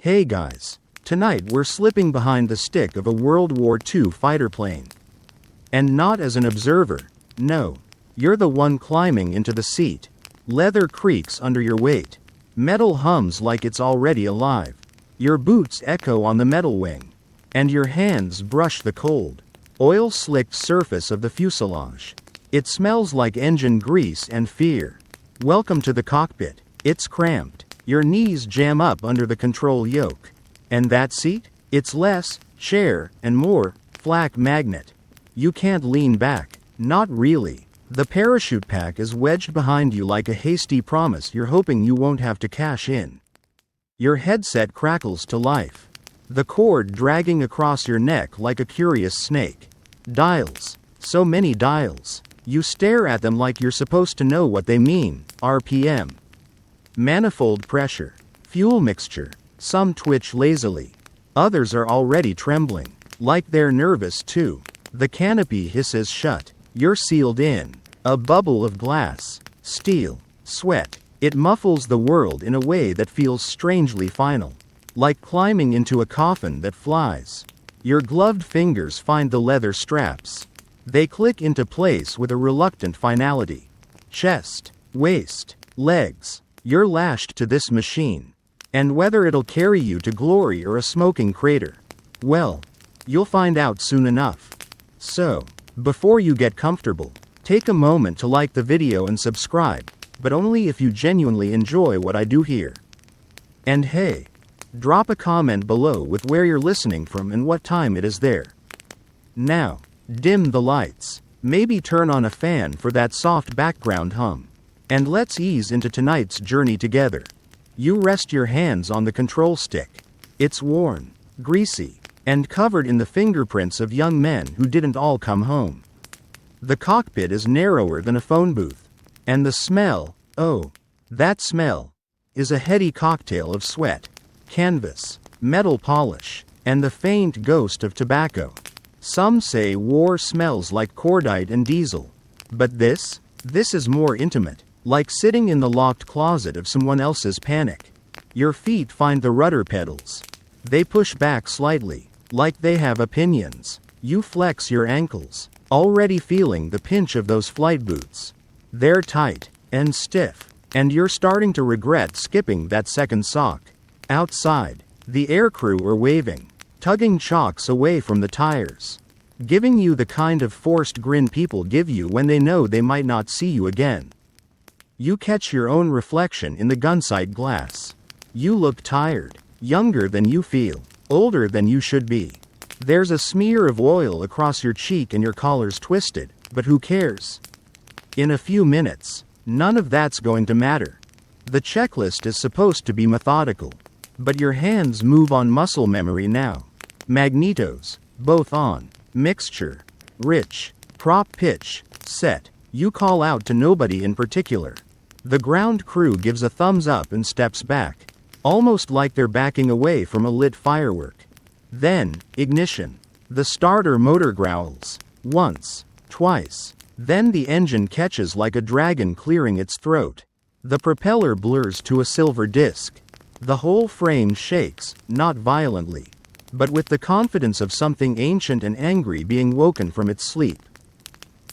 Hey guys, tonight we're slipping behind the stick of a World War II fighter plane. And not as an observer, no. You're the one climbing into the seat. Leather creaks under your weight. Metal hums like it's already alive. Your boots echo on the metal wing. And your hands brush the cold, oil-slicked surface of the fuselage. It smells like engine grease and fear. Welcome to the cockpit. It's cramped. Your knees jam up under the control yoke. And that seat? It's less chair and more flak magnet. You can't lean back. Not really. The parachute pack is wedged behind you like a hasty promise you're hoping you won't have to cash in. Your headset crackles to life. The cord dragging across your neck like a curious snake. Dials. So many dials. You stare at them like you're supposed to know what they mean. RPM. Manifold pressure. Fuel mixture. Some twitch lazily. Others are already trembling. Like they're nervous too. The canopy hisses shut. You're sealed in. A bubble of glass. Steel. Sweat. It muffles the world in a way that feels strangely final. Like climbing into a coffin that flies. Your gloved fingers find the leather straps. They click into place with a reluctant finality. Chest. Waist. Legs. You're lashed to this machine. And whether it'll carry you to glory or a smoking crater, well, you'll find out soon enough. So, before you get comfortable, take a moment to like the video and subscribe, but only if you genuinely enjoy what I do here. And hey, drop a comment below with where you're listening from and what time it is there. Now, dim the lights. Maybe turn on a fan for that soft background hum. And let's ease into tonight's journey together. You rest your hands on the control stick. It's worn, greasy, and covered in the fingerprints of young men who didn't all come home. The cockpit is narrower than a phone booth. And the smell, oh, that smell, is a heady cocktail of sweat, canvas, metal polish, and the faint ghost of tobacco. Some say war smells like cordite and diesel. But this is more intimate. Like sitting in the locked closet of someone else's panic. Your feet find the rudder pedals. They push back slightly, like they have opinions. You flex your ankles, already feeling the pinch of those flight boots. They're tight and stiff, and you're starting to regret skipping that second sock. Outside, the aircrew are waving, tugging chocks away from the tires, giving you the kind of forced grin people give you when they know they might not see you again. You catch your own reflection in the gunsight glass. You look tired, younger than you feel, older than you should be. There's a smear of oil across your cheek and your collar's twisted, but who cares? In a few minutes, none of that's going to matter. The checklist is supposed to be methodical, but your hands move on muscle memory now. Magnetos, both on, mixture, rich, prop pitch, set. You call out to nobody in particular. The ground crew gives a thumbs up and steps back, almost like they're backing away from a lit firework. Then, ignition. The starter motor growls. Once, twice. Then the engine catches like a dragon clearing its throat. The propeller blurs to a silver disc. The whole frame shakes, not violently, but with the confidence of something ancient and angry being woken from its sleep.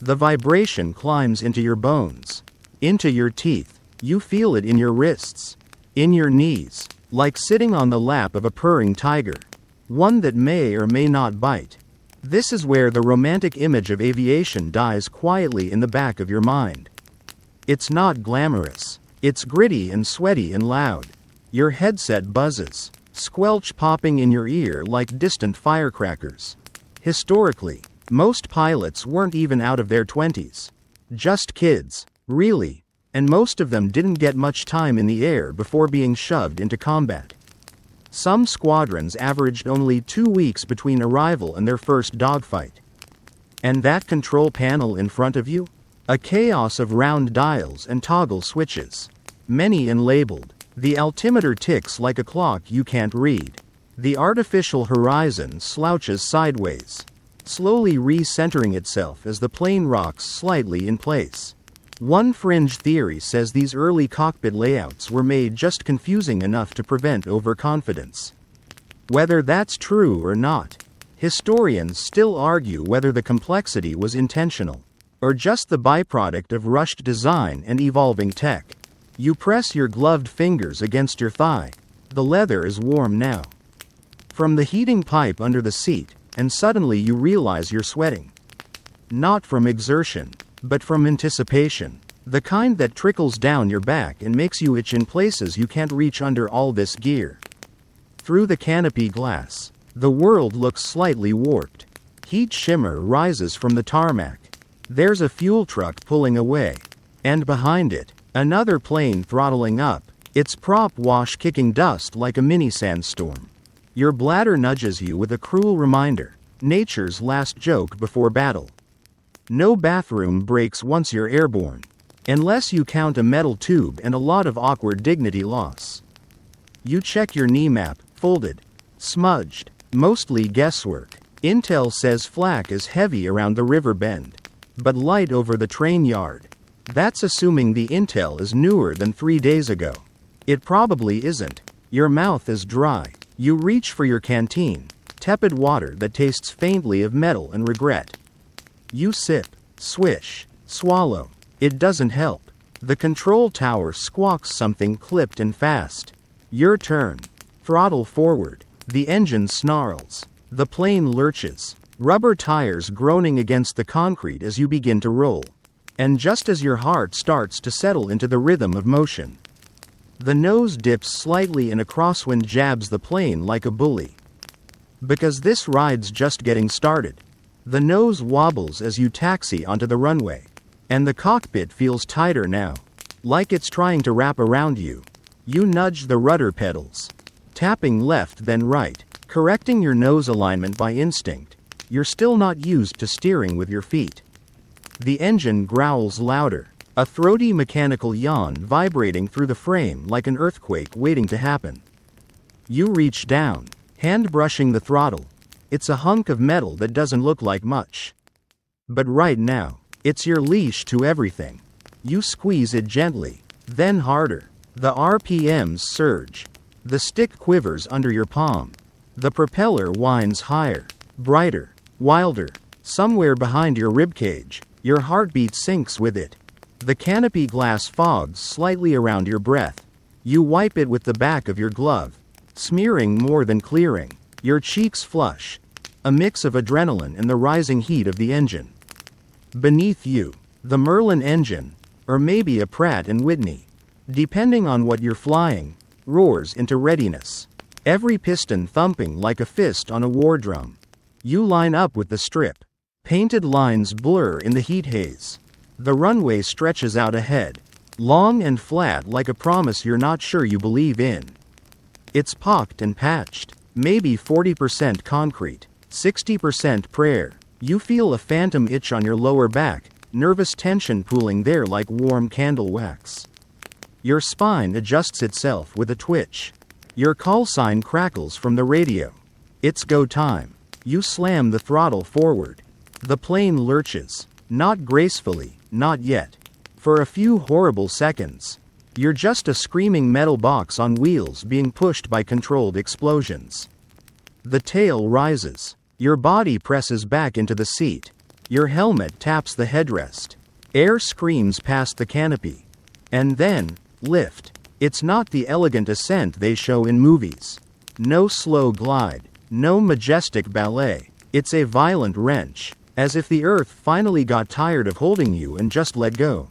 The vibration climbs into your bones. Into your teeth. You feel it in your wrists. In your knees. Like sitting on the lap of a purring tiger. One that may or may not bite. This is where the romantic image of aviation dies quietly in the back of your mind. It's not glamorous. It's gritty and sweaty and loud. Your headset buzzes. Squelch popping in your ear like distant firecrackers. Historically, most pilots weren't even out of their 20s. Just kids. Really, and most of them didn't get much time in the air before being shoved into combat. Some squadrons averaged only 2 weeks between arrival and their first dogfight. And that control panel in front of you? A chaos of round dials and toggle switches. Many unlabeled. The altimeter ticks like a clock you can't read. The artificial horizon slouches sideways, slowly recentering itself as the plane rocks slightly in place. One fringe theory says these early cockpit layouts were made just confusing enough to prevent overconfidence. Whether that's true or not, historians still argue whether the complexity was intentional, or just the byproduct of rushed design and evolving tech. You press your gloved fingers against your thigh. The leather is warm now, from the heating pipe under the seat, and suddenly you realize you're sweating. Not from exertion, but from anticipation. The kind that trickles down your back and makes you itch in places you can't reach under all this gear. Through the canopy glass, the world looks slightly warped. Heat shimmer rises from the tarmac. There's a fuel truck pulling away. And behind it, another plane throttling up, its prop wash kicking dust like a mini sandstorm. Your bladder nudges you with a cruel reminder, nature's last joke before battle. No bathroom breaks once you're airborne, unless you count a metal tube and a lot of awkward dignity loss. You check your knee map, folded, smudged, mostly guesswork. Intel says flak is heavy around the river bend, but light over the train yard. That's assuming the intel is newer than 3 days ago. It probably isn't. Your mouth is dry. You reach for your canteen, tepid water that tastes faintly of metal and regret. You sip, swish, swallow. It doesn't help. The control tower squawks something clipped and fast. Your turn. Throttle forward. The engine snarls. The plane lurches. Rubber tires groaning against the concrete as you begin to roll. And just as your heart starts to settle into the rhythm of motion, the nose dips slightly and a crosswind jabs the plane like a bully. Because this ride's just getting started. The nose wobbles as you taxi onto the runway. And the cockpit feels tighter now, like it's trying to wrap around you. You nudge the rudder pedals, tapping left then right, correcting your nose alignment by instinct. You're still not used to steering with your feet. The engine growls louder, a throaty mechanical yawn vibrating through the frame like an earthquake waiting to happen. You reach down, hand brushing the throttle. It's a hunk of metal that doesn't look like much. But right now, it's your leash to everything. You squeeze it gently, then harder. The RPMs surge. The stick quivers under your palm. The propeller whines higher, brighter, wilder. Somewhere behind your ribcage, your heartbeat syncs with it. The canopy glass fogs slightly around your breath. You wipe it with the back of your glove, smearing more than clearing. Your cheeks flush, a mix of adrenaline and the rising heat of the engine. Beneath you, the Merlin engine, or maybe a Pratt & Whitney, depending on what you're flying, roars into readiness. Every piston thumping like a fist on a war drum. You line up with the strip. Painted lines blur in the heat haze. The runway stretches out ahead, long and flat like a promise you're not sure you believe in. It's pocked and patched, maybe 40% concrete, 60% prayer. You feel a phantom itch on your lower back, nervous tension pooling there like warm candle wax. Your spine adjusts itself with a twitch. Your call sign crackles from the radio. It's go time. You slam the throttle forward. The plane lurches. Not gracefully, not yet. For a few horrible seconds, you're just a screaming metal box on wheels being pushed by controlled explosions. The tail rises. Your body presses back into the seat. Your helmet taps the headrest. Air screams past the canopy. And then, lift. It's not the elegant ascent they show in movies. No slow glide. No majestic ballet. It's a violent wrench, as if the earth finally got tired of holding you and just let go.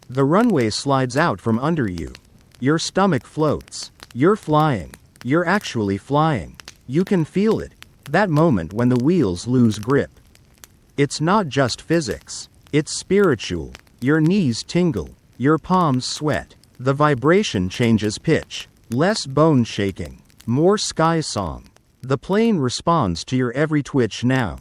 The runway slides out from under you. Your stomach floats. You're flying. You're actually flying. You can feel it. That moment when the wheels lose grip. It's not just physics. It's spiritual. Your knees tingle. Your palms sweat. The vibration changes pitch. Less bone shaking. More sky song. The plane responds to your every twitch now.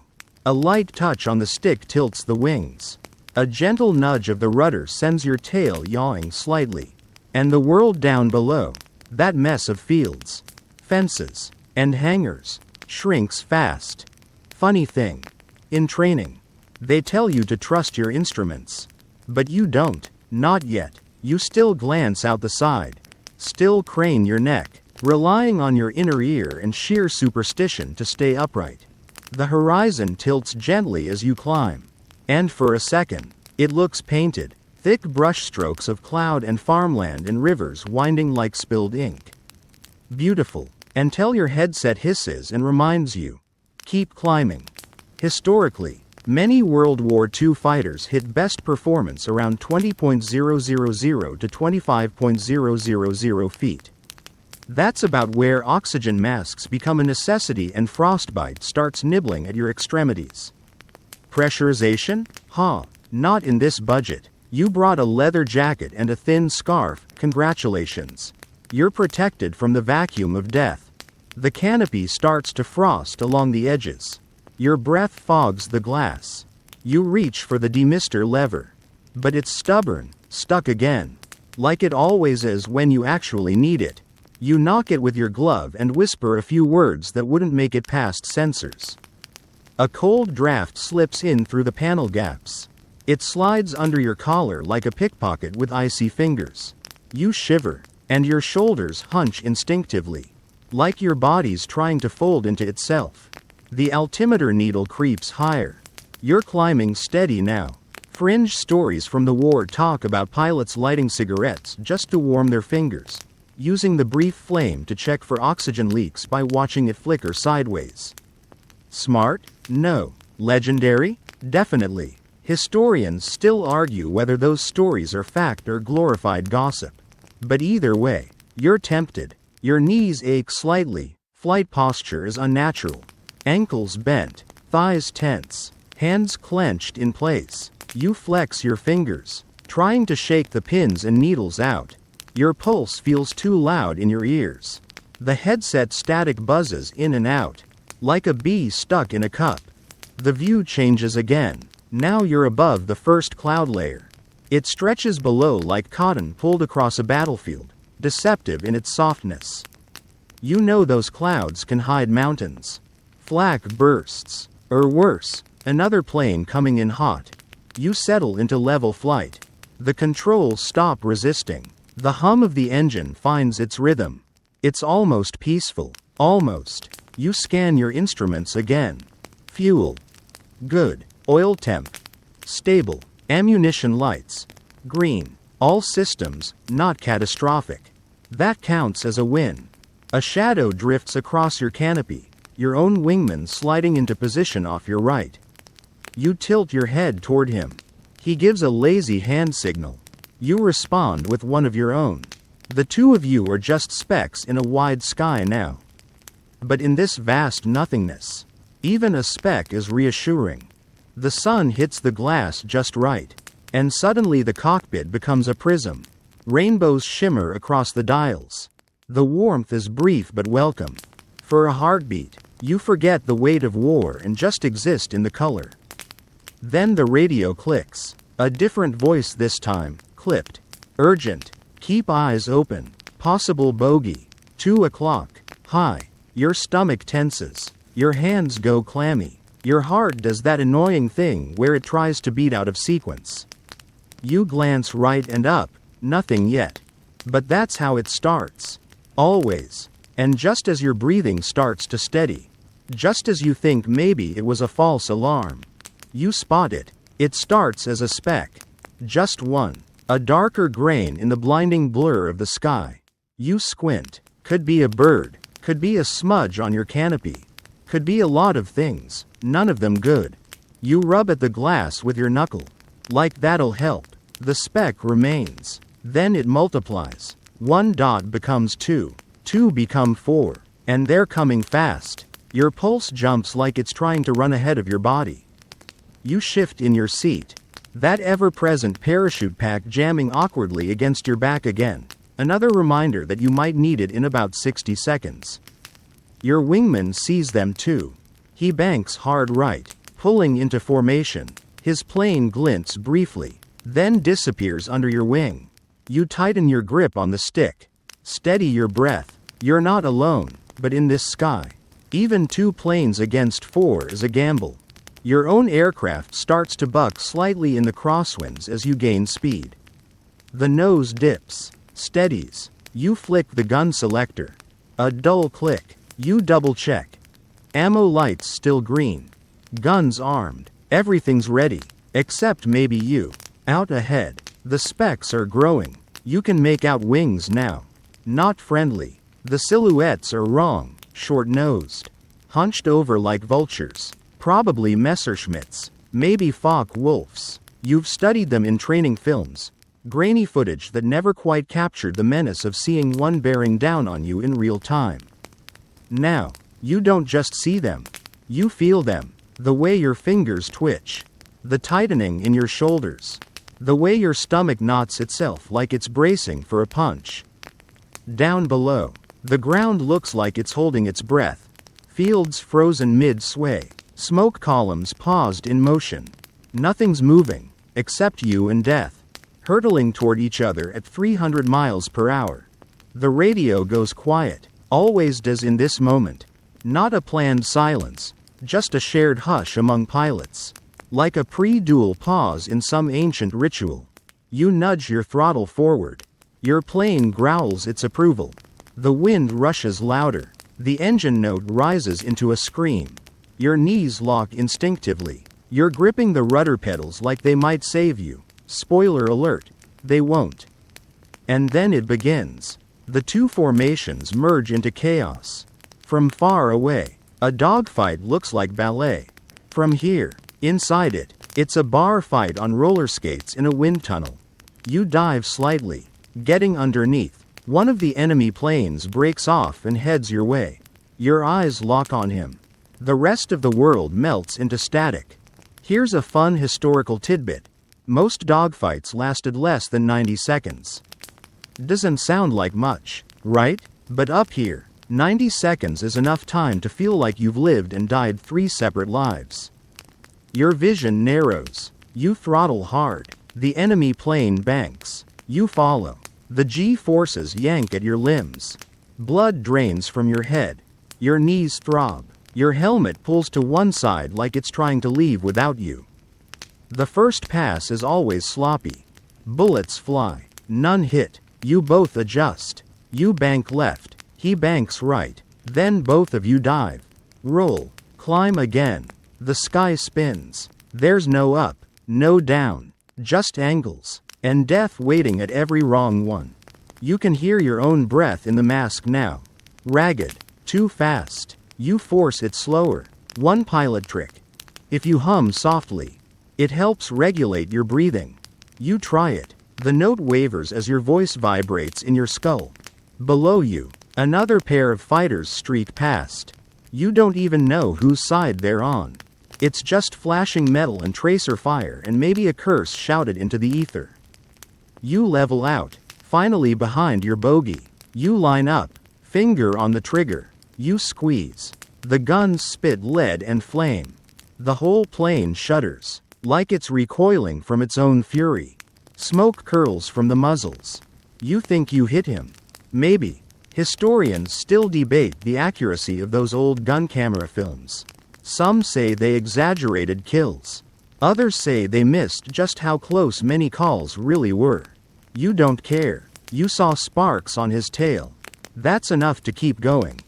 A light touch on the stick tilts the wings. A gentle nudge of the rudder sends your tail yawing slightly. And the world down below, that mess of fields, fences, and hangars, shrinks fast. Funny thing. In training, they tell you to trust your instruments. But you don't, not yet. You still glance out the side. Still crane your neck. relying on your inner ear and sheer superstition to stay upright. The horizon tilts gently as you climb. And for a second, it looks painted, thick brushstrokes of cloud and farmland and rivers winding like spilled ink. Beautiful, until your headset hisses and reminds you. Keep climbing. Historically, many World War II fighters hit best performance around 20.000 to 25.000 feet. That's about where oxygen masks become a necessity and frostbite starts nibbling at your extremities. Pressurization? Not in this budget. You brought a leather jacket and a thin scarf, congratulations. You're protected from the vacuum of death. The canopy starts to frost along the edges. Your breath fogs the glass. You reach for the demister lever. But it's stubborn, stuck again. Like it always is when you actually need it. You knock it with your glove and whisper a few words that wouldn't make it past sensors. A cold draft slips in through the panel gaps. It slides under your collar like a pickpocket with icy fingers. You shiver, and your shoulders hunch instinctively, like your body's trying to fold into itself. The altimeter needle creeps higher. You're climbing steady now. Fringe stories from the war talk about pilots lighting cigarettes just to warm their fingers, using the brief flame to check for oxygen leaks by watching it flicker sideways. Smart? No. Legendary? Definitely. Historians still argue whether those stories are fact or glorified gossip. But either way, you're tempted. Your knees ache slightly, flight posture is unnatural. Ankles bent, thighs tense, hands clenched in place. You flex your fingers, trying to shake the pins and needles out. Your pulse feels too loud in your ears. The headset static buzzes in and out, like a bee stuck in a cup. The view changes again. Now you're above the first cloud layer. It stretches below like cotton pulled across a battlefield, deceptive in its softness. You know those clouds can hide mountains. Flak bursts. Or worse, another plane coming in hot. You settle into level flight. The controls stop resisting. The hum of the engine finds its rhythm. It's almost peaceful. Almost. You scan your instruments again. Fuel. Good. Oil temp. Stable. Ammunition lights. Green. All systems, not catastrophic. That counts as a win. A shadow drifts across your canopy, your own wingman sliding into position off your right. You tilt your head toward him. He gives a lazy hand signal. You respond with one of your own. The two of you are just specks in a wide sky now. But in this vast nothingness, even a speck is reassuring. The sun hits the glass just right, and suddenly the cockpit becomes a prism. Rainbows shimmer across the dials. The warmth is brief but welcome. For a heartbeat, you forget the weight of war and just exist in the color. Then the radio clicks. A different voice this time, clipped. Urgent. Keep eyes open. Possible bogey. 2 o'clock. Hi. Your stomach tenses. Your hands go clammy. Your heart does that annoying thing where it tries to beat out of sequence. You glance right and up. Nothing yet. But that's how it starts. Always. And just as your breathing starts to steady. Just as you think maybe it was a false alarm. You spot it. It starts as a speck. Just one. A darker grain in the blinding blur of the sky. You squint. Could be a bird. Could be a smudge on your canopy. Could be a lot of things. None of them good. You rub at the glass with your knuckle. Like that'll help. The speck remains. Then it multiplies. 1 dot becomes 2. 2 become 4. And they're coming fast. Your pulse jumps like it's trying to run ahead of your body. You shift in your seat. That ever-present parachute pack jamming awkwardly against your back again. Another reminder that you might need it in about 60 seconds. Your wingman sees them too. He banks hard right, pulling into formation. His plane glints briefly, then disappears under your wing. You tighten your grip on the stick. Steady your breath. You're not alone, but in this sky. Even 2 planes against 4 is a gamble. Your own aircraft starts to buck slightly in the crosswinds as you gain speed. The nose dips, steadies. You flick the gun selector. A dull click. You double check. Ammo lights still green. Guns armed. Everything's ready. Except maybe you. Out ahead. The specks are growing. You can make out wings now. Not friendly. The silhouettes are wrong. Short-nosed. Hunched over like vultures. Probably Messerschmitts. Maybe Focke-Wulfs. You've studied them in training films. Grainy footage that never quite captured the menace of seeing one bearing down on you in real time. Now, you don't just see them. You feel them. The way your fingers twitch. The tightening in your shoulders. The way your stomach knots itself like it's bracing for a punch. Down below, the ground looks like it's holding its breath. Fields frozen mid-sway. Smoke columns paused in motion. Nothing's moving, except you and death, hurtling toward each other at 300 miles per hour. The radio goes quiet, always does in this moment. Not a planned silence, just a shared hush among pilots. Like a pre-duel pause in some ancient ritual. You nudge your throttle forward. Your plane growls its approval. The wind rushes louder. The engine note rises into a scream. Your knees lock instinctively. You're gripping the rudder pedals like they might save you. Spoiler alert, they won't. And then it begins. The two formations merge into chaos. From far away, a dogfight looks like ballet. From here, inside it, it's a bar fight on roller skates in a wind tunnel. You dive slightly, getting underneath. One of the enemy planes breaks off and heads your way. Your eyes lock on him. The rest of the world melts into static. Here's a fun historical tidbit. Most dogfights lasted less than 90 seconds. Doesn't sound like much, right? But up here, 90 seconds is enough time to feel like you've lived and died 3 separate lives. Your vision narrows. You throttle hard. The enemy plane banks. You follow. The G-forces yank at your limbs. Blood drains from your head. Your knees throb. Your helmet pulls to one side like it's trying to leave without you. The first pass is always sloppy. Bullets fly. None hit. You both adjust. You bank left. He banks right. Then both of you dive. Roll. Climb again. The sky spins. There's no up, no down. Just angles. And death waiting at every wrong one. You can hear your own breath in the mask now. Ragged. Too fast. You force it slower. One pilot trick. If you hum softly, it helps regulate your breathing. You try it. The note wavers as your voice vibrates in your skull. Below you, another pair of fighters streak past. You don't even know whose side they're on. It's just flashing metal and tracer fire and maybe a curse shouted into the ether. You level out, finally behind your bogey. You line up, finger on the trigger. You squeeze. The guns spit lead and flame. The whole plane shudders, like it's recoiling from its own fury. Smoke curls from the muzzles. You think you hit him. Maybe. Historians still debate the accuracy of those old gun camera films. Some say they exaggerated kills. Others say they missed just how close many calls really were. You don't care. You saw sparks on his tail. That's enough to keep going.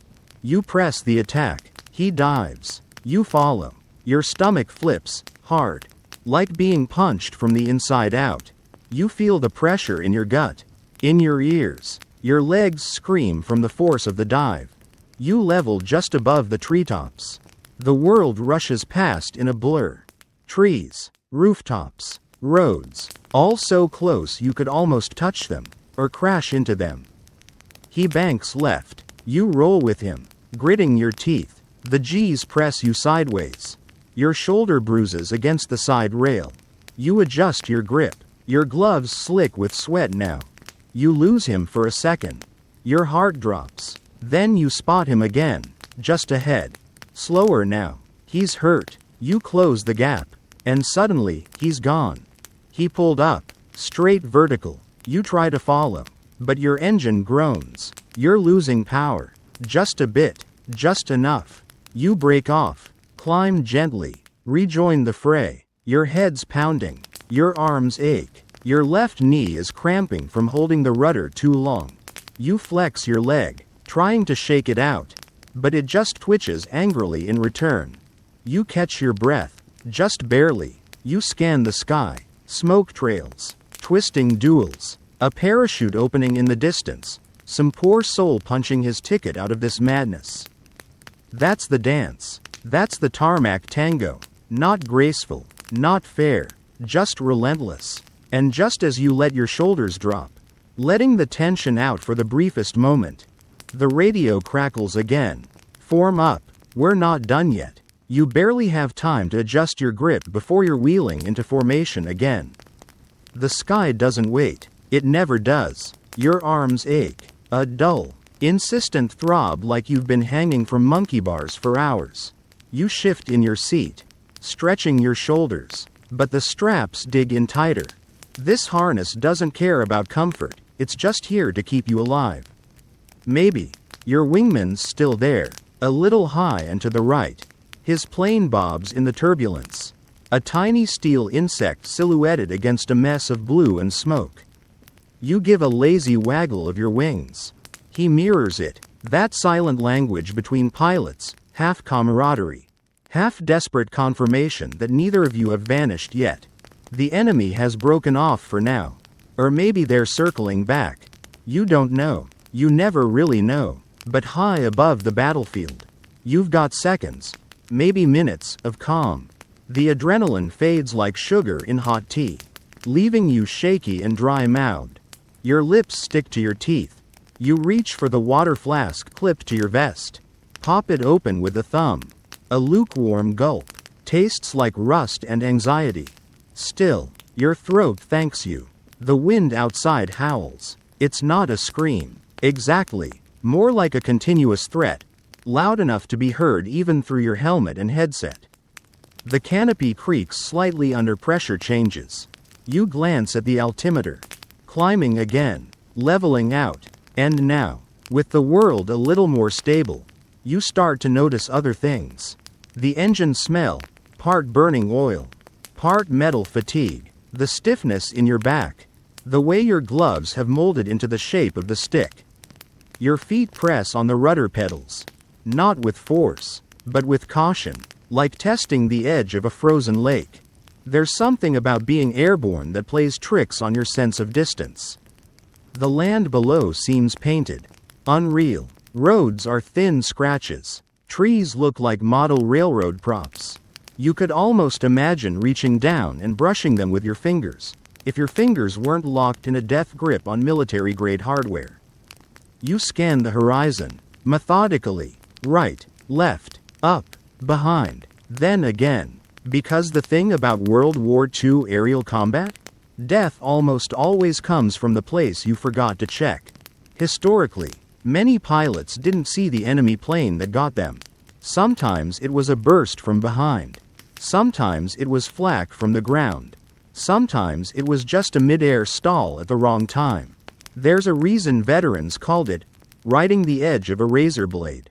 You press the attack. He dives. You follow. Your stomach flips, hard. Like being punched from the inside out. You feel the pressure in your gut. In your ears. Your legs scream from the force of the dive. You level just above the treetops. The world rushes past in a blur. Trees. Rooftops. Roads. All so close you could almost touch them. Or crash into them. He banks left. You roll with him. Gritting your teeth. The G's press you sideways. Your shoulder bruises against the side rail. You adjust your grip. Your gloves slick with sweat now. You lose him for a second. Your heart drops. Then you spot him again. Just ahead. Slower now. He's hurt. You close the gap. And suddenly, he's gone. He pulled up. Straight vertical. You try to follow. But your engine groans. You're losing power. Just a bit. Just enough. You break off. Climb gently. Rejoin the fray. Your head's pounding. Your arms ache. Your left knee is cramping from holding the rudder too long. You flex your leg. trying to shake it out. But it just twitches angrily in return. You catch your breath, just barely. You scan the sky, smoke trails, twisting duels, a parachute opening in the distance, some poor soul punching his ticket out of this madness. That's the dance. That's the tarmac tango. Not graceful, not fair, just relentless. And just as you let your shoulders drop, letting the tension out for the briefest moment, the radio crackles again. Form up. We're not done yet. You barely have time to adjust your grip before you're wheeling into formation again. The sky doesn't wait. It never does. Your arms ache. A dull, insistent throb like you've been hanging from monkey bars for hours. You shift in your seat, stretching your shoulders, but the straps dig in tighter. This harness doesn't care about comfort, it's just here to keep you alive. Maybe your wingman's still there, a little high and to the right. His plane bobs in the turbulence. A tiny steel insect silhouetted against a mess of blue and smoke. You give a lazy waggle of your wings. He mirrors it, that silent language between pilots, half camaraderie, half desperate confirmation that neither of you have vanished yet. The enemy has broken off for now. Or maybe they're circling back. You don't know. You never really know. But high above the battlefield, you've got seconds, maybe minutes, of calm. The adrenaline fades like sugar in hot tea, leaving you shaky and dry-mouthed. Your lips stick to your teeth. You reach for the water flask clipped to your vest. Pop it open with a thumb. A lukewarm gulp. Tastes like rust and anxiety. Still, your throat thanks you. The wind outside howls. It's not a scream. Exactly. More like a continuous threat. Loud enough to be heard even through your helmet and headset. The canopy creaks slightly under pressure changes. You glance at the altimeter. Climbing again. Leveling out. And now, with the world a little more stable, you start to notice other things. The engine smell, part burning oil, part metal fatigue, the stiffness in your back, the way your gloves have molded into the shape of the stick. Your feet press on the rudder pedals, not with force, but with caution, like testing the edge of a frozen lake. There's something about being airborne that plays tricks on your sense of distance. The land below seems painted, unreal. Roads are thin scratches. Trees look like model railroad props. You could almost imagine reaching down and brushing them with your fingers, if your fingers weren't locked in a death grip on military-grade hardware. You scan the horizon, methodically, right, left, up, behind, then again. Because the thing about World War II aerial combat? Death almost always comes from the place you forgot to check. Historically, many pilots didn't see the enemy plane that got them. Sometimes it was a burst from behind. Sometimes it was flak from the ground. Sometimes it was just a mid-air stall at the wrong time. There's a reason veterans called it riding the edge of a razor blade.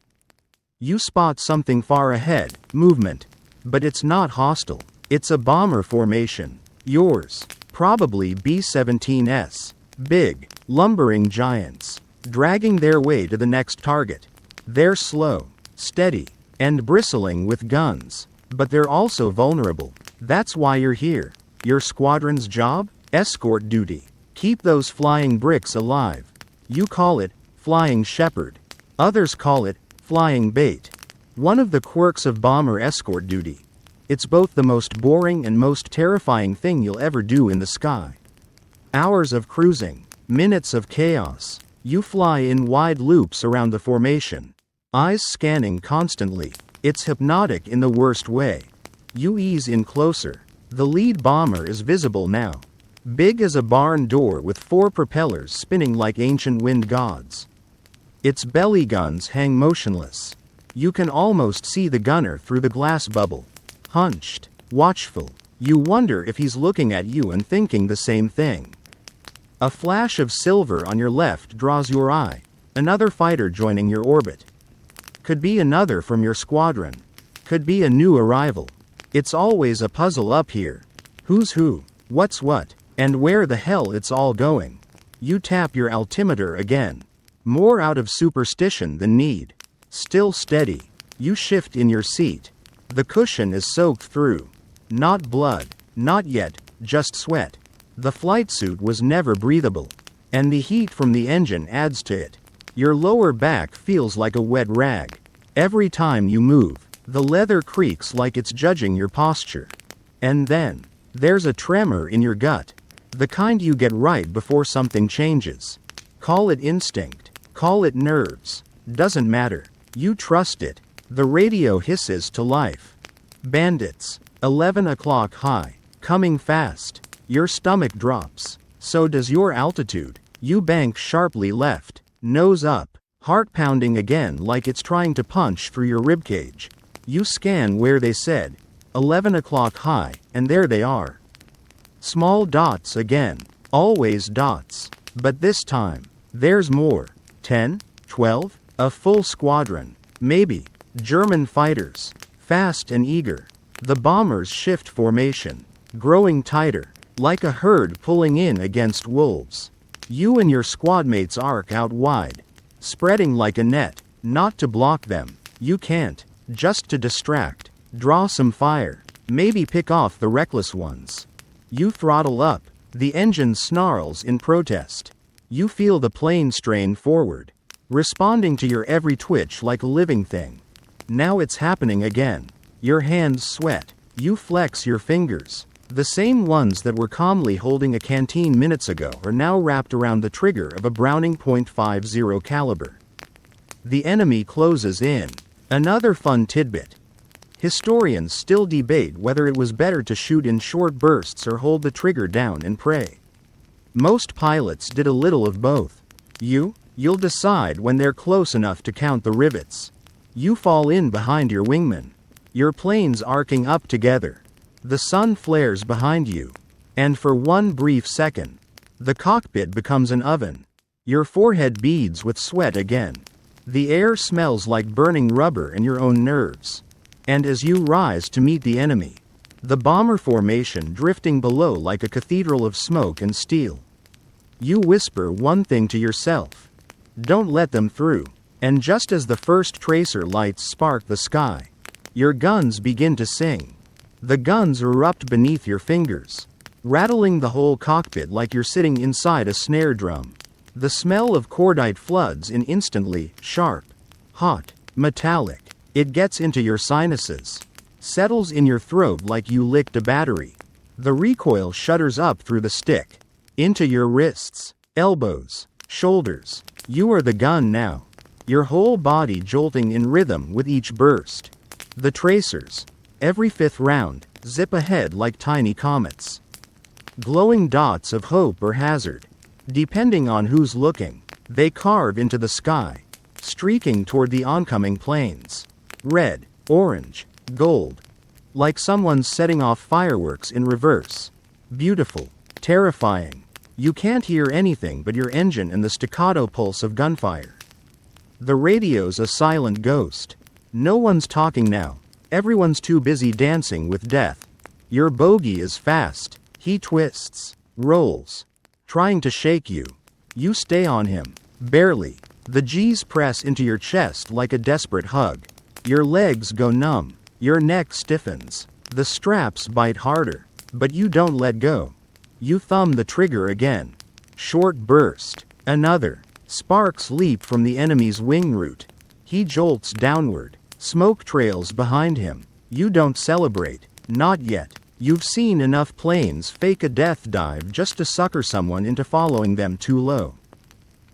You spot something far ahead, movement. But it's not hostile. It's a bomber formation. Yours. Probably B-17s. Big, lumbering giants. Dragging their way to the next target. They're slow, steady, and bristling with guns. But they're also vulnerable. That's why you're here. Your squadron's job? Escort duty. Keep those flying bricks alive. You call it flying shepherd. Others call it flying bait. One of the quirks of bomber escort duty. It's both the most boring and most terrifying thing you'll ever do in the sky. Hours of cruising, minutes of chaos. You fly in wide loops around the formation, eyes scanning constantly. It's hypnotic in the worst way. You ease in closer. The lead bomber is visible now. Big as a barn door with 4 propellers spinning like ancient wind gods. Its belly guns hang motionless. You can almost see the gunner through the glass bubble. Hunched, watchful. You wonder if he's looking at you and thinking the same thing. A flash of silver on your left draws your eye. Another fighter joining your orbit. Could be another from your squadron. Could be a new arrival. It's always a puzzle up here. Who's who, what's what, and where the hell it's all going. You tap your altimeter again. More out of superstition than need. Still steady. You shift in your seat. The cushion is soaked through. Not blood. Not yet, just sweat. The flight suit was never breathable. And the heat from the engine adds to it. Your lower back feels like a wet rag. Every time you move, the leather creaks like it's judging your posture. And then, there's a tremor in your gut. The kind you get right before something changes. Call it instinct. Call it nerves. Doesn't matter. You trust it. The radio hisses to life. Bandits. 11 o'clock high. Coming fast. Your stomach drops. So does your altitude. You bank sharply left. Nose up. Heart pounding again like it's trying to punch through your ribcage. You scan where they said 11 o'clock high, and there they are. Small dots again. Always dots. But this time, there's more. 10? 12? A full squadron. Maybe. German fighters. Fast and eager. The bombers shift formation. Growing tighter. Like a herd pulling in against wolves. You and your squadmates arc out wide. Spreading like a net. Not to block them. You can't. Just to distract. Draw some fire. Maybe pick off the reckless ones. You throttle up. The engine snarls in protest. You feel the plane strain forward. Responding to your every twitch like a living thing. Now it's happening again. Your hands sweat. You flex your fingers. The same ones that were calmly holding a canteen minutes ago are now wrapped around the trigger of a Browning .50 caliber. The enemy closes in. Another fun tidbit. Historians still debate whether it was better to shoot in short bursts or hold the trigger down and pray. Most pilots did a little of both. You'll decide when they're close enough to count the rivets. You fall in behind your wingman. Your plane's arcing up together. The sun flares behind you. And for one brief second, the cockpit becomes an oven. Your forehead beads with sweat again. The air smells like burning rubber and your own nerves. And as you rise to meet the enemy, the bomber formation drifting below like a cathedral of smoke and steel. You whisper one thing to yourself. Don't let them through. And just as the first tracer lights spark the sky, your guns begin to sing. The guns erupt beneath your fingers, rattling the whole cockpit like you're sitting inside a snare drum. The smell of cordite floods in instantly, sharp, hot, metallic. It gets into your sinuses, settles in your throat like you licked a battery. The recoil shudders up through the stick, into your wrists, elbows, shoulders. You are the gun now. Your whole body jolting in rhythm with each burst. The tracers, every fifth round, zip ahead like tiny comets. Glowing dots of hope or hazard. Depending on who's looking, they carve into the sky, streaking toward the oncoming planes. Red, orange, gold. Like someone's setting off fireworks in reverse. Beautiful, terrifying. You can't hear anything but your engine and the staccato pulse of gunfire. The radio's a silent ghost. No one's talking now. Everyone's too busy dancing with death. Your bogey is fast. He twists, rolls, trying to shake you. You stay on him. Barely. The G's press into your chest like a desperate hug. Your legs go numb. Your neck stiffens. The straps bite harder. But you don't let go. You thumb the trigger again. Short burst. Another. Sparks leap from the enemy's wing root. He jolts downward. Smoke trails behind him. You don't celebrate. Not yet. You've seen enough planes fake a death dive just to sucker someone into following them too low.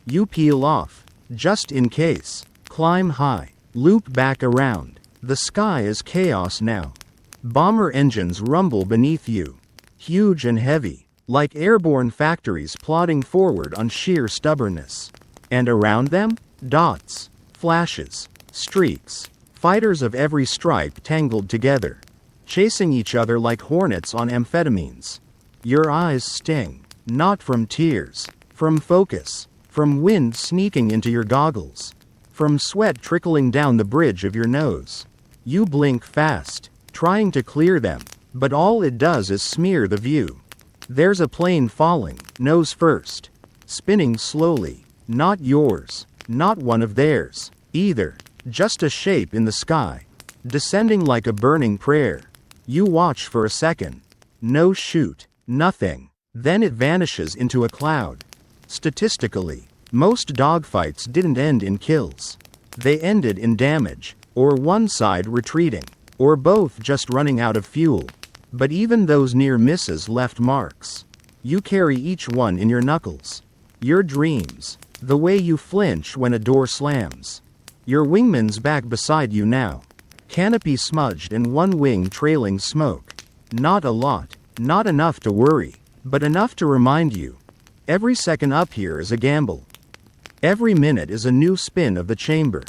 You peel off. Just in case. Climb high. Loop back around. The sky is chaos now. Bomber engines rumble beneath you. Huge and heavy. Like airborne factories plodding forward on sheer stubbornness. And around them? Dots. Flashes. Streaks. Fighters of every stripe tangled together. Chasing each other like hornets on amphetamines. Your eyes sting. Not from tears. From focus. From wind sneaking into your goggles. From sweat trickling down the bridge of your nose. You blink fast, trying to clear them, but all it does is smear the view. There's a plane falling, nose first. Spinning slowly. Not yours. Not one of theirs, either. Just a shape in the sky, descending like a burning prayer. You watch for a second. No shoot. Nothing. Then it vanishes into a cloud. Statistically, most dogfights didn't end in kills. They ended in damage, or one side retreating, or both just running out of fuel. But even those near misses left marks. You carry each one in your knuckles. Your dreams. The way you flinch when a door slams. Your wingman's back beside you now. Canopy smudged and one wing trailing smoke. Not a lot. Not enough to worry. But enough to remind you. Every second up here is a gamble. Every minute is a new spin of the chamber.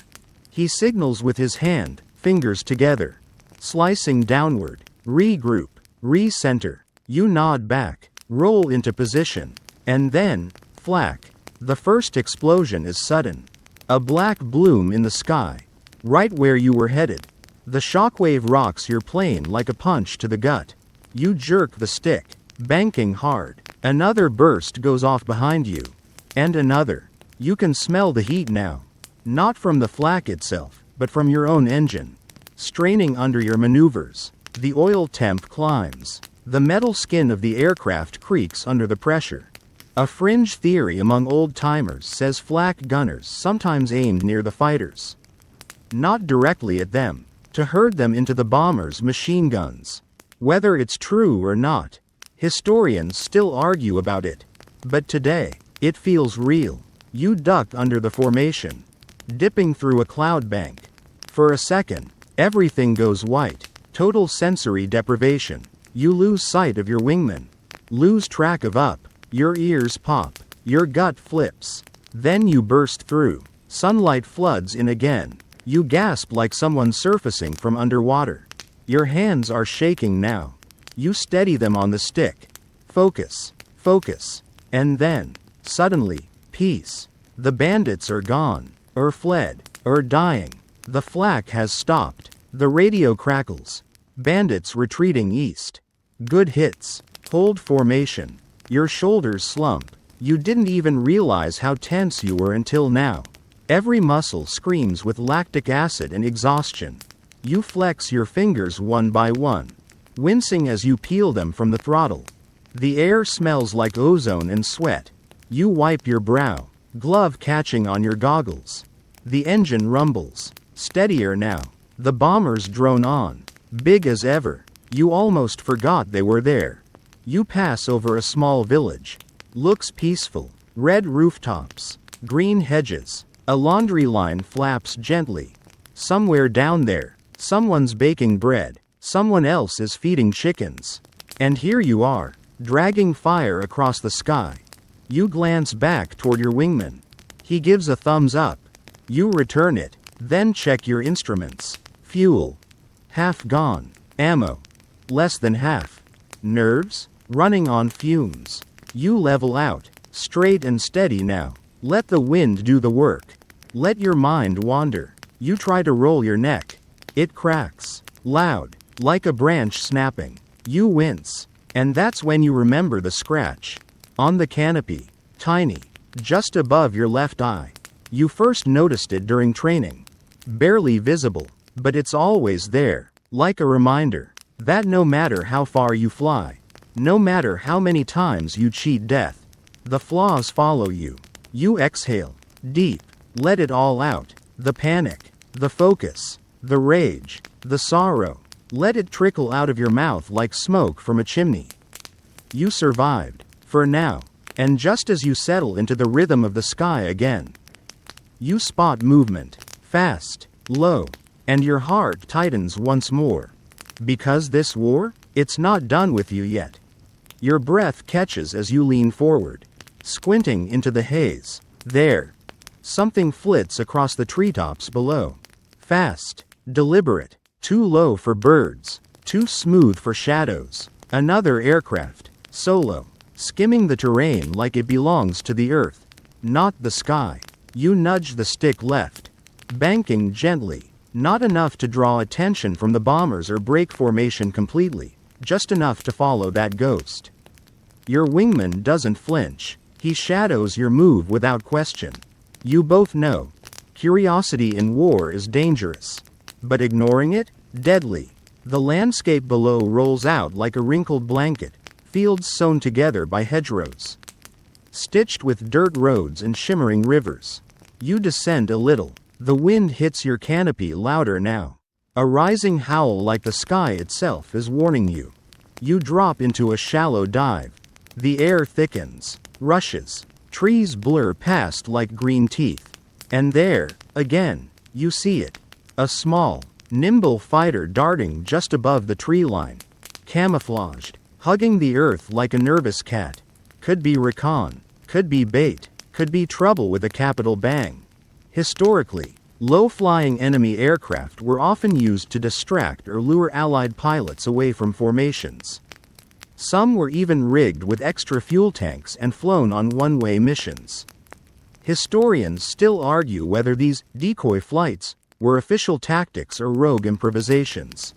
He signals with his hand, fingers together. Slicing downward. Regroup. Recenter. You nod back. Roll into position. And then, flack. The first explosion is sudden. A black bloom in the sky. Right where you were headed. The shockwave rocks your plane like a punch to the gut. You jerk the stick, banking hard. Another burst goes off behind you. And another. You can smell the heat now. Not from the flak itself, but from your own engine. Straining under your maneuvers. The oil temp climbs. The metal skin of the aircraft creaks under the pressure. A fringe theory among old-timers says flak gunners sometimes aimed near the fighters. Not directly at them, to herd them into the bombers' machine guns. Whether it's true or not, historians still argue about it. But today, it feels real. You duck under the formation, dipping through a cloud bank. For a second, everything goes white, total sensory deprivation. You lose sight of your wingman, lose track of up, your ears pop, your gut flips. Then you burst through, sunlight floods in again. You gasp like someone surfacing from underwater. Your hands are shaking now. You steady them on the stick. Focus, focus. And then, suddenly, peace. The bandits are gone, or fled, or dying. The flak has stopped. The radio crackles. Bandits retreating east. Good hits. Hold formation. Your shoulders slump. You didn't even realize how tense you were until now. Every muscle screams with lactic acid and exhaustion. You flex your fingers one by one, wincing as you peel them from the throttle. The air smells like ozone and sweat. You wipe your brow, glove catching on your goggles. The engine rumbles. Steadier now. The bombers drone on. Big as ever. You almost forgot they were there. You pass over a small village. Looks peaceful. Red rooftops. Green hedges. A laundry line flaps gently. Somewhere down there, someone's baking bread. Someone else is feeding chickens. And here you are, dragging fire across the sky. You glance back toward your wingman. He gives a thumbs up. You return it, then check your instruments. Fuel. Half gone. Ammo. Less than half. Nerves? Running on fumes. You level out. Straight and steady now. Let the wind do the work. Let your mind wander. You try to roll your neck. It cracks. Loud. Like a branch snapping. You wince. And that's when you remember the scratch. On the canopy. Tiny. Just above your left eye. You first noticed it during training. Barely visible. But it's always there. Like a reminder. That no matter how far you fly. No matter how many times you cheat death. The flaws follow you. You exhale. Deep. Let it all out. The panic. The focus. The rage. The sorrow. Let it trickle out of your mouth like smoke from a chimney. You survived. For now. And just as you settle into the rhythm of the sky again. You spot movement. Fast. Low. And your heart tightens once more. Because this war? It's not done with you yet. Your breath catches as you lean forward. Squinting into the haze. There. Something flits across the treetops below. Fast. Deliberate. Too low for birds. Too smooth for shadows. Another aircraft. Solo. Skimming the terrain like it belongs to the earth. Not the sky. You nudge the stick left. Banking gently. Not enough to draw attention from the bombers or break formation completely. Just enough to follow that ghost. Your wingman doesn't flinch. He shadows your move without question. You both know. Curiosity in war is dangerous. But ignoring it? Deadly. The landscape below rolls out like a wrinkled blanket, fields sewn together by hedgerows, stitched with dirt roads and shimmering rivers. You descend a little. The wind hits your canopy louder now. A rising howl like the sky itself is warning you. You drop into a shallow dive. The air thickens, rushes. Trees blur past like green teeth. And there, again, you see it. A small, nimble fighter darting just above the tree line. Camouflaged, hugging the earth like a nervous cat. Could be recon, could be bait, could be trouble with a capital bang. Historically, low-flying enemy aircraft were often used to distract or lure Allied pilots away from formations. Some were even rigged with extra fuel tanks and flown on one-way missions. Historians still argue whether these decoy flights were official tactics or rogue improvisations.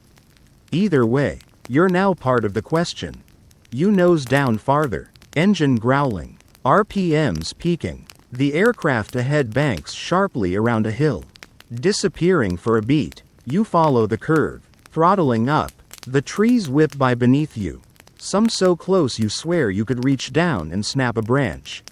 Either way, you're now part of the question. You nose down farther, engine growling, RPMs peaking. The aircraft ahead banks sharply around a hill. Disappearing for a beat, you follow the curve, throttling up. The trees whip by beneath you. Some so close you swear you could reach down and snap a branch.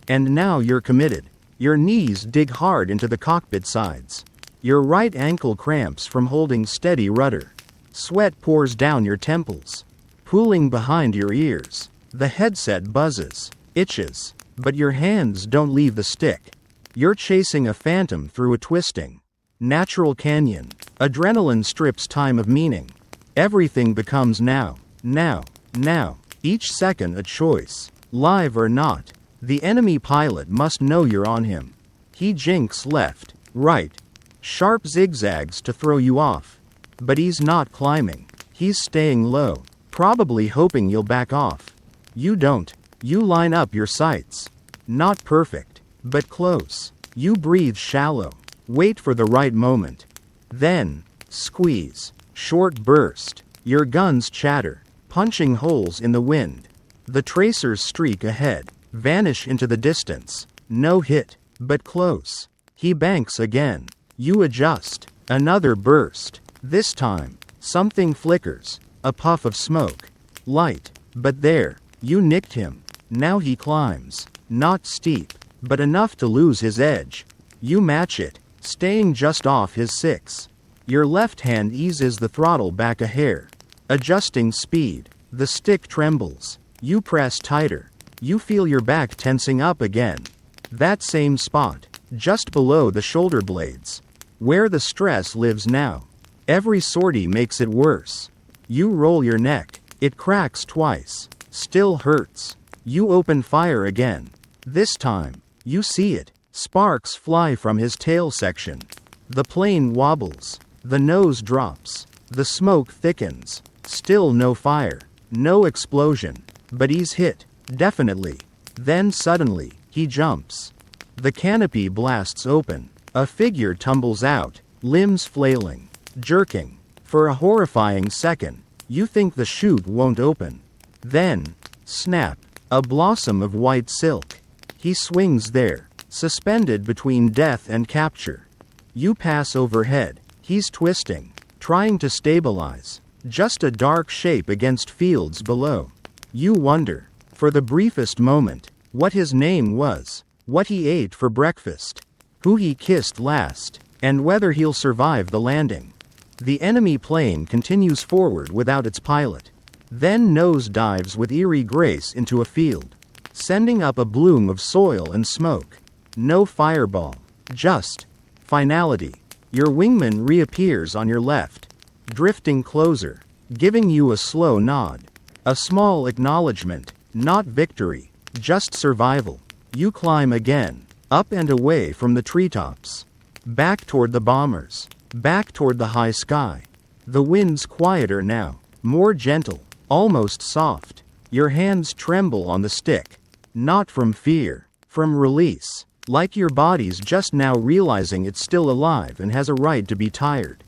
And now you're committed. Your knees dig hard into the cockpit sides. Your right ankle cramps from holding steady rudder. Sweat pours down your temples, pooling behind your ears. The headset buzzes, itches, but your hands don't leave the stick. You're chasing a phantom through a twisting, natural canyon. Adrenaline strips time of meaning. Everything becomes now, now, now. Each second a choice, live or not. The enemy pilot must know you're on him. He jinks left, right, sharp zigzags to throw you off. But he's not climbing. He's staying low, probably hoping you'll back off. You don't. You line up your sights. Not perfect, but close. You breathe shallow. Wait for the right moment. Then, squeeze. Short burst. Your guns chatter, punching holes in the wind. The tracers streak ahead, vanish into the distance. No hit, but close. He banks again. You adjust. Another burst. This time, something flickers. A puff of smoke. Light. But there, you nicked him. Now he climbs. Not steep, but enough to lose his edge. You match it, staying just off his 6. Your left hand eases the throttle back a hair. Adjusting speed. The stick trembles. You press tighter. You feel your back tensing up again. That same spot, just below the shoulder blades. Where the stress lives now. Every sortie makes it worse. You roll your neck. It cracks twice. Still hurts. You open fire again. This time, you see it. Sparks fly from his tail section. The plane wobbles. The nose drops. The smoke thickens. Still no fire. No explosion. But he's hit. Definitely. Then suddenly, he jumps. The canopy blasts open. A figure tumbles out, limbs flailing, jerking. For a horrifying second, you think the chute won't open. Then, snap, a blossom of white silk. He swings there, suspended between death and capture. You pass overhead. He's twisting, trying to stabilize. Just a dark shape against fields below. You wonder, for the briefest moment, what his name was, what he ate for breakfast, who he kissed last, and whether he'll survive the landing. The enemy plane continues forward without its pilot, then nose dives with eerie grace into a field, sending up a bloom of soil and smoke. No fireball, just finality. Your wingman reappears on your left, drifting closer, giving you a slow nod. A small acknowledgement, not victory, just survival. You climb again, up and away from the treetops. Back toward the bombers, back toward the high sky. The wind's quieter now, more gentle, almost soft. Your hands tremble on the stick. Not from fear, from release. Like your body's just now realizing it's still alive and has a right to be tired.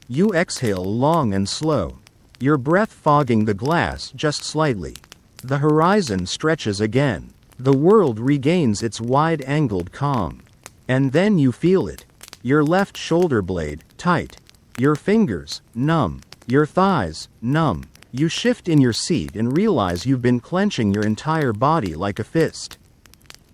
You exhale long and slow, your breath fogging the glass just slightly. The horizon stretches again, The world regains its wide-angled calm. And then you feel it. Your left shoulder blade, tight. Your fingers, numb. Your thighs, numb. You shift in your seat and realize you've been clenching your entire body like a fist.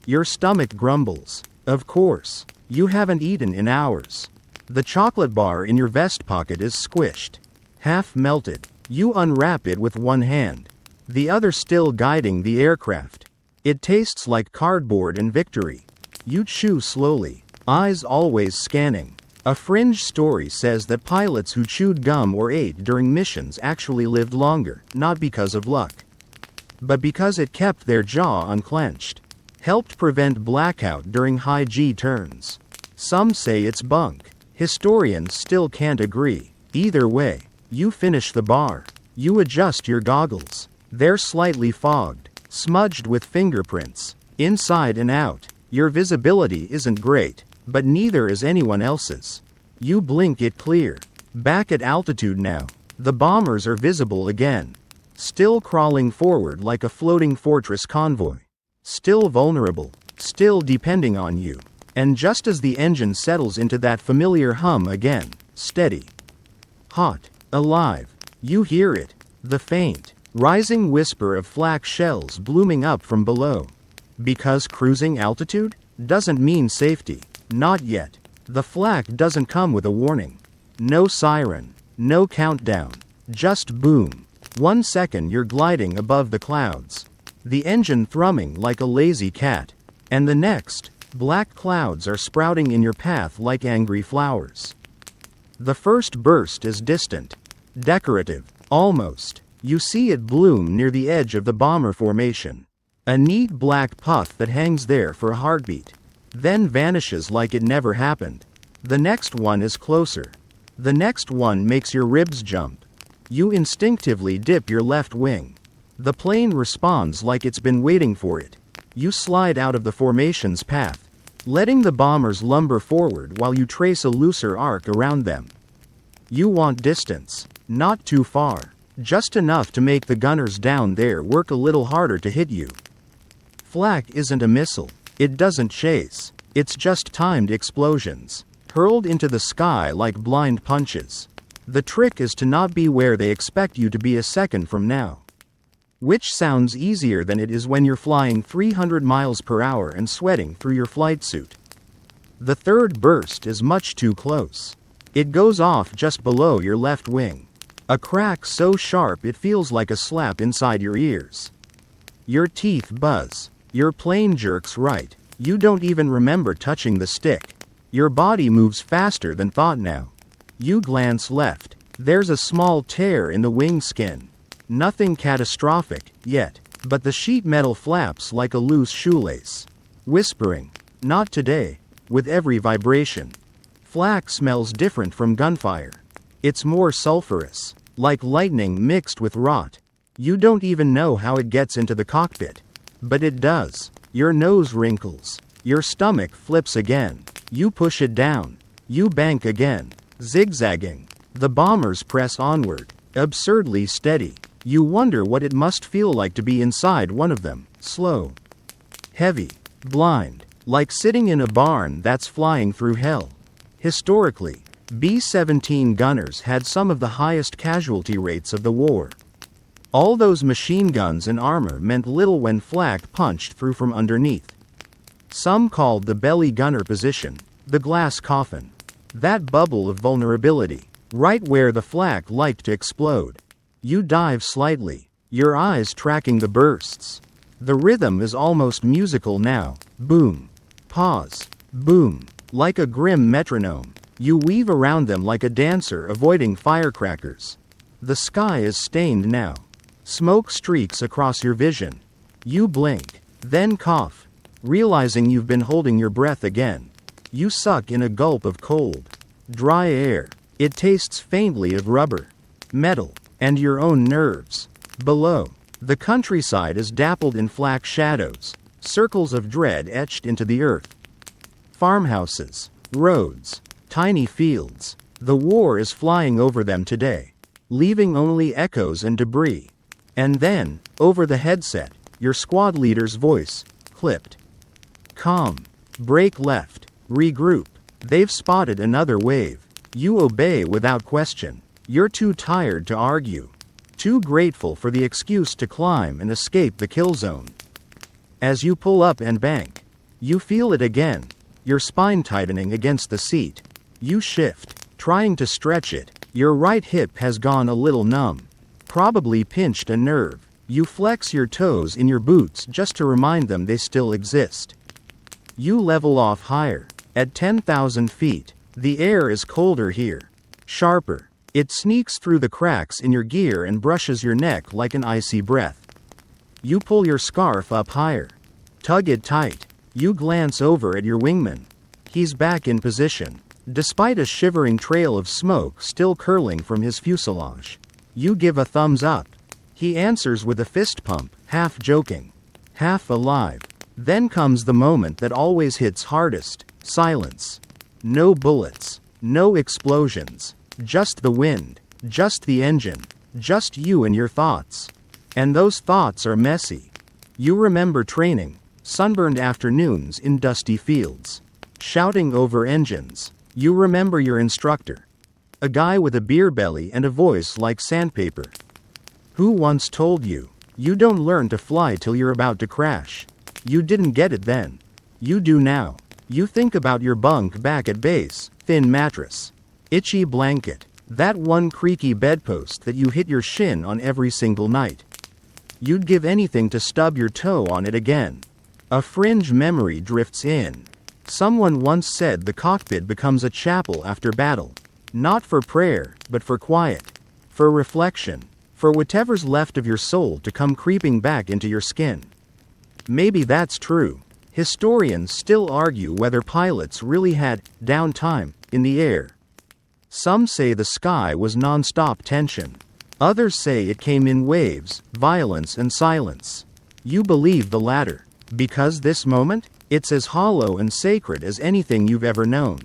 Your stomach grumbles. Of course. You haven't eaten in hours. The chocolate bar in your vest pocket is squished. Half melted. You unwrap it with one hand. The other still guiding the aircraft. It tastes like cardboard and victory. You chew slowly, eyes always scanning. A fringe story says that pilots who chewed gum or ate during missions actually lived longer, not because of luck, but because it kept their jaw unclenched. Helped prevent blackout during high G turns. Some say it's bunk. Historians still can't agree. Either way, you finish the bar. You adjust your goggles. They're slightly fogged, smudged with fingerprints, inside and out. Your visibility isn't great, but neither is anyone else's. You blink it clear. Back at altitude now. The bombers are visible again. Still crawling forward like a floating fortress convoy. Still vulnerable. Still depending on you. And just as the engine settles into that familiar hum again, steady. Hot. Alive. You hear it. The faint, rising whisper of flak shells blooming up from below. Because cruising altitude doesn't mean safety. Not yet. The flak doesn't come with a warning. No siren. No countdown. Just boom. 1 second you're gliding above the clouds. The engine thrumming like a lazy cat. And the next, black clouds are sprouting in your path like angry flowers. The first burst is distant. Decorative. Almost. You see it bloom near the edge of the bomber formation. A neat black puff that hangs there for a heartbeat. Then vanishes like it never happened. The next one is closer. The next one makes your ribs jump. You instinctively dip your left wing. The plane responds like it's been waiting for it. You slide out of the formation's path, letting the bombers lumber forward while you trace a looser arc around them. You want distance. Not too far. Just enough to make the gunners down there work a little harder to hit you. Flak isn't a missile. It doesn't chase. It's just timed explosions, hurled into the sky like blind punches. The trick is to not be where they expect you to be a second from now. Which sounds easier than it is when you're flying 300 miles per hour and sweating through your flight suit. The third burst is much too close. It goes off just below your left wing. A crack so sharp it feels like a slap inside your ears. Your teeth buzz. Your plane jerks right. You don't even remember touching the stick. Your body moves faster than thought now. You glance left. There's a small tear in the wing skin. Nothing catastrophic, yet, but the sheet metal flaps like a loose shoelace. Whispering, "Not today," with every vibration. Flak smells different from gunfire. It's more sulfurous, like lightning mixed with rot. You don't even know how it gets into the cockpit. But it does. Your nose wrinkles. Your stomach flips again. You push it down. You bank again. Zigzagging. The bombers press onward. Absurdly steady. You wonder what it must feel like to be inside one of them. Slow. Heavy. Blind. Like sitting in a barn that's flying through hell. Historically, B-17 gunners had some of the highest casualty rates of the war. All those machine guns and armor meant little when flak punched through from underneath. Some called the belly gunner position the glass coffin. That bubble of vulnerability, right where the flak liked to explode. You dive slightly, your eyes tracking the bursts. The rhythm is almost musical now. Boom. Pause. Boom. Like a grim metronome. You weave around them like a dancer avoiding firecrackers. The sky is stained now. Smoke streaks across your vision. You blink, then cough, realizing you've been holding your breath again. You suck in a gulp of cold, dry air. It tastes faintly of rubber, metal, and your own nerves. Below, the countryside is dappled in flak shadows, circles of dread etched into the earth. Farmhouses, roads, tiny fields. The war is flying over them today, leaving only echoes and debris. And then, over the headset, your squad leader's voice, clipped. Calm. Brake left. Regroup. They've spotted another wave. You obey without question. You're too tired to argue. Too grateful for the excuse to climb and escape the kill zone. As you pull up and bank, you feel it again, your spine tightening against the seat. You shift, trying to stretch it. Your right hip has gone a little numb. Probably pinched a nerve. You flex your toes in your boots just to remind them they still exist. You level off higher. At 10,000 feet, the air is colder here. Sharper. It sneaks through the cracks in your gear and brushes your neck like an icy breath. You pull your scarf up higher. Tug it tight. You glance over at your wingman. He's back in position, despite a shivering trail of smoke still curling from his fuselage. You give a thumbs up. He answers with a fist pump, half joking, half alive. Then comes the moment that always hits hardest. Silence. No bullets. No explosions. Just the wind. Just the engine. Just you and your thoughts. And those thoughts are messy. You remember training. Sunburned afternoons in dusty fields. Shouting over engines. You remember your instructor. A guy with a beer belly and a voice like sandpaper. Who once told you, you don't learn to fly till you're about to crash. You didn't get it then. You do now. You think about your bunk back at base, thin mattress, itchy blanket, that one creaky bedpost that you hit your shin on every single night. You'd give anything to stub your toe on it again. A fringe memory drifts in. Someone once said the cockpit becomes a chapel after battle. Not for prayer, but for quiet. For reflection. For whatever's left of your soul to come creeping back into your skin. Maybe that's true. Historians still argue whether pilots really had downtime in the air. Some say the sky was non-stop tension. Others say it came in waves, violence and silence. You believe the latter, because this moment, it's as hollow and sacred as anything you've ever known.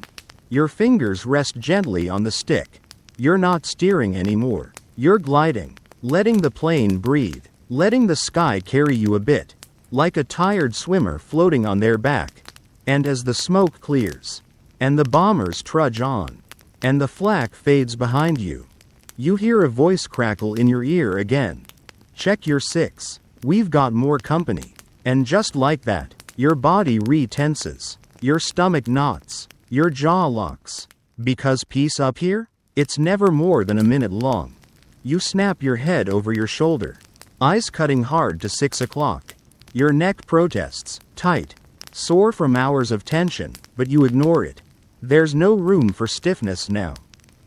Your fingers rest gently on the stick. You're not steering anymore. You're gliding, letting the plane breathe, letting the sky carry you a bit. Like a tired swimmer floating on their back. And as the smoke clears, and the bombers trudge on, and the flak fades behind you, you hear a voice crackle in your ear again. Check your 6. We've got more company. And just like that, your body re-tenses, your stomach knots, your jaw locks. Because peace up here? It's never more than a minute long. You snap your head over your shoulder, eyes cutting hard to 6 o'clock. Your neck protests, tight, sore from hours of tension, but you ignore it. There's no room for stiffness now.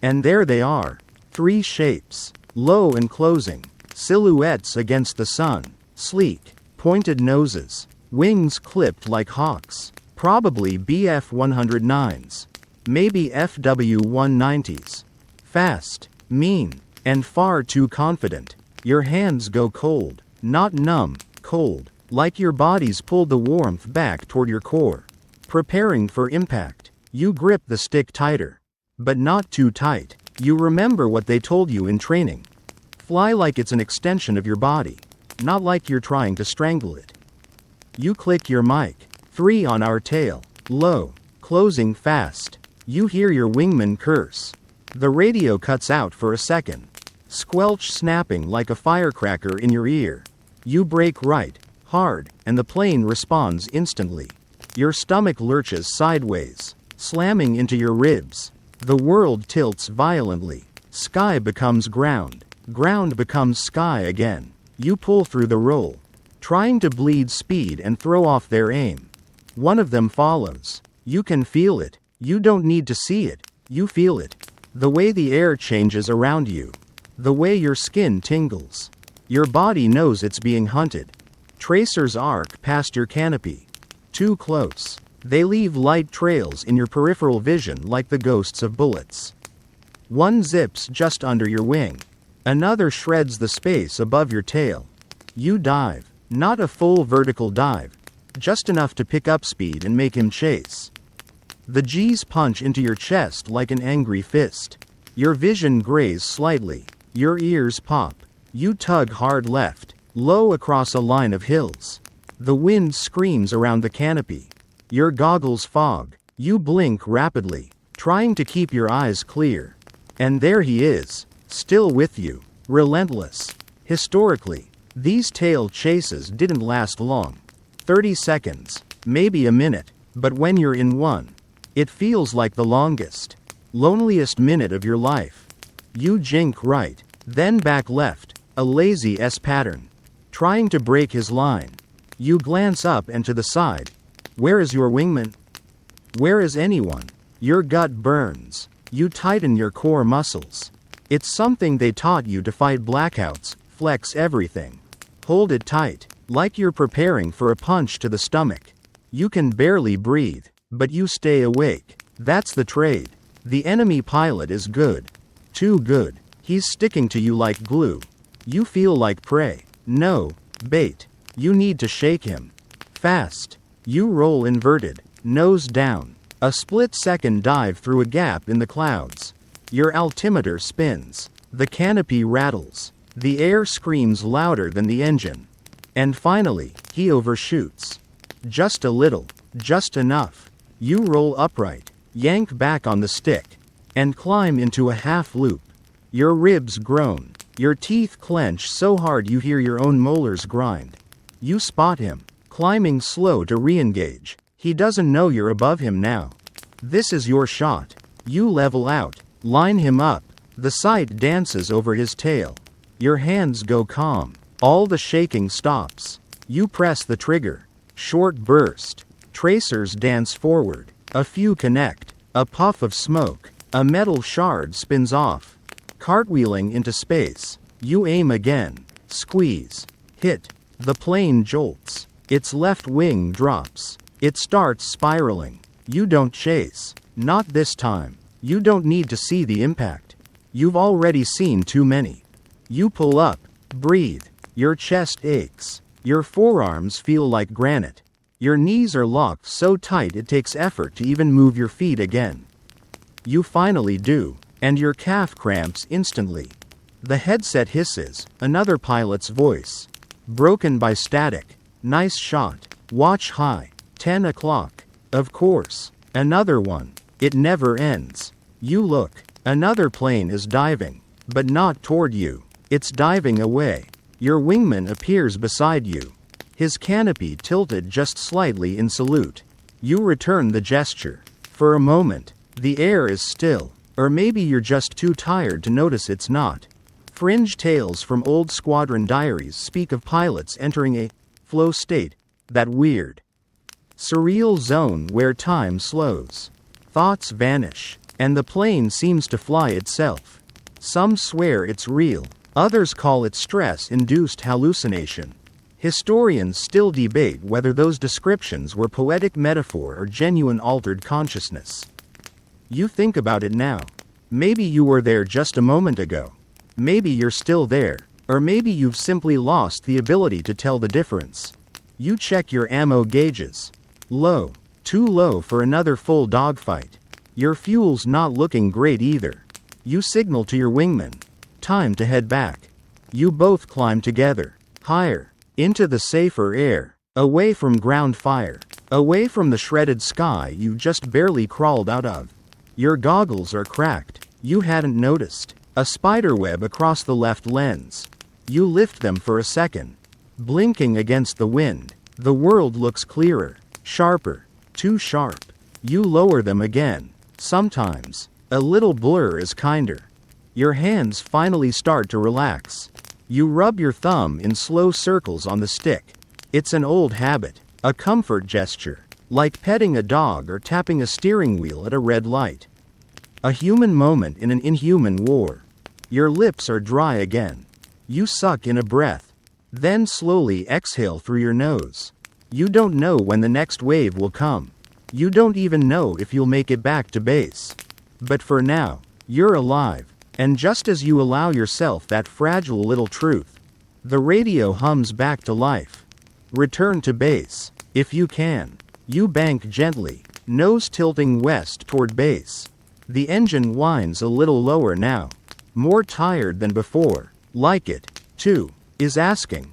And there they are, 3 shapes, low and closing, silhouettes against the sun, sleek, pointed noses, wings clipped like hawks, probably BF-109s, maybe FW-190s. Fast, mean, and far too confident. Your hands go cold, not numb, cold. Like your body's pulled the warmth back toward your core. Preparing for impact. You grip the stick tighter. But not too tight. You remember what they told you in training. Fly like it's an extension of your body. Not like you're trying to strangle it. You click your mic. 3 on our tail. Low. Closing fast. You hear your wingman curse. The radio cuts out for a second. Squelch snapping like a firecracker in your ear. You brake right. Hard, and the plane responds instantly. Your stomach lurches sideways, slamming into your ribs. The world tilts violently. Sky becomes ground. Ground becomes sky again. You pull through the roll, trying to bleed speed and throw off their aim. One of them follows. You can feel it. You don't need to see it. You feel it. The way the air changes around you. The way your skin tingles. Your body knows it's being hunted. Tracers arc past your canopy. Too close. They leave light trails in your peripheral vision like the ghosts of bullets. One zips just under your wing. Another shreds the space above your tail. You dive. Not a full vertical dive. Just enough to pick up speed and make him chase. The G's punch into your chest like an angry fist. Your vision grays slightly. Your ears pop. You tug hard left. Low across a line of hills. The wind screams around the canopy. Your goggles fog. You blink rapidly, trying to keep your eyes clear. And there he is, still with you, relentless. Historically, these tail chases didn't last long. 30 seconds, maybe a minute, but when you're in one, it feels like the longest, loneliest minute of your life. You jink right, then back left, a lazy S pattern, trying to break his line. You glance up and to the side. Where is your wingman? Where is anyone? Your gut burns. You tighten your core muscles. It's something they taught you to fight blackouts. Flex everything. Hold it tight, like you're preparing for a punch to the stomach. You can barely breathe, but you stay awake. That's the trade. The enemy pilot is good. Too good. He's sticking to you like glue. You feel like prey. No, bait. You need to shake him. Fast. You roll inverted, nose down. A split-second dive through a gap in the clouds. Your altimeter spins. The canopy rattles. The air screams louder than the engine. And finally, he overshoots. Just a little. Just enough. You roll upright, yank back on the stick, and climb into a half-loop. Your ribs groan. Your teeth clench so hard you hear your own molars grind. You spot him, climbing slow to re-engage. He doesn't know you're above him now. This is your shot. You level out, line him up. The sight dances over his tail. Your hands go calm. All the shaking stops. You press the trigger. Short burst. Tracers dance forward. A few connect. A puff of smoke. A metal shard spins off. Cartwheeling into space. You aim again. Squeeze. Hit. The plane jolts. Its left wing drops. It starts spiraling. You don't chase. Not this time. You don't need to see the impact. You've already seen too many. You pull up. Breathe. Your chest aches. Your forearms feel like granite. Your knees are locked so tight it takes effort to even move your feet again. You finally do, and your calf cramps instantly. The headset hisses, another pilot's voice. Broken by static. Nice shot. Watch high. 10 o'clock. Of course. Another one. It never ends. You look. Another plane is diving. But not toward you. It's diving away. Your wingman appears beside you. His canopy tilted just slightly in salute. You return the gesture. For a moment, the air is still. Or maybe you're just too tired to notice it's not. Fringe tales from old squadron diaries speak of pilots entering a flow state, that weird, surreal zone where time slows. Thoughts vanish, and the plane seems to fly itself. Some swear it's real, others call it stress-induced hallucination. Historians still debate whether those descriptions were poetic metaphor or genuine altered consciousness. You think about it now. Maybe you were there just a moment ago. Maybe you're still there, or maybe you've simply lost the ability to tell the difference. You check your ammo gauges. Low. Too low for another full dogfight. Your fuel's not looking great either. You signal to your wingman. Time to head back. You both climb together. Higher. Into the safer air. Away from ground fire. Away from the shredded sky you just barely crawled out of. Your goggles are cracked. You hadn't noticed. A spiderweb across the left lens. You lift them for a second. Blinking against the wind. The world looks clearer. Sharper. Too sharp. You lower them again. Sometimes, a little blur is kinder. Your hands finally start to relax. You rub your thumb in slow circles on the stick. It's an old habit. A comfort gesture. Like petting a dog or tapping a steering wheel at a red light. A human moment in an inhuman war. Your lips are dry again. You suck in a breath. Then slowly exhale through your nose. You don't know when the next wave will come. You don't even know if you'll make it back to base. But for now, you're alive. And just as you allow yourself that fragile little truth, the radio hums back to life. Return to base, if you can. You bank gently, nose tilting west toward base. The engine whines a little lower now. More tired than before. Like it, too, is asking.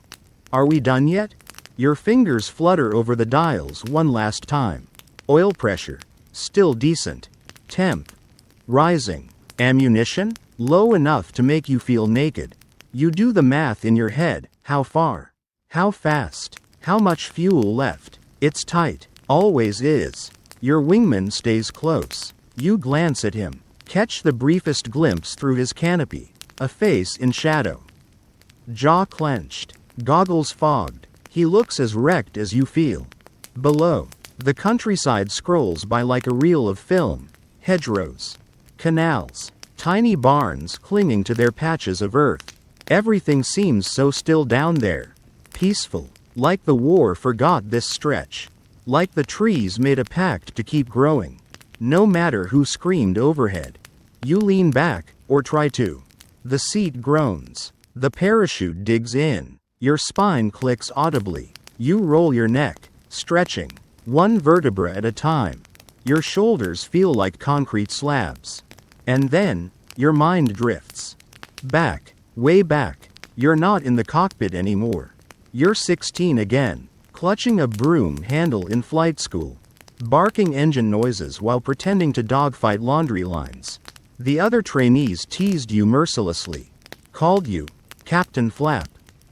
Are we done yet? Your fingers flutter over the dials one last time. Oil pressure. Still decent. Temp. Rising. Ammunition? Low enough to make you feel naked. You do the math in your head. How far? How fast? How much fuel left? It's tight. Always is. Your wingman stays close. You glance at him. Catch the briefest glimpse through his canopy. A face in shadow. Jaw clenched. Goggles fogged. He looks as wrecked as you feel. Below, the countryside scrolls by like a reel of film. Hedgerows. Canals. Tiny barns clinging to their patches of earth. Everything seems so still down there. Peaceful. Like the war forgot this stretch. Like the trees made a pact to keep growing. No matter who screamed overhead. You lean back, or try to. The seat groans. The parachute digs in. Your spine clicks audibly. You roll your neck, stretching. One vertebra at a time. Your shoulders feel like concrete slabs. And then, your mind drifts. Back, way back. You're not in the cockpit anymore. You're 16 again, clutching a broom handle in flight school. Barking engine noises while pretending to dogfight laundry lines. The other trainees teased you mercilessly. Called you Captain Flap.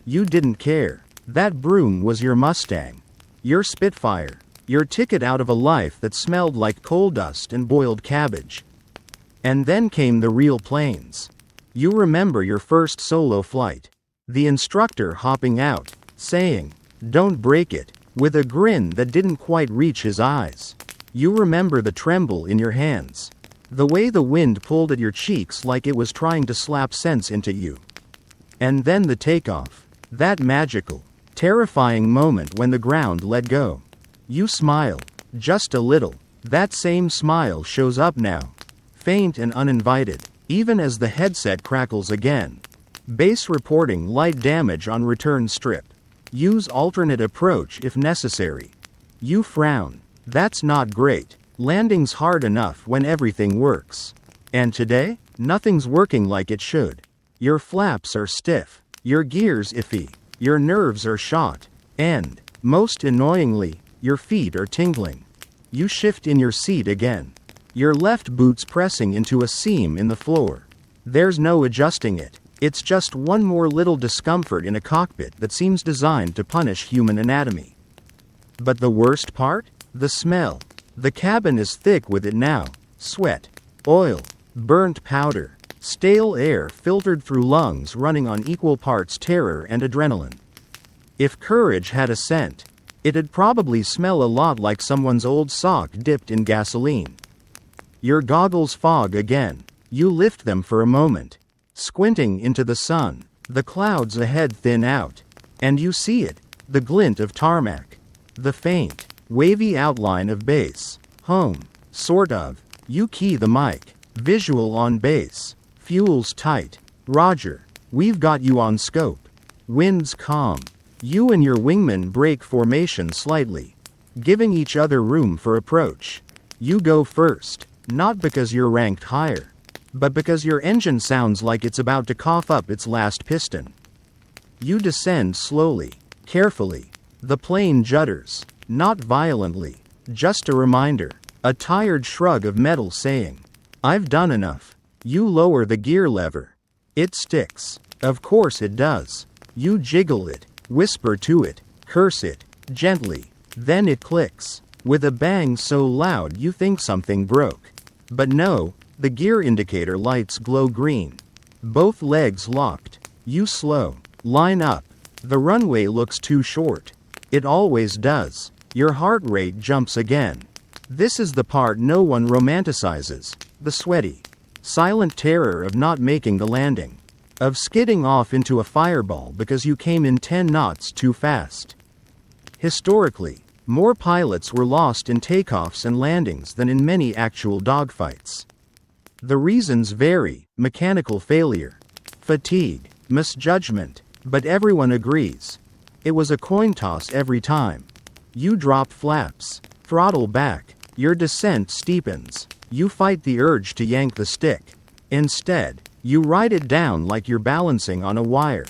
You didn't care. That broom was your Mustang. Your Spitfire. Your ticket out of a life that smelled like coal dust and boiled cabbage. And then came the real planes. You remember your first solo flight. The instructor hopping out, saying, "Don't break it," with a grin that didn't quite reach his eyes. You remember the tremble in your hands. The way the wind pulled at your cheeks like it was trying to slap sense into you. And then the takeoff. That magical, terrifying moment when the ground let go. You smile. Just a little. That same smile shows up now. Faint and uninvited, even as the headset crackles again. Base reporting light damage on return strip. Use alternate approach if necessary. You frown. That's not great. Landing's hard enough when everything works. And today, nothing's working like it should. Your flaps are stiff. Your gears iffy. Your nerves are shot. And, most annoyingly, your feet are tingling. You shift in your seat again. Your left boot's pressing into a seam in the floor. There's no adjusting it. It's just one more little discomfort in a cockpit that seems designed to punish human anatomy. But the worst part? The smell. The cabin is thick with it now. Sweat. Oil. Burnt powder. Stale air filtered through lungs running on equal parts terror and adrenaline. If courage had a scent, it'd probably smell a lot like someone's old sock dipped in gasoline. Your goggles fog again. You lift them for a moment. Squinting into the sun, the clouds ahead thin out. And you see it, the glint of tarmac. The faint, wavy outline of base. Home, sort of. You key the mic. Visual on base. Fuel's tight. Roger, we've got you on scope. Wind's calm. You and your wingman break formation slightly, giving each other room for approach. You go first, not because you're ranked higher, but because your engine sounds like it's about to cough up its last piston. You descend slowly, carefully. The plane judders, not violently, just a reminder, a tired shrug of metal saying, "I've done enough." You lower the gear lever. It sticks. Of course it does. You jiggle it, whisper to it, curse it, gently. Then it clicks, with a bang so loud you think something broke. But no, the gear indicator lights glow green. Both legs locked. You slow. Line up. The runway looks too short. It always does. Your heart rate jumps again. This is the part no one romanticizes. The sweaty, silent terror of not making the landing. Of skidding off into a fireball because you came in 10 knots too fast. Historically, more pilots were lost in takeoffs and landings than in many actual dogfights. The reasons vary: mechanical failure, fatigue, misjudgment, but everyone agrees. It was a coin toss every time. You drop flaps, throttle back, your descent steepens. You fight the urge to yank the stick. Instead, you ride it down like you're balancing on a wire.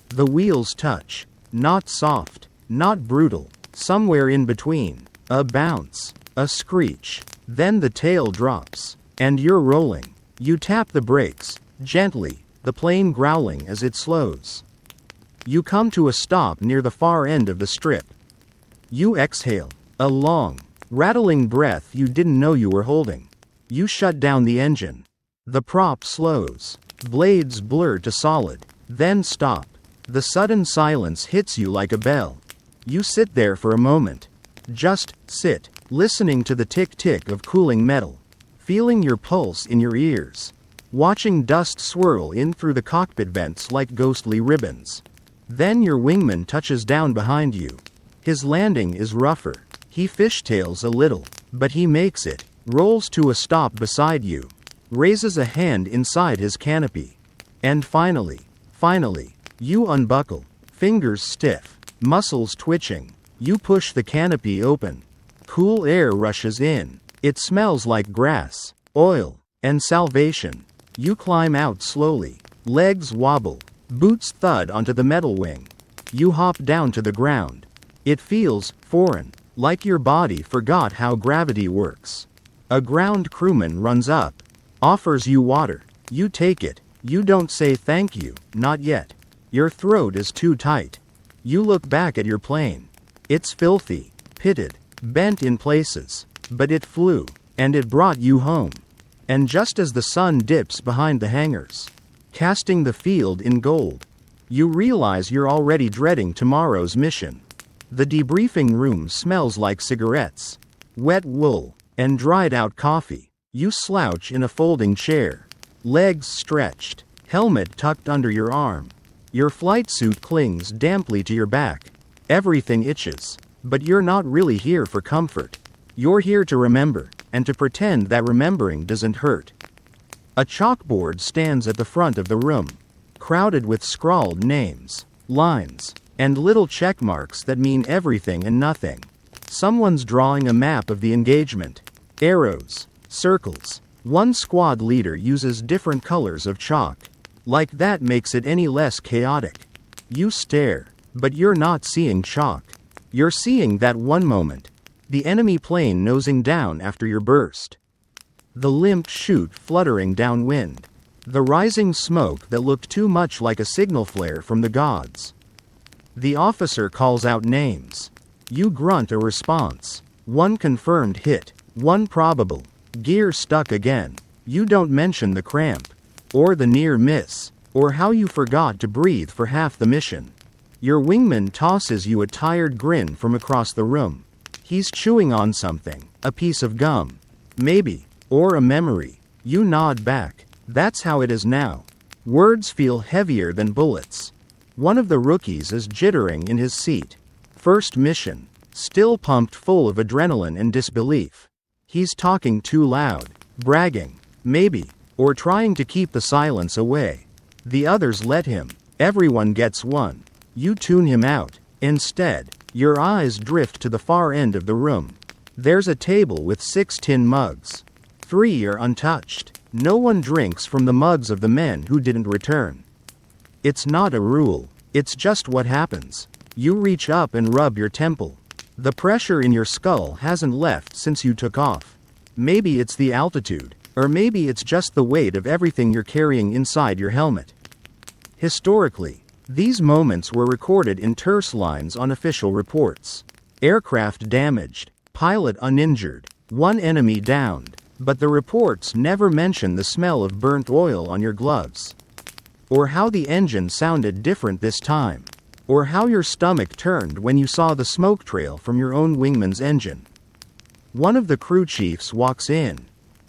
The wheels touch, not soft, not brutal, somewhere in between. A bounce, a screech, then the tail drops, and you're rolling. You tap the brakes, gently, the plane growling as it slows. You come to a stop near the far end of the strip. You exhale, a long, rattling breath you didn't know you were holding. You shut down the engine. The prop slows. Blades blur to solid, then stop. The sudden silence hits you like a bell. You sit there for a moment. Just sit, listening to the tick-tick of cooling metal, feeling your pulse in your ears, watching dust swirl in through the cockpit vents like ghostly ribbons. Then your wingman touches down behind you. His landing is rougher. He fishtails a little, but he makes it, rolls to a stop beside you, raises a hand inside his canopy. And finally, you unbuckle, fingers stiff, muscles twitching. You push the canopy open. Cool air rushes in. It smells like grass, oil, and salvation. You climb out slowly. Legs wobble. Boots thud onto the metal wing. You hop down to the ground. It feels foreign, like your body forgot how gravity works. A ground crewman runs up, offers you water. You take it. You don't say thank you, not yet. Your throat is too tight. You look back at your plane. It's filthy, pitted, bent in places, but it flew, and it brought you home. And just as the sun dips behind the hangars, casting the field in gold, you realize you're already dreading tomorrow's mission. The debriefing room smells like cigarettes, wet wool, and dried out coffee. You slouch in a folding chair, legs stretched, helmet tucked under your arm. Your flight suit clings damply to your back. Everything itches, but you're not really here for comfort. You're here to remember, and to pretend that remembering doesn't hurt. A chalkboard stands at the front of the room, crowded with scrawled names, lines, and little check marks that mean everything and nothing. Someone's drawing a map of the engagement. Arrows, circles. One squad leader uses different colors of chalk. Like that makes it any less chaotic. You stare, but you're not seeing chalk. You're seeing that one moment. The enemy plane nosing down after your burst. The limp chute fluttering downwind. The rising smoke that looked too much like a signal flare from the gods. The officer calls out names. You grunt a response. One confirmed hit, one probable. Gear stuck again. You don't mention the cramp, or the near miss, or how you forgot to breathe for half the mission. Your wingman tosses you a tired grin from across the room. He's chewing on something, a piece of gum, maybe, or a memory. You nod back. That's how it is now. Words feel heavier than bullets. One of the rookies is jittering in his seat. First mission, still pumped full of adrenaline and disbelief. He's talking too loud, bragging, maybe, or trying to keep the silence away. The others let him. Everyone gets one. You tune him out. Instead, your eyes drift to the far end of the room. There's a table with 6 tin mugs. 3 are untouched. No one drinks from the mugs of the men who didn't return. It's not a rule. It's just what happens. You reach up and rub your temple. The pressure in your skull hasn't left since you took off. Maybe it's the altitude, or maybe it's just the weight of everything you're carrying inside your helmet. Historically, these moments were recorded in terse lines on official reports. Aircraft damaged, pilot uninjured, 1 enemy downed, but the reports never mention the smell of burnt oil on your gloves. Or how the engine sounded different this time. Or how your stomach turned when you saw the smoke trail from your own wingman's engine. One of the crew chiefs walks in.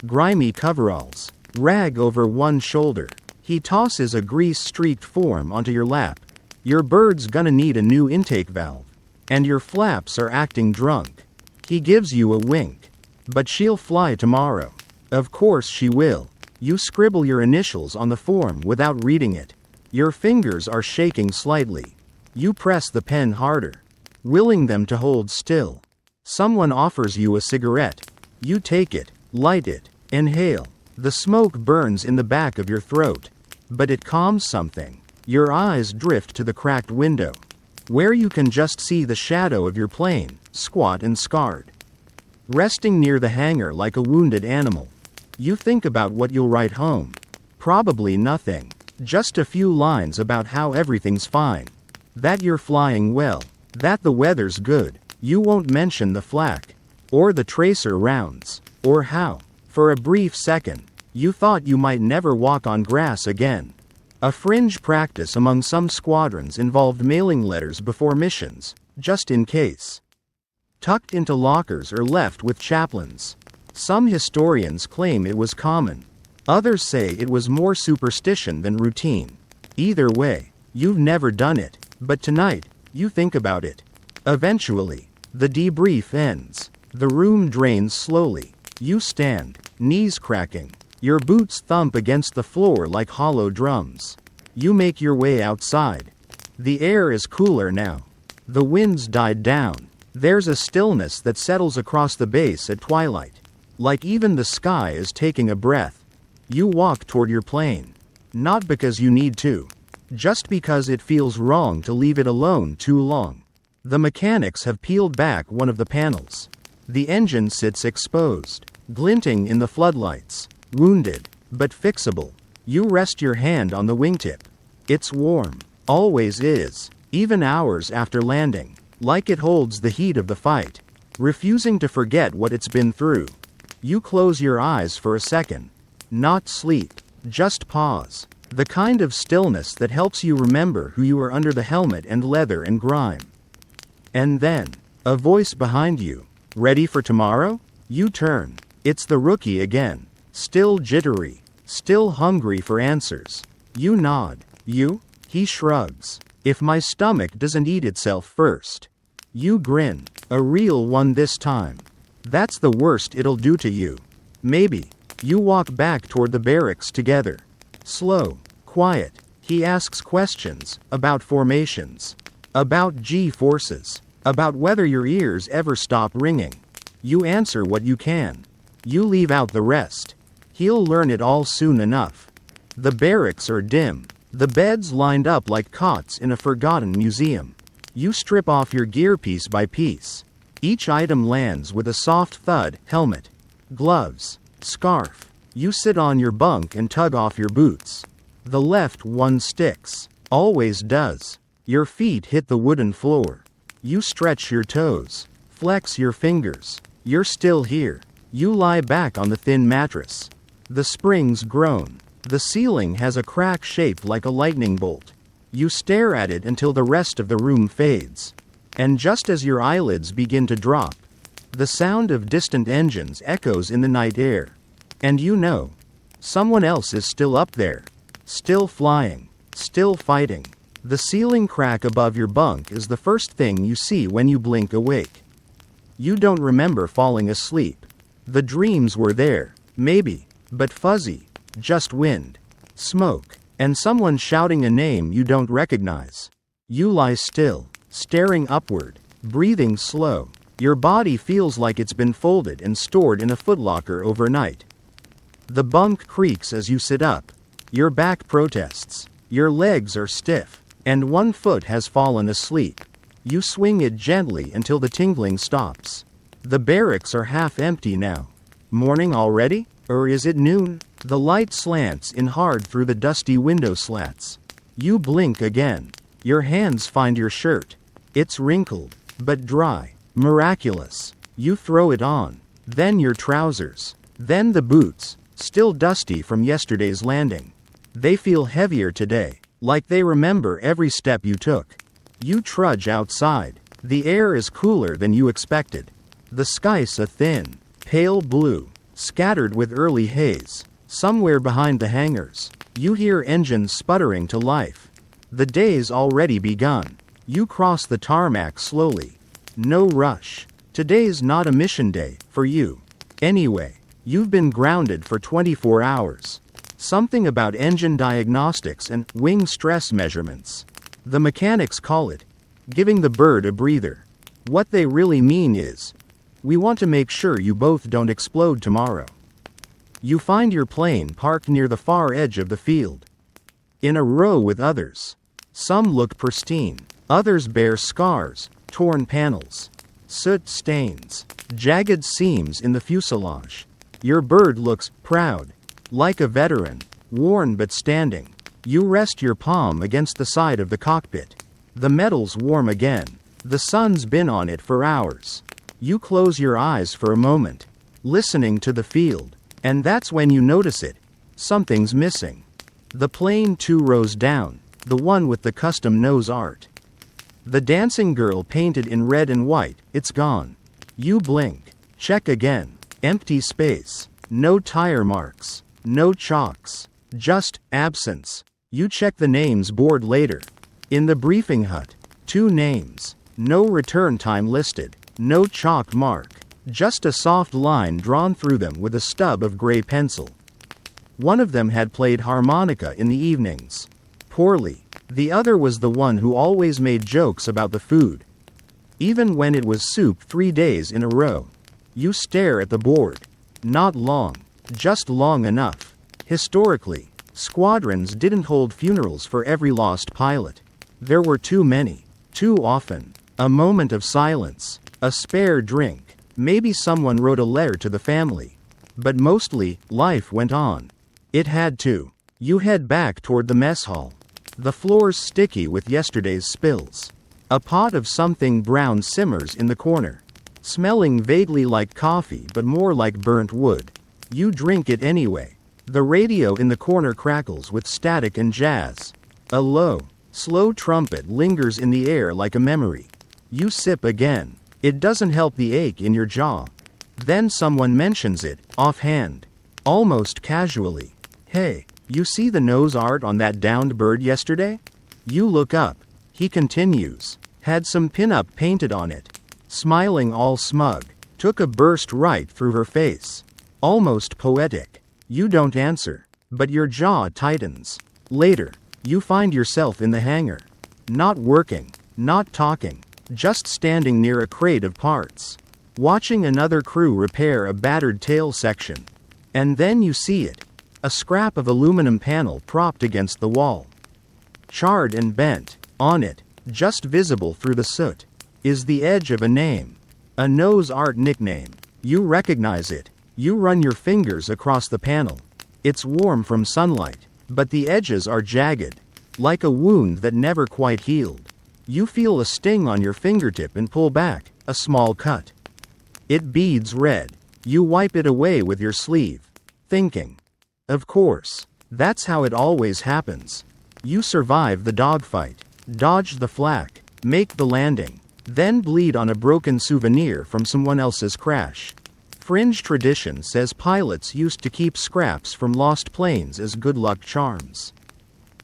Grimy coveralls, rag over one shoulder. He tosses a grease-streaked form onto your lap. Your bird's gonna need a new intake valve. And your flaps are acting drunk. He gives you a wink. But she'll fly tomorrow. Of course she will. You scribble your initials on the form without reading it. Your fingers are shaking slightly. You press the pen harder, willing them to hold still. Someone offers you a cigarette. You take it, light it, inhale. The smoke burns in the back of your throat, but it calms something. Your eyes drift to the cracked window. where you can just see the shadow of your plane, squat and scarred. Resting near the hangar like a wounded animal. You think about what you'll write home. Probably nothing. Just a few lines about how everything's fine. That you're flying well. That the weather's good. You won't mention the flak. Or the tracer rounds. Or how, for a brief second, you thought you might never walk on grass again. A fringe practice among some squadrons involved mailing letters before missions, just in case. Tucked into lockers or left with chaplains. Some historians claim it was common. Others say it was more superstition than routine. Either way, you've never done it, but tonight, you think about it. Eventually, the debrief ends. The room drains slowly. You stand, knees cracking. Your boots thump against the floor like hollow drums. You make your way outside. The air is cooler now. The wind's died down. There's a stillness that settles across the base at twilight. Like even the sky is taking a breath. You walk toward your plane. Not because you need to. Just because it feels wrong to leave it alone too long. The mechanics have peeled back one of the panels. The engine sits exposed, glinting in the floodlights. Wounded, but fixable. You rest your hand on the wingtip. It's warm. Always is. Even hours after landing. Like it holds the heat of the fight. Refusing to forget what it's been through. You close your eyes for a second. Not sleep. Just pause. The kind of stillness that helps you remember who you are under the helmet and leather and grime. And then, a voice behind you. Ready for tomorrow? You turn. It's the rookie again. Still jittery. Still hungry for answers. You nod. You? He shrugs. If my stomach doesn't eat itself first. You grin. A real one this time. That's the worst it'll do to you. Maybe. You walk back toward the barracks together. Slow. Quiet. He asks questions. About formations. About G-forces. About whether your ears ever stop ringing. You answer what you can. You leave out the rest. He'll learn it all soon enough. The barracks are dim. The beds lined up like cots in a forgotten museum. You strip off your gear piece by piece. Each item lands with a soft thud. Helmet. Gloves. Scarf. You sit on your bunk and tug off your boots. The left one sticks. Always does. Your feet hit the wooden floor. You stretch your toes. Flex your fingers. You're still here. You lie back on the thin mattress. The springs groan. The ceiling has a crack shaped like a lightning bolt. You stare at it until the rest of the room fades. And just as your eyelids begin to drop, the sound of distant engines echoes in the night air. And you know, someone else is still up there. Still flying. Still fighting. The ceiling crack above your bunk is the first thing you see when you blink awake. You don't remember falling asleep. The dreams were there, maybe, but fuzzy. Just wind. Smoke. And someone shouting a name you don't recognize. You lie still, staring upward, breathing slow. Your body feels like it's been folded and stored in a footlocker overnight. The bunk creaks as you sit up. Your back protests. Your legs are stiff. And one foot has fallen asleep. You swing it gently until the tingling stops. The barracks are half empty now. Morning already? Or is it noon? The light slants in hard through the dusty window slats. You blink again. Your hands find your shirt. It's wrinkled, but dry. Miraculous. You throw it on. Then your trousers. Then the boots, still dusty from yesterday's landing. They feel heavier today, like they remember every step you took. You trudge outside. The air is cooler than you expected. The sky's a thin, pale blue, scattered with early haze. Somewhere behind the hangars, you hear engines sputtering to life. The day's already begun. You cross the tarmac slowly. No rush. Today's not a mission day, for you. Anyway, you've been grounded for 24 hours. Something about engine diagnostics and wing stress measurements. The mechanics call it giving the bird a breather. What they really mean is, we want to make sure you both don't explode tomorrow. You find your plane parked near the far edge of the field. In a row with others. Some look pristine. Others bear scars, torn panels, soot stains, jagged seams in the fuselage. Your bird looks proud, like a veteran, worn but standing. You rest your palm against the side of the cockpit. The metal's warm again. The sun's been on it for hours. You close your eyes for a moment, listening to the field, and that's when you notice it. Something's missing. The plane 2 rows down, the one with the custom nose art. The dancing girl painted in red and white, it's gone. You blink. Check again. Empty space. No tire marks. No chalks. Just absence. You check the names board later. In the briefing hut, 2 names. No return time listed. No chalk mark. Just a soft line drawn through them with a stub of gray pencil. One of them had played harmonica in the evenings. Poorly. The other was the one who always made jokes about the food. Even when it was soup 3 days in a row. You stare at the board. Not long. Just long enough. Historically, squadrons didn't hold funerals for every lost pilot. There were too many. Too often. A moment of silence. A spare drink. Maybe someone wrote a letter to the family. But mostly, life went on. It had to. You head back toward the mess hall. The floor's sticky with yesterday's spills. A pot of something brown simmers in the corner, smelling vaguely like coffee but more like burnt wood. You drink it anyway. The radio in the corner crackles with static and jazz. A low, slow trumpet lingers in the air like a memory. You sip again. It doesn't help the ache in your jaw. Then someone mentions it, offhand, almost casually. Hey, you see the nose art on that downed bird yesterday? You look up. He continues. Had some pinup painted on it. Smiling all smug. Took a burst right through her face. Almost poetic. You don't answer, but your jaw tightens. Later, you find yourself in the hangar. Not working, not talking, just standing near a crate of parts. Watching another crew repair a battered tail section. And then you see it. A scrap of aluminum panel propped against the wall. Charred and bent. On it, just visible through the soot, is the edge of a name. A nose art nickname. You recognize it. You run your fingers across the panel. It's warm from sunlight, but the edges are jagged, like a wound that never quite healed. You feel a sting on your fingertip and pull back, a small cut. It beads red. You wipe it away with your sleeve, thinking, of course, that's how it always happens. You survive the dogfight, dodge the flak, make the landing, then bleed on a broken souvenir from someone else's crash. Fringe tradition says pilots used to keep scraps from lost planes as good luck charms.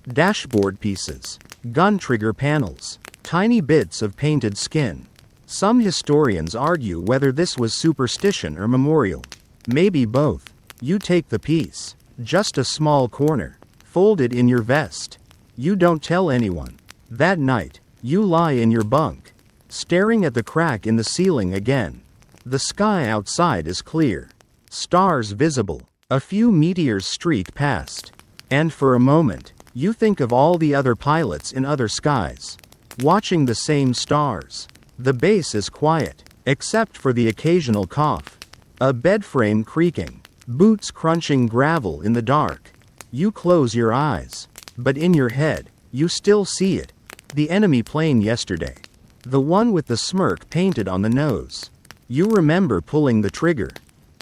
Dashboard pieces, gun trigger panels, tiny bits of painted skin. Some historians argue whether this was superstition or memorial. Maybe both. You take the piece. Just a small corner. Fold it in your vest. You don't tell anyone. That night, you lie in your bunk, staring at the crack in the ceiling again. The sky outside is clear. Stars visible. A few meteors streak past. And for a moment, you think of all the other pilots in other skies, watching the same stars. The base is quiet, except for the occasional cough. A bed frame creaking. Boots crunching gravel in the dark. You close your eyes. But in your head, you still see it. The enemy plane yesterday. The one with the smirk painted on the nose. You remember pulling the trigger.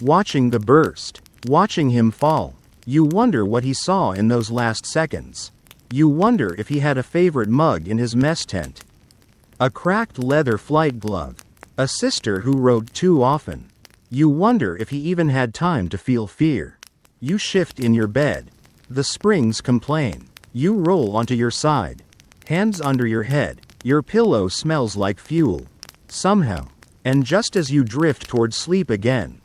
Watching the burst. Watching him fall. You wonder what he saw in those last seconds. You wonder if he had a favorite mug in his mess tent. A cracked leather flight glove. A sister who wrote too often. You wonder if he even had time to feel fear. You shift in your bed. The springs complain. You roll onto your side. Hands under your head. Your pillow smells like fuel. Somehow. And just as you drift toward sleep again,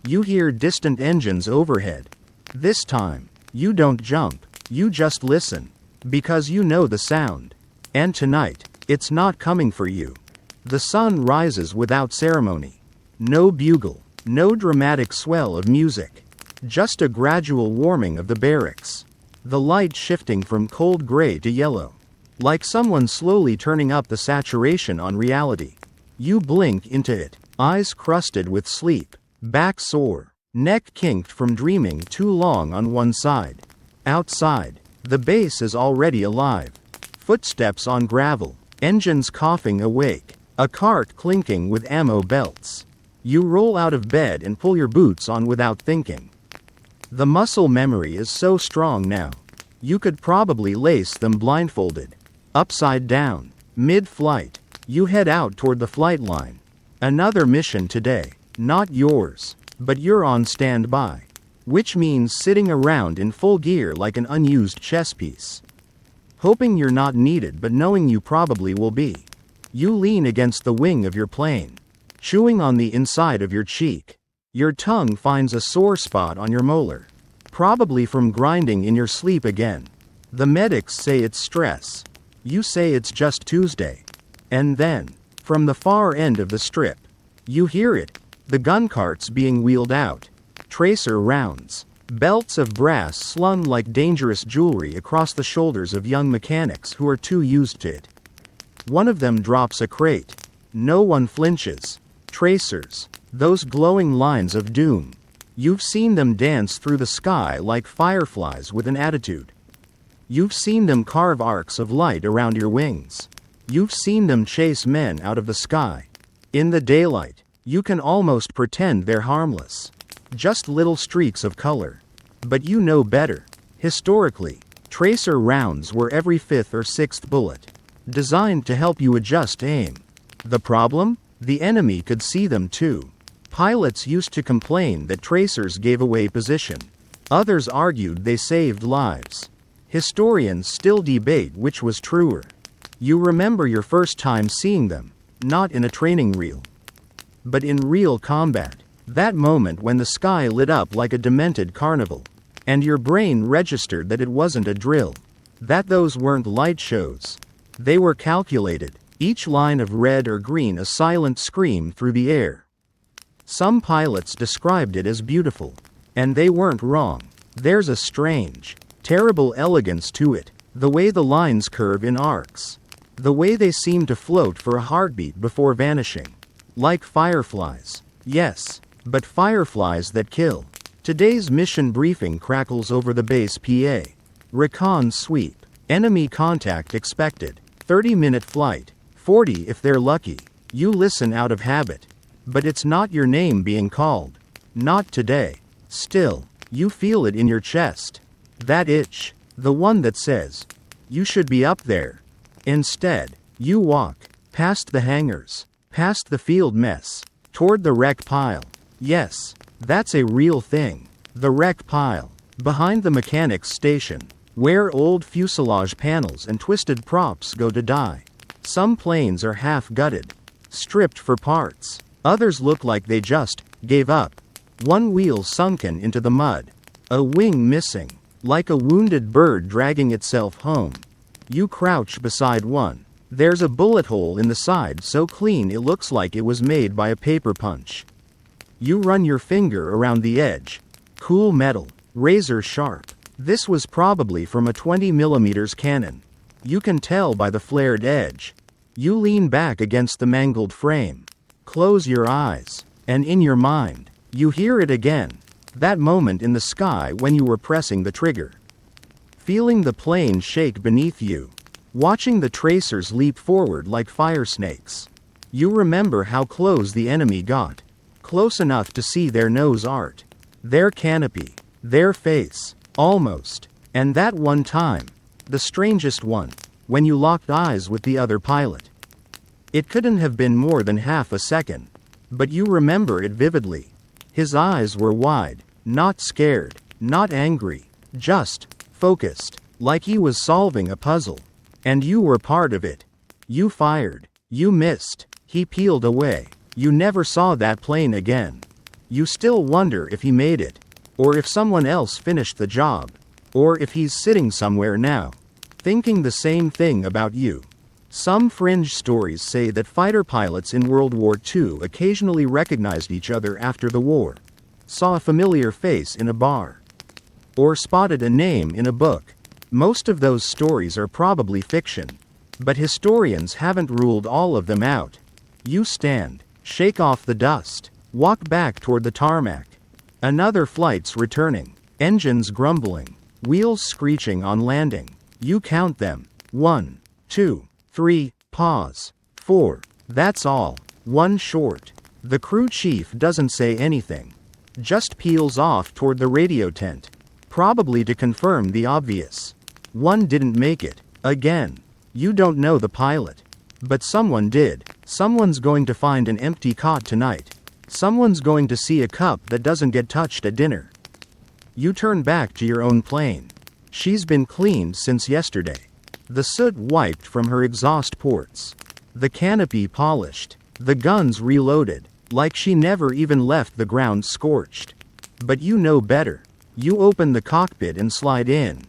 you hear distant engines overhead. This time, you don't jump. You just listen. Because you know the sound. And tonight, it's not coming for you. The sun rises without ceremony. No bugle. No dramatic swell of music. Just a gradual warming of the barracks. The light shifting from cold gray to yellow. Like someone slowly turning up the saturation on reality. You blink into it, eyes crusted with sleep, back sore, neck kinked from dreaming too long on one side. Outside, the base is already alive. Footsteps on gravel, engines coughing awake, a cart clinking with ammo belts. You roll out of bed and pull your boots on without thinking. The muscle memory is so strong now. You could probably lace them blindfolded. Upside down, mid-flight, you head out toward the flight line. Another mission today, not yours, but you're on standby. Which means sitting around in full gear like an unused chess piece. Hoping you're not needed but knowing you probably will be. You lean against the wing of your plane, chewing on the inside of your cheek. Your tongue finds a sore spot on your molar. Probably from grinding in your sleep again. The medics say it's stress. You say it's just Tuesday. And then, from the far end of the strip, you hear it, the gun carts being wheeled out. Tracer rounds, belts of brass slung like dangerous jewelry across the shoulders of young mechanics who are too used to it. One of them drops a crate. No one flinches. Tracers, those glowing lines of doom. You've seen them dance through the sky like fireflies with an attitude. You've seen them carve arcs of light around your wings. You've seen them chase men out of the sky. In the daylight, you can almost pretend they're harmless. Just little streaks of color. But you know better. Historically, tracer rounds were every fifth or sixth bullet, designed to help you adjust aim. The problem? The enemy could see them too. Pilots used to complain that tracers gave away position. Others argued they saved lives. Historians still debate which was truer. You remember your first time seeing them, not in a training reel, but in real combat. That moment when the sky lit up like a demented carnival, and your brain registered that it wasn't a drill, that those weren't light shows. They were calculated, each line of red or green a silent scream through the air. Some pilots described it as beautiful, and they weren't wrong. There's a strange, terrible elegance to it, the way the lines curve in arcs, the way they seem to float for a heartbeat before vanishing. Like fireflies. Yes. But fireflies that kill. Today's mission briefing crackles over the base PA. Recon sweep. Enemy contact expected. 30-minute flight. 40 if they're lucky. You listen out of habit. But it's not your name being called. Not today. Still, you feel it in your chest. That itch. The one that says, you should be up there. Instead, you walk. Past the hangars. Past the field mess. Toward the wreck pile. Yes, that's a real thing. The wreck pile. Behind the mechanics station. Where old fuselage panels and twisted props go to die. Some planes are half gutted. Stripped for parts. Others look like they just gave up. One wheel sunken into the mud. A wing missing. Like a wounded bird dragging itself home. You crouch beside one. There's a bullet hole in the side so clean it looks like it was made by a paper punch. You run your finger around the edge. Cool metal. Razor sharp. This was probably from a 20mm cannon. You can tell by the flared edge. You lean back against the mangled frame. Close your eyes. And in your mind, you hear it again. That moment in the sky when you were pressing the trigger. Feeling the plane shake beneath you. Watching the tracers leap forward like fire snakes. You remember how close the enemy got. Close enough to see their nose art. Their canopy. Their face. Almost. And that one time. The strangest one. When you locked eyes with the other pilot. It couldn't have been more than half a second. But you remember it vividly. His eyes were wide. Not scared. Not angry. Just focused. Like he was solving a puzzle. And you were part of it. You fired. You missed. He peeled away. You never saw that plane again. You still wonder if he made it. Or if someone else finished the job. Or if he's sitting somewhere now. Thinking the same thing about you. Some fringe stories say that fighter pilots in World War II occasionally recognized each other after the war. Saw a familiar face in a bar. Or spotted a name in a book. Most of those stories are probably fiction. But historians haven't ruled all of them out. You stand, shake off the dust, walk back toward the tarmac. Another flight's returning, engines grumbling, wheels screeching on landing. You count them. 1, 2, 3, pause. 4. That's all. One short. The crew chief doesn't say anything. Just peels off toward the radio tent. Probably to confirm the obvious. One didn't make it. Again. You don't know the pilot. But someone did. Someone's going to find an empty cot tonight. Someone's going to see a cup that doesn't get touched at dinner. You turn back to your own plane. She's been cleaned since yesterday. The soot wiped from her exhaust ports. The canopy polished. The guns reloaded, like she never even left the ground scorched. But you know better. You open the cockpit and slide in.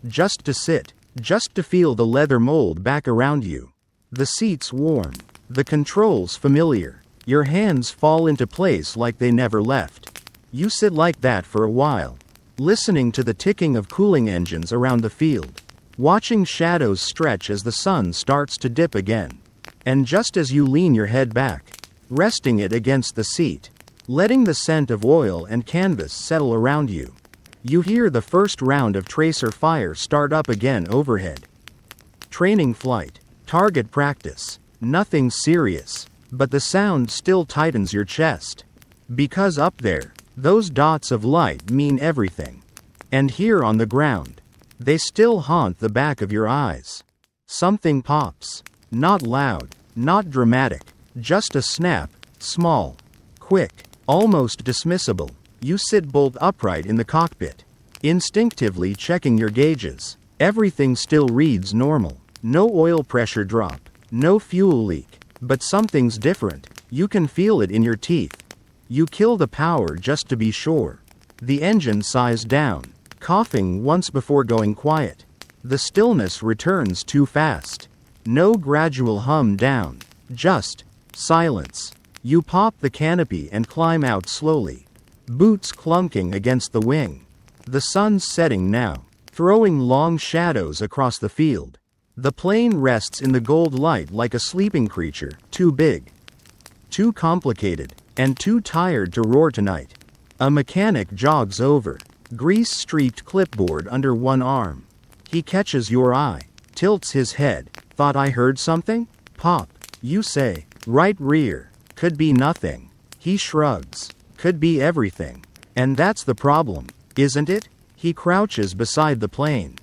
Just to sit. Just to feel the leather mold back around you. The seats warm. The controls familiar. Your hands fall into place like they never left. You sit like that for a while, listening to the ticking of cooling engines around the field, watching shadows stretch as the sun starts to dip again. And just as you lean your head back, resting it against the seat, letting the scent of oil and canvas settle around you, you hear the first round of tracer fire start up again overhead. Training flight, target practice, nothing serious, but the sound still tightens your chest. Because up there, those dots of light mean everything. And here on the ground, they still haunt the back of your eyes. Something pops. Not loud, not dramatic, just a snap, small, quick, almost dismissible. You sit bolt upright in the cockpit, instinctively checking your gauges. Everything still reads normal. No oil pressure drop, no fuel leak, but something's different. You can feel it in your teeth. You kill the power just to be sure. The engine sighs down, coughing once before going quiet. The stillness returns too fast. No gradual hum down, just silence. You pop the canopy and climb out slowly, boots clunking against the wing. The sun's setting now, throwing long shadows across the field. The plane rests in the gold light like a sleeping creature, too big, too complicated, and too tired to roar tonight. A mechanic jogs over, grease-streaked clipboard under one arm. He catches your eye, tilts his head. Thought I heard something? Pop. You say. Right rear. Could be nothing. He shrugs. Could be everything. And that's the problem, isn't it? He crouches beside the plane,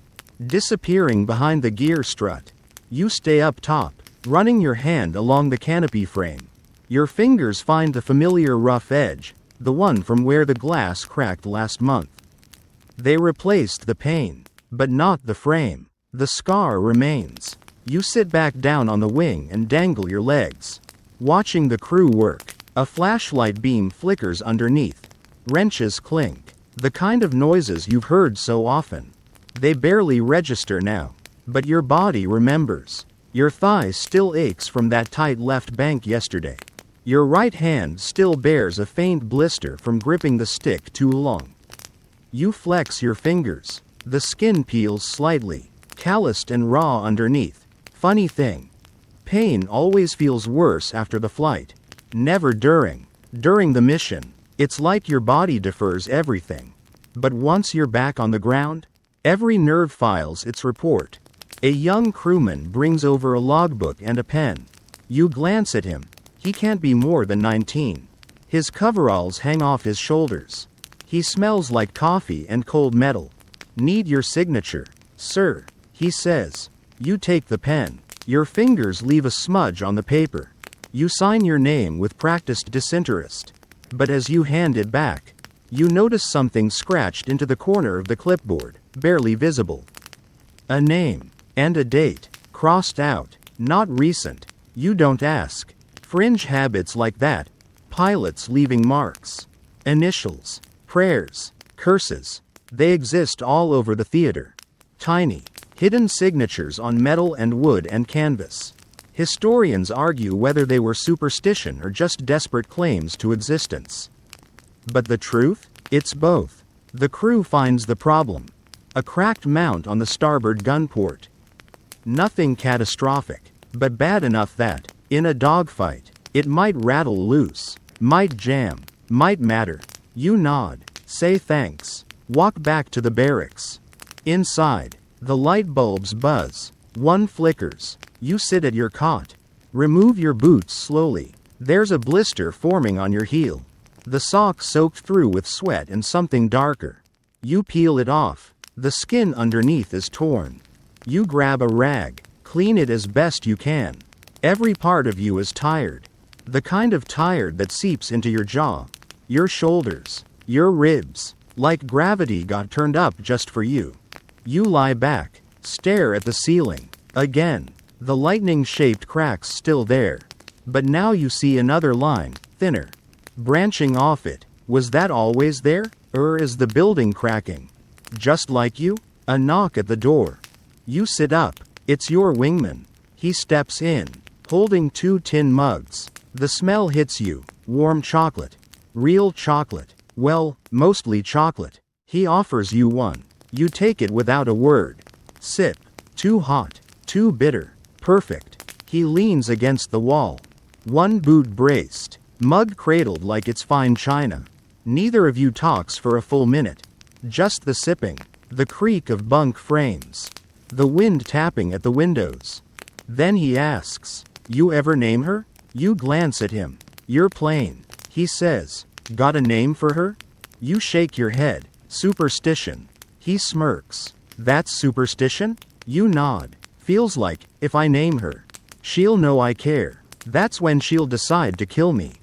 disappearing behind the gear strut. You stay up top, running your hand along the canopy frame. Your fingers find the familiar rough edge, the one from where the glass cracked last month. They replaced the pane, but not the frame. The scar remains. You sit back down on the wing and dangle your legs, watching the crew work. A flashlight beam flickers underneath. Wrenches clink. The kind of noises you've heard so often. They barely register now, but your body remembers. Your thigh still aches from that tight left bank yesterday. Your right hand still bears a faint blister from gripping the stick too long. You flex your fingers. The skin peels slightly, calloused and raw underneath. Funny thing. Pain always feels worse after the flight. Never during. During the mission, it's like your body defers everything. But once you're back on the ground, every nerve files its report. A young crewman brings over a logbook and a pen. You glance at him. He can't be more than 19. His coveralls hang off his shoulders. He smells like coffee and cold metal. Need your signature, sir, he says. You take the pen. Your fingers leave a smudge on the paper. You sign your name with practiced disinterest. But as you hand it back, you notice something scratched into the corner of the clipboard, barely visible. A name. And a date. Crossed out. Not recent. You don't ask. Fringe habits like that. Pilots leaving marks. Initials. Prayers. Curses. They exist all over the theater. Tiny, hidden signatures on metal and wood and canvas. Historians argue whether they were superstition or just desperate claims to existence. But the truth? It's both. The crew finds the problem. A cracked mount on the starboard gun port. Nothing catastrophic, but bad enough that, in a dogfight, it might rattle loose, might jam, might matter. You nod, say thanks, walk back to the barracks. Inside, the light bulbs buzz. One flickers. You sit at your cot. Remove your boots slowly. There's a blister forming on your heel. The sock soaked through with sweat and something darker. You peel it off. The skin underneath is torn. You grab a rag, clean it as best you can. Every part of you is tired. The kind of tired that seeps into your jaw, your shoulders, your ribs, like gravity got turned up just for you. You lie back, stare at the ceiling. Again, the lightning-shaped crack's still there. But now you see another line, thinner, branching off it. Was that always there? Or is the building cracking? Just like you? A knock at the door. You sit up. It's your wingman. He steps in, holding 2 tin mugs. The smell hits you. Warm chocolate. Real chocolate. Well, mostly chocolate. He offers you one. You take it without a word. Sip. Too hot. Too bitter. Perfect. He leans against the wall. One boot braced. Mug cradled like it's fine china. Neither of you talks for a full minute. Just the sipping. The creak of bunk frames. The wind tapping at the windows. Then he asks, "You ever name her?" You glance at him. "You're plain." He says, "Got a name for her?" You shake your head. "Superstition." He smirks. "That's superstition?" You nod. "Feels like, if I name her, she'll know I care. That's when she'll decide to kill me."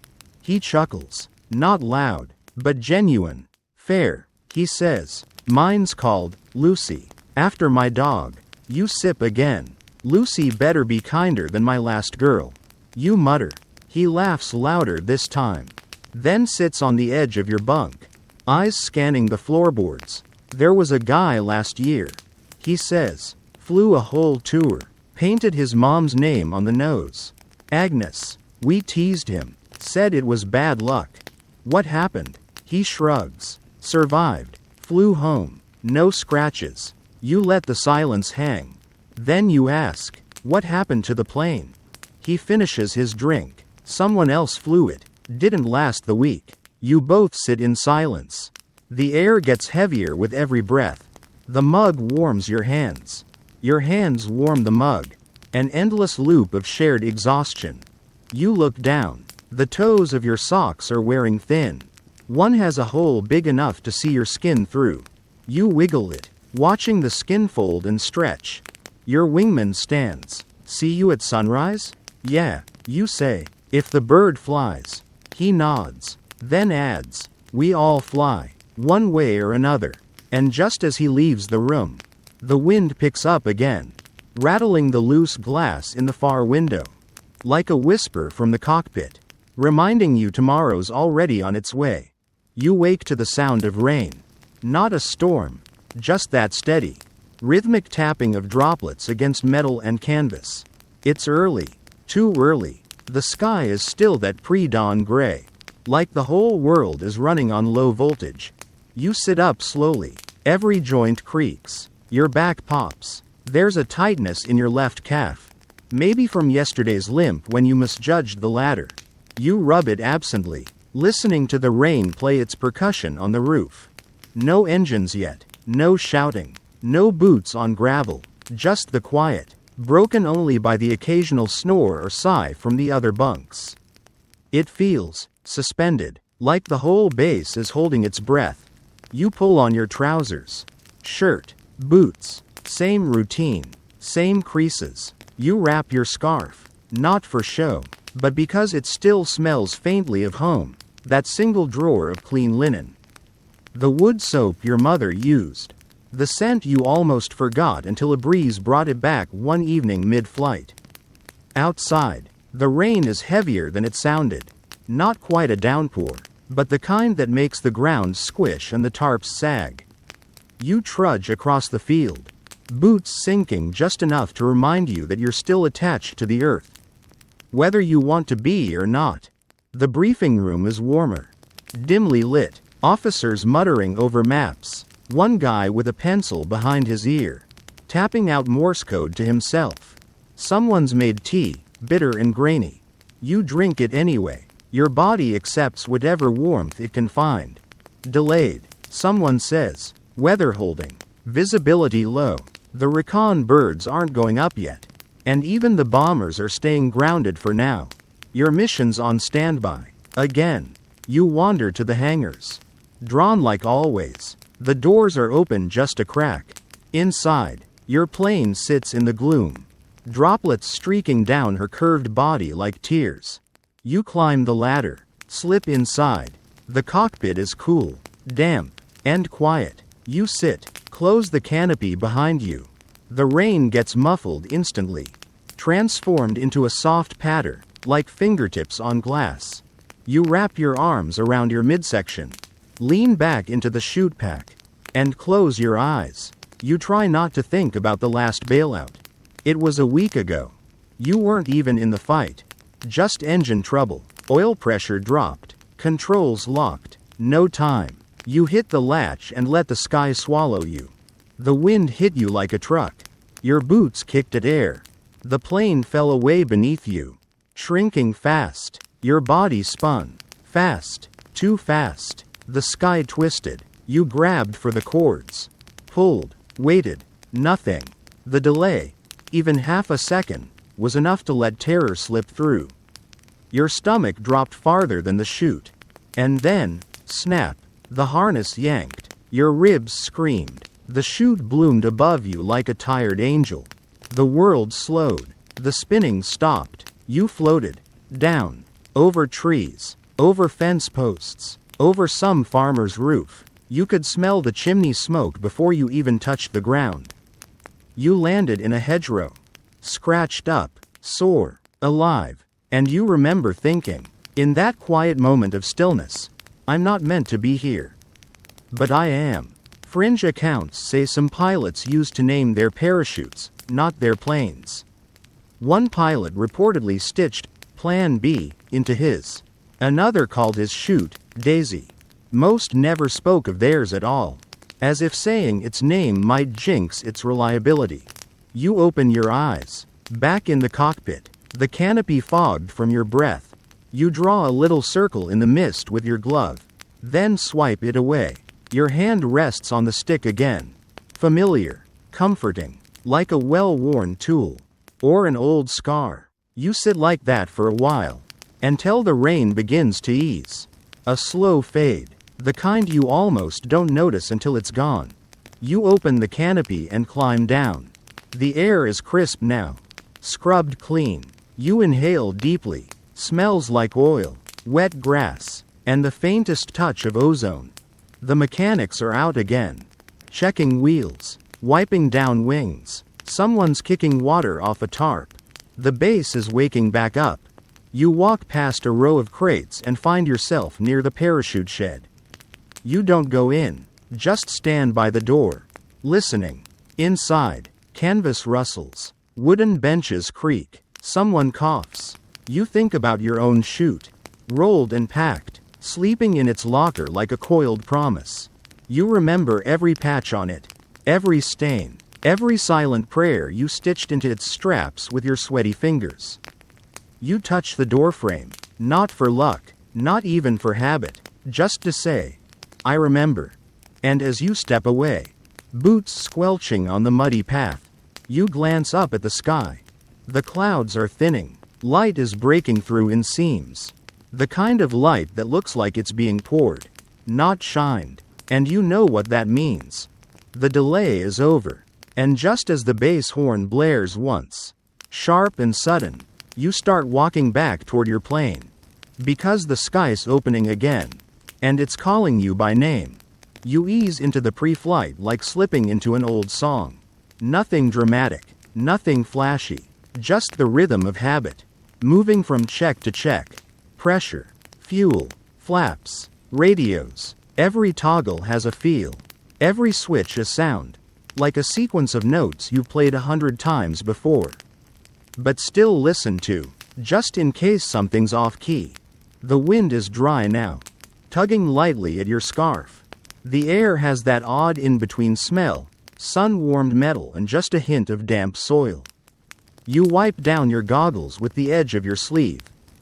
He chuckles. Not loud, but genuine. "Fair." He says, "Mine's called Lucy, after my dog." You sip again. "Lucy better be kinder than my last girl." You mutter. He laughs louder this time. Then sits on the edge of your bunk, eyes scanning the floorboards. "There was a guy last year," he says. "Flew a whole tour. Painted his mom's name on the nose. Agnes. We teased him. Said it was bad luck." "What happened?" He shrugs. "Survived. Flew home. No scratches." You let the silence hang. Then you ask, "What happened to the plane?" He finishes his drink. "Someone else flew it. Didn't last the week." You both sit in silence. The air gets heavier with every breath. The mug warms your hands. Your hands warm the mug. An endless loop of shared exhaustion. You look down. The toes of your socks are wearing thin. One has a hole big enough to see your skin through. You wiggle it, watching the skin fold and stretch. Your wingman stands. "See you at sunrise?" "Yeah," you say. "If the bird flies." He nods. Then adds, "We all fly, one way or another." And just as he leaves the room, the wind picks up again, rattling the loose glass in the far window, like a whisper from the cockpit, reminding you tomorrow's already on its way. You wake to the sound of rain. Not a storm, just that steady, rhythmic tapping of droplets against metal and canvas. It's early, too early. The sky is still that pre-dawn gray, like the whole world is running on low voltage. You sit up slowly. Every joint creaks. Your back pops. There's a tightness in your left calf. Maybe from yesterday's limp when you misjudged the ladder. You rub it absently, listening to the rain play its percussion on the roof. No engines yet. No shouting. No boots on gravel. Just the quiet, broken only by the occasional snore or sigh from the other bunks. It feels suspended, like the whole base is holding its breath. You pull on your trousers. Shirt. Boots. Same routine. Same creases. You wrap your scarf. Not for show, but because it still smells faintly of home, that single drawer of clean linen. The wood soap your mother used. The scent you almost forgot until a breeze brought it back one evening mid-flight. Outside, the rain is heavier than it sounded. Not quite a downpour, but the kind that makes the ground squish and the tarps sag. You trudge across the field, boots sinking just enough to remind you that you're still attached to the earth, whether you want to be or not. The briefing room is warmer, dimly lit, officers muttering over maps, one guy with a pencil behind his ear. tapping out Morse code to himself. Someone's made tea, bitter and grainy. You drink it anyway. Your body accepts whatever warmth it can find. Delayed. Someone says. Weather holding. Visibility low. The recon birds aren't going up yet. And even the bombers are staying grounded for now. Your mission's on standby. Again. You wander to the hangars. Drawn like always. The doors are open just a crack. Inside, your plane sits in the gloom. Droplets streaking down her curved body like tears. You climb the ladder. Slip inside. The cockpit is cool, damp, and quiet. You sit. Close the canopy behind you. The rain gets muffled instantly. Transformed into a soft patter, like fingertips on glass. You wrap your arms around your midsection. Lean back into the chute pack. And close your eyes. You try not to think about the last bailout. It was a week ago. You weren't even in the fight. Just engine trouble. Oil pressure dropped. Controls locked. No time. You hit the latch and let the sky swallow you. The wind hit you like a truck. Your boots kicked at air. The plane fell away beneath you. Shrinking fast. Your body spun. Fast. Too fast. The sky twisted. You grabbed for the cords. Pulled. Waited. Nothing. The delay, even half a second, was enough to let terror slip through. Your stomach dropped farther than the chute. And then, snap, the harness yanked. Your ribs screamed. The chute bloomed above you like a tired angel. The world slowed. The spinning stopped. You floated. Down. Over trees. Over fence posts. Over some farmer's roof. You could smell the chimney smoke before you even touched the ground. You landed in a hedgerow. Scratched up. Sore. Alive. And you remember thinking, in that quiet moment of stillness, I'm not meant to be here. But I am. Fringe accounts say some pilots used to name their parachutes, not their planes. One pilot reportedly stitched Plan B into his. Another called his chute Daisy. Most never spoke of theirs at all, as if saying its name might jinx its reliability. You open your eyes. Back in the cockpit. The canopy fogged from your breath. You draw a little circle in the mist with your glove. Then swipe it away. Your hand rests on the stick again. Familiar. Comforting. Like a well-worn tool. Or an old scar. You sit like that for a while. Until the rain begins to ease. A slow fade. The kind you almost don't notice until it's gone. You open the canopy and climb down. The air is crisp now. Scrubbed clean. You inhale deeply. Smells like oil, wet grass, and the faintest touch of ozone. The mechanics are out again. Checking wheels. Wiping down wings. Someone's kicking water off a tarp. The base is waking back up. You walk past a row of crates and find yourself near the parachute shed. You don't go in. Just stand by the door. Listening. Inside. Canvas rustles. Wooden benches creak. Someone coughs. You think about your own chute. Rolled and packed. Sleeping in its locker like a coiled promise. You remember every patch on it. Every stain. Every silent prayer you stitched into its straps with your sweaty fingers. You touch the doorframe. Not for luck. Not even for habit. Just to say, I remember. And as you step away, boots squelching on the muddy path, you glance up at the sky. The clouds are thinning. Light is breaking through in seams. The kind of light that looks like it's being poured, not shined. And you know what that means. The delay is over. And just as the bass horn blares once, sharp and sudden, you start walking back toward your plane. Because the sky's opening again. And it's calling you by name. You ease into the pre-flight like slipping into an old song. Nothing dramatic. Nothing flashy. Just the rhythm of habit. Moving from check to check. Pressure. Fuel. Flaps. Radios. Every toggle has a feel. Every switch a sound. Like a sequence of notes you've played 100 times before. But still listen to, just in case something's off key. The wind is dry now. Tugging lightly at your scarf. The air has that odd in-between smell, sun-warmed metal and just a hint of damp soil. You wipe down your goggles with the edge of your sleeve.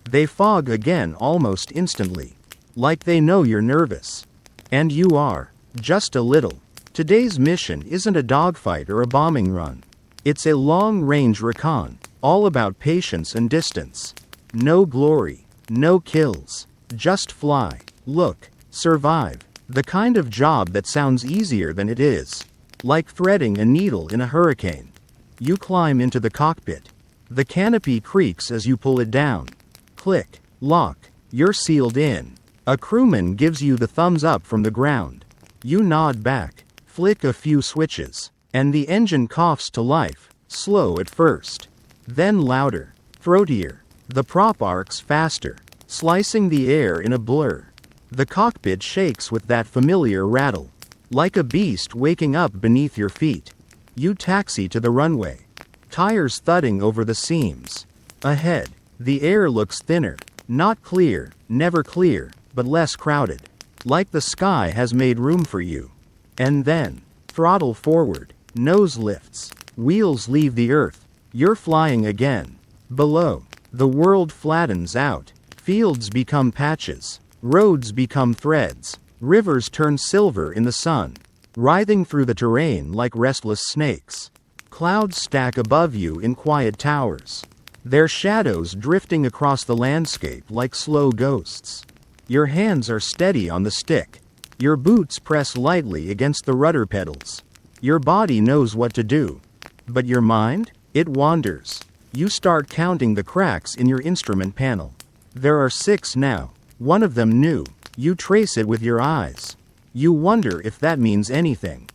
They fog again almost instantly. Like they know you're nervous. And you are. Just a little. Today's mission isn't a dogfight or a bombing run. It's a long-range recon, all about patience and distance. No glory. No kills. Just fly. Look. Survive. The kind of job that sounds easier than it is. Like threading a needle in a hurricane. You climb into the cockpit. The canopy creaks as you pull it down. Click. Lock. You're sealed in. A crewman gives you the thumbs up from the ground. You nod back. Flick a few switches. And the engine coughs to life, slow at first. Then louder. Throatier. The prop arcs faster, slicing the air in a blur. The cockpit shakes with that familiar rattle. Like a beast waking up beneath your feet. You taxi to the runway. Tires thudding over the seams. Ahead, the air looks thinner. Not clear, never clear, but less crowded. Like the sky has made room for you. And then, throttle forward, nose lifts, wheels leave the earth. You're flying again. Below, the world flattens out. Fields become patches. Roads become threads. Rivers turn silver in the sun. Writhing through the terrain like restless snakes. Clouds stack above you in quiet towers. Their shadows drifting across the landscape like slow ghosts. Your hands are steady on the stick. Your boots press lightly against the rudder pedals. Your body knows what to do. But your mind? It wanders. You start counting the cracks in your instrument panel. There are 6 now. One of them new. You trace it with your eyes. You wonder if that means anything.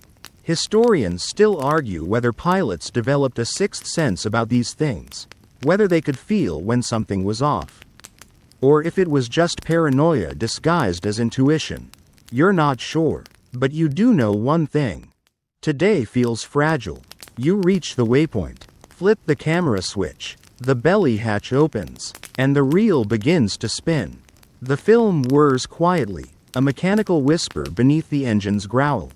Historians still argue whether pilots developed a sixth sense about these things, whether they could feel when something was off. Or if it was just paranoia disguised as intuition. You're not sure, but you do know one thing. Today feels fragile. You reach the waypoint, flip the camera switch, the belly hatch opens, and the reel begins to spin. The film whirs quietly, a mechanical whisper beneath the engine's growl.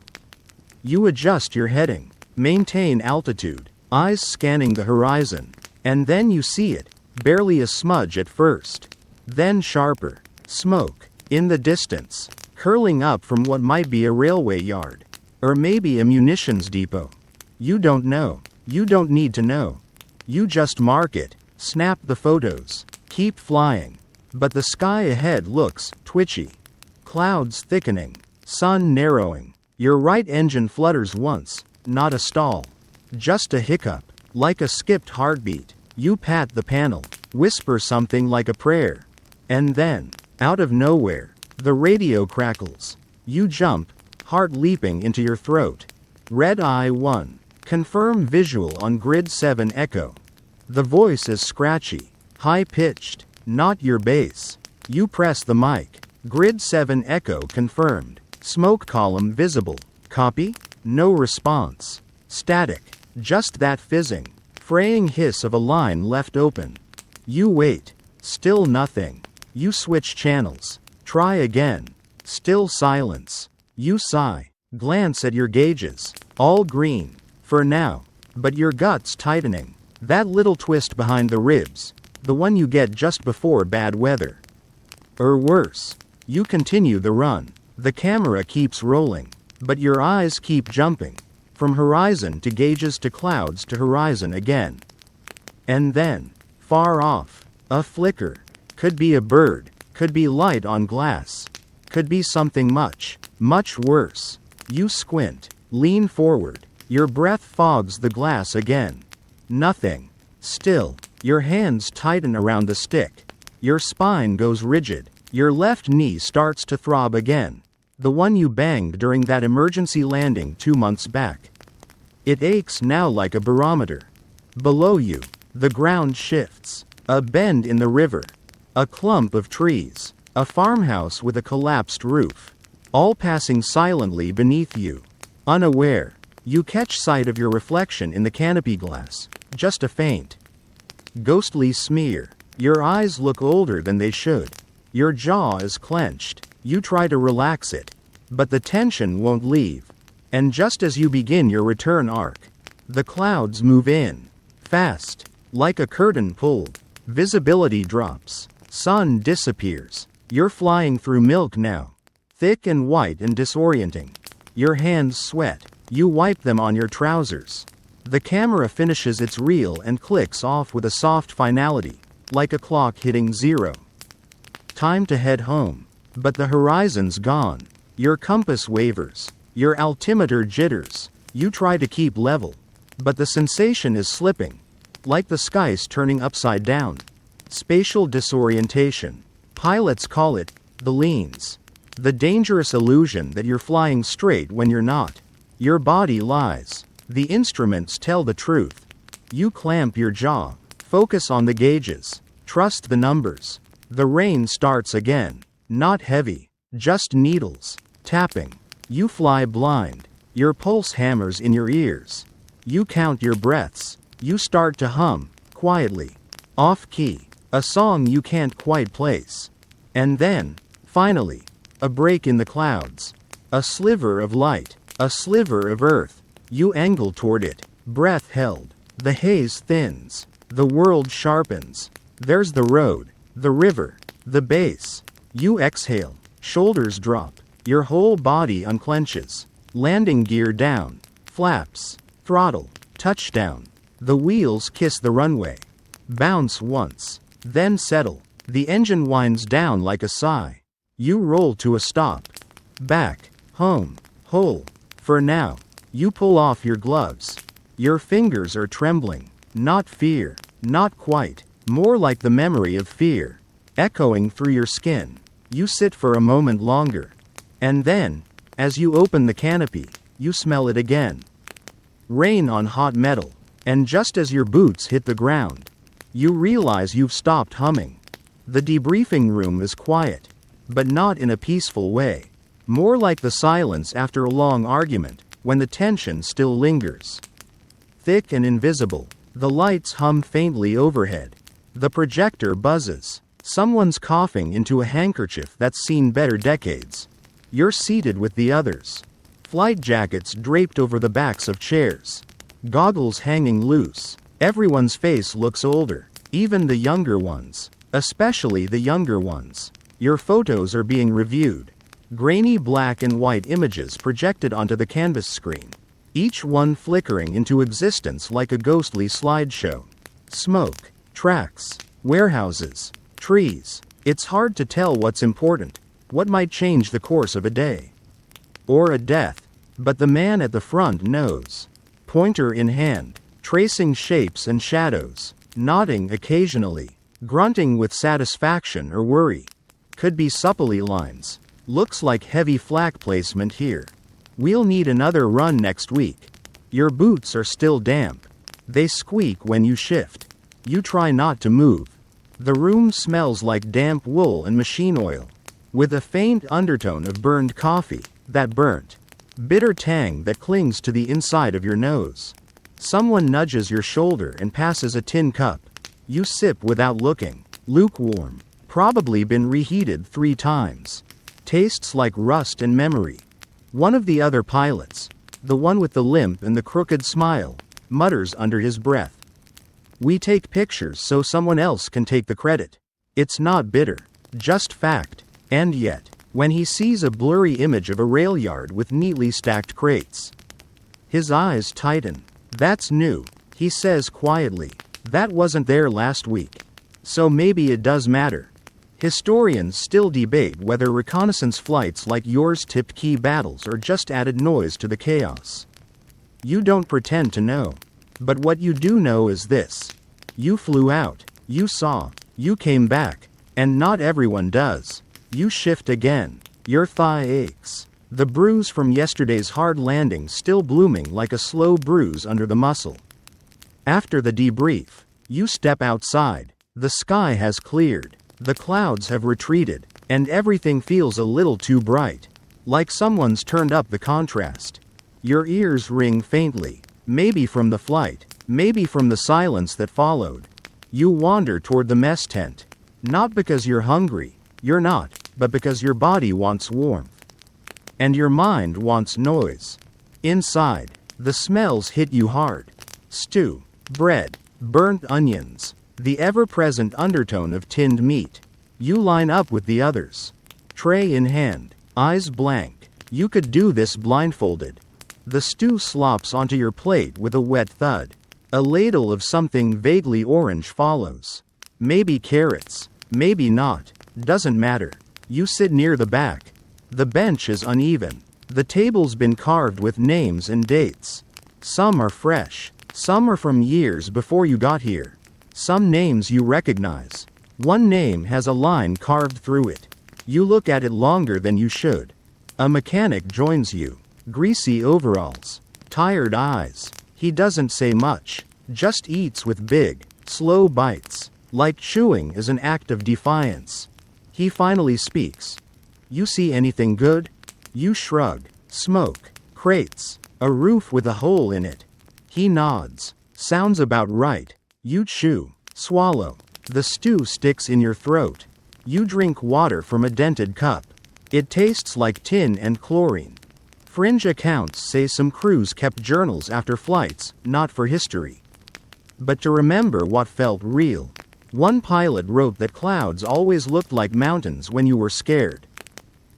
You adjust your heading, maintain altitude, eyes scanning the horizon, and then you see it, barely a smudge at first. Then sharper, smoke, in the distance, curling up from what might be a railway yard, or maybe a munitions depot. You don't know. You don't need to know. You just mark it, snap the photos, keep flying. But the sky ahead looks twitchy. Clouds thickening, sun narrowing. Your right engine flutters once, not a stall. Just a hiccup, like a skipped heartbeat. You pat the panel, whisper something like a prayer. And then, out of nowhere, the radio crackles. You jump, heart leaping into your throat. Red Eye 1. Confirm visual on Grid 7 Echo. The voice is scratchy, high-pitched, not your bass. You press the mic. Grid 7 Echo confirmed. Smoke column visible. Copy? No response. Static. Just that fizzing, fraying hiss of a line left open. You wait. Still nothing. You switch channels. Try again. Still silence. You sigh. Glance at your gauges. All green. For now. But your gut's tightening. That little twist behind the ribs. The one you get just before bad weather. Or worse. You continue the run. The camera keeps rolling. But your eyes keep jumping. From horizon to gauges to clouds to horizon again. And then, far off, a flicker. Could be a bird. Could be light on glass. Could be something much, much worse. You squint. Lean forward. Your breath fogs the glass again. Nothing. Still. Your hands tighten around the stick. Your spine goes rigid. Your left knee starts to throb again. The one you banged during that emergency landing 2 months back. It aches now like a barometer. Below you, the ground shifts. A bend in the river. A clump of trees. A farmhouse with a collapsed roof. All passing silently beneath you. Unaware, you catch sight of your reflection in the canopy glass. Just a faint, ghostly smear. Your eyes look older than they should. Your jaw is clenched. You try to relax it. But the tension won't leave. And just as you begin your return arc, the clouds move in. Fast. Like a curtain pulled. Visibility drops. Sun disappears. You're flying through milk now. Thick and white and disorienting. Your hands sweat. You wipe them on your trousers. The camera finishes its reel and clicks off with a soft finality, like a clock hitting 0. Time to head home. But the horizon's gone. Your compass wavers. Your altimeter jitters. You try to keep level. But the sensation is slipping. Like the sky's turning upside down. Spatial disorientation. Pilots call it the leans. The dangerous illusion that you're flying straight when you're not. Your body lies. The instruments tell the truth. You clamp your jaw. Focus on the gauges. Trust the numbers. The rain starts again. Not heavy. Just needles. Tapping. You fly blind. Your pulse hammers in your ears. You count your breaths. You start to hum, quietly. Off key. A song you can't quite place. And then, finally, a break in the clouds. A sliver of light. A sliver of earth. You angle toward it. Breath held. The haze thins. The world sharpens. There's the road. The river. The base. You exhale. Shoulders drop. Your whole body unclenches. Landing gear down. Flaps. Throttle. Touchdown. The wheels kiss the runway. Bounce once. Then settle. The engine winds down like a sigh. You roll to a stop. Back. Home. Whole. For now. You pull off your gloves. Your fingers are trembling. Not fear. Not quite. More like the memory of fear. Echoing through your skin. You sit for a moment longer. And then, as you open the canopy, you smell it again. Rain on hot metal. And just as your boots hit the ground, you realize you've stopped humming. The debriefing room is quiet. But not in a peaceful way. More like the silence after a long argument, when the tension still lingers. Thick and invisible, the lights hum faintly overhead. The projector buzzes. Someone's coughing into a handkerchief that's seen better decades. You're seated with the others. Flight jackets draped over the backs of chairs. Goggles hanging loose. Everyone's face looks older, even the younger ones. Especially the younger ones. Your photos are being reviewed. Grainy black and white images projected onto the canvas screen. Each one flickering into existence like a ghostly slideshow. Smoke. Tracks. Warehouses. Trees. It's hard to tell what's important. What might change the course of a day. Or a death. But the man at the front knows. Pointer in hand. Tracing shapes and shadows. Nodding occasionally. Grunting with satisfaction or worry. Could be supply lines. Looks like heavy flak placement here. We'll need another run next week. Your boots are still damp. They squeak when you shift. You try not to move. The room smells like damp wool and machine oil. With a faint undertone of burned coffee, that burnt, bitter tang that clings to the inside of your nose. Someone nudges your shoulder and passes a tin cup. You sip without looking. Lukewarm. Probably been reheated 3 times. Tastes like rust and memory. One of the other pilots, the one with the limp and the crooked smile, mutters under his breath. We take pictures so someone else can take the credit. It's not bitter, just fact. And yet, when he sees a blurry image of a rail yard with neatly stacked crates, his eyes tighten. That's new, he says quietly. That wasn't there last week. So maybe it does matter. Historians still debate whether reconnaissance flights like yours tipped key battles or just added noise to the chaos. You don't pretend to know. But what you do know is this. You flew out. You saw. You came back. And not everyone does. You shift again. Your thigh aches. The bruise from yesterday's hard landing still blooming like a slow bruise under the muscle. After the debrief, you step outside. The sky has cleared. The clouds have retreated, and everything feels a little too bright. Like someone's turned up the contrast. Your ears ring faintly, maybe from the flight, maybe from the silence that followed. You wander toward the mess tent. Not because you're hungry, you're not, but because your body wants warmth. And your mind wants noise. Inside, the smells hit you hard. Stew, bread, burnt onions, the ever-present undertone of tinned meat. You line up with the others. Tray in hand, eyes blank. You could do this blindfolded. The stew slops onto your plate with a wet thud. A ladle of something vaguely orange follows. Maybe carrots, maybe not, doesn't matter. You sit near the back. The bench is uneven. The table's been carved with names and dates. Some are fresh, some are from years before you got here. Some names you recognize. One name has a line carved through it. You look at it longer than you should. A mechanic joins you. Greasy overalls. Tired eyes. He doesn't say much. Just eats with big, slow bites. Like chewing is an act of defiance. He finally speaks. You see anything good? You shrug. Smoke. Crates. A roof with a hole in it. He nods. Sounds about right. You chew. Swallow. The stew sticks in your throat. You drink water from a dented cup. It tastes like tin and chlorine. Fringe accounts say some crews kept journals after flights, not for history, but to remember what felt real. One pilot wrote that clouds always looked like mountains when you were scared.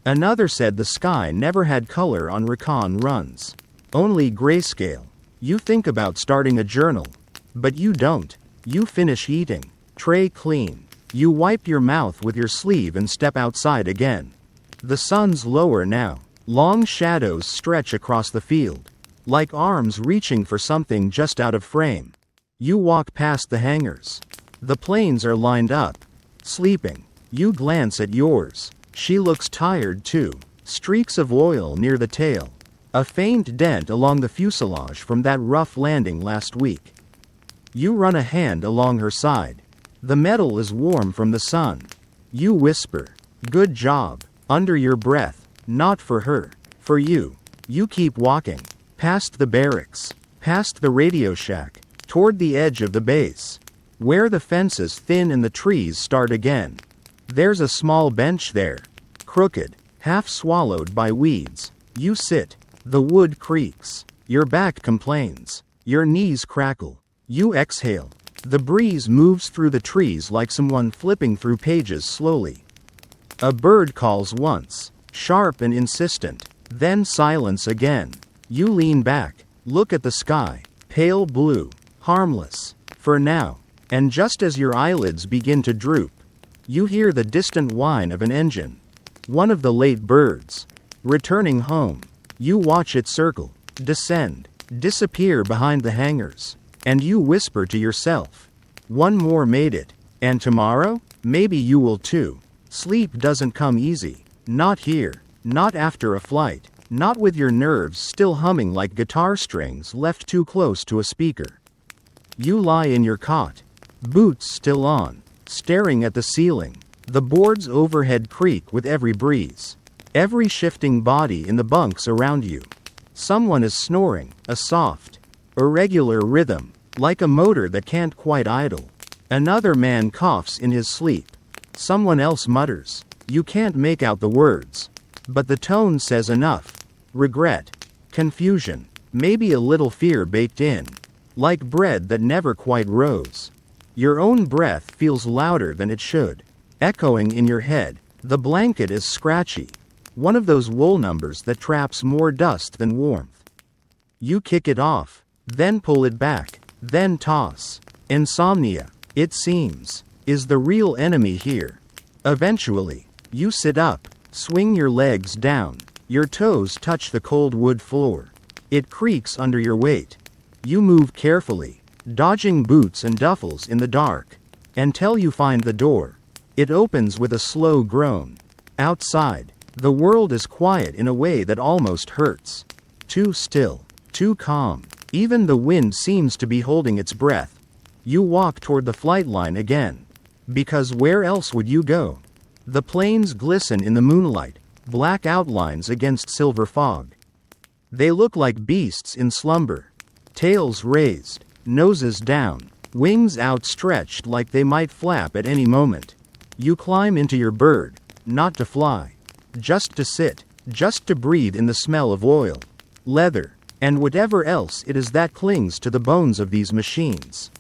Another said the sky never had color on recon runs. Only grayscale. You think about starting a journal. But you don't. You finish eating. Tray clean. You wipe your mouth with your sleeve and step outside again. The sun's lower now. Long shadows stretch across the field. Like arms reaching for something just out of frame. You walk past the hangars. The planes are lined up. Sleeping. You glance at yours. She looks tired too. Streaks of oil near the tail. A faint dent along the fuselage from that rough landing last week. You run a hand along her side. The metal is warm from the sun. You whisper, "Good job," under your breath. Not for her. For you. You keep walking. Past the barracks. Past the radio shack. Toward the edge of the base. Where the fences thin and the trees start again. There's a small bench there. Crooked. Half swallowed by weeds. You sit. The wood creaks. Your back complains. Your knees crackle. You exhale. The breeze moves through the trees like someone flipping through pages slowly. A bird calls once. Sharp and insistent. Then silence again. You lean back. Look at the sky. Pale blue. Harmless. For now. And just as your eyelids begin to droop, you hear the distant whine of an engine. One of the late birds. Returning home. You watch it circle. Descend. Disappear behind the hangars. And you whisper to yourself. One more made it. And tomorrow? Maybe you will too. Sleep doesn't come easy. Not here. Not after a flight. Not with your nerves still humming like guitar strings left too close to a speaker. You lie in your cot. Boots still on. Staring at the ceiling. The boards overhead creak with every breeze. Every shifting body in the bunks around you. Someone is snoring, a soft, irregular rhythm, like a motor that can't quite idle. Another man coughs in his sleep. Someone else mutters. You can't make out the words. But the tone says enough. Regret. Confusion. Maybe a little fear baked in. Like bread that never quite rose. Your own breath feels louder than it should. Echoing in your head. The blanket is scratchy. One of those wool numbers that traps more dust than warmth. You kick it off. Then pull it back. Then toss. Insomnia, it seems, is the real enemy here. Eventually, you sit up. Swing your legs down. Your toes touch the cold wood floor. It creaks under your weight. You move carefully, dodging boots and duffels in the dark, until you find the door. It opens with a slow groan. Outside, the world is quiet in a way that almost hurts. Too still, too calm. Even the wind seems to be holding its breath. You walk toward the flight line again. Because where else would you go? The planes glisten in the moonlight, black outlines against silver fog. They look like beasts in slumber. Tails raised, noses down, wings outstretched like they might flap at any moment. You climb into your bird, not to fly, just to sit, just to breathe in the smell of oil, leather, and whatever else it is that clings to the bones of these machines.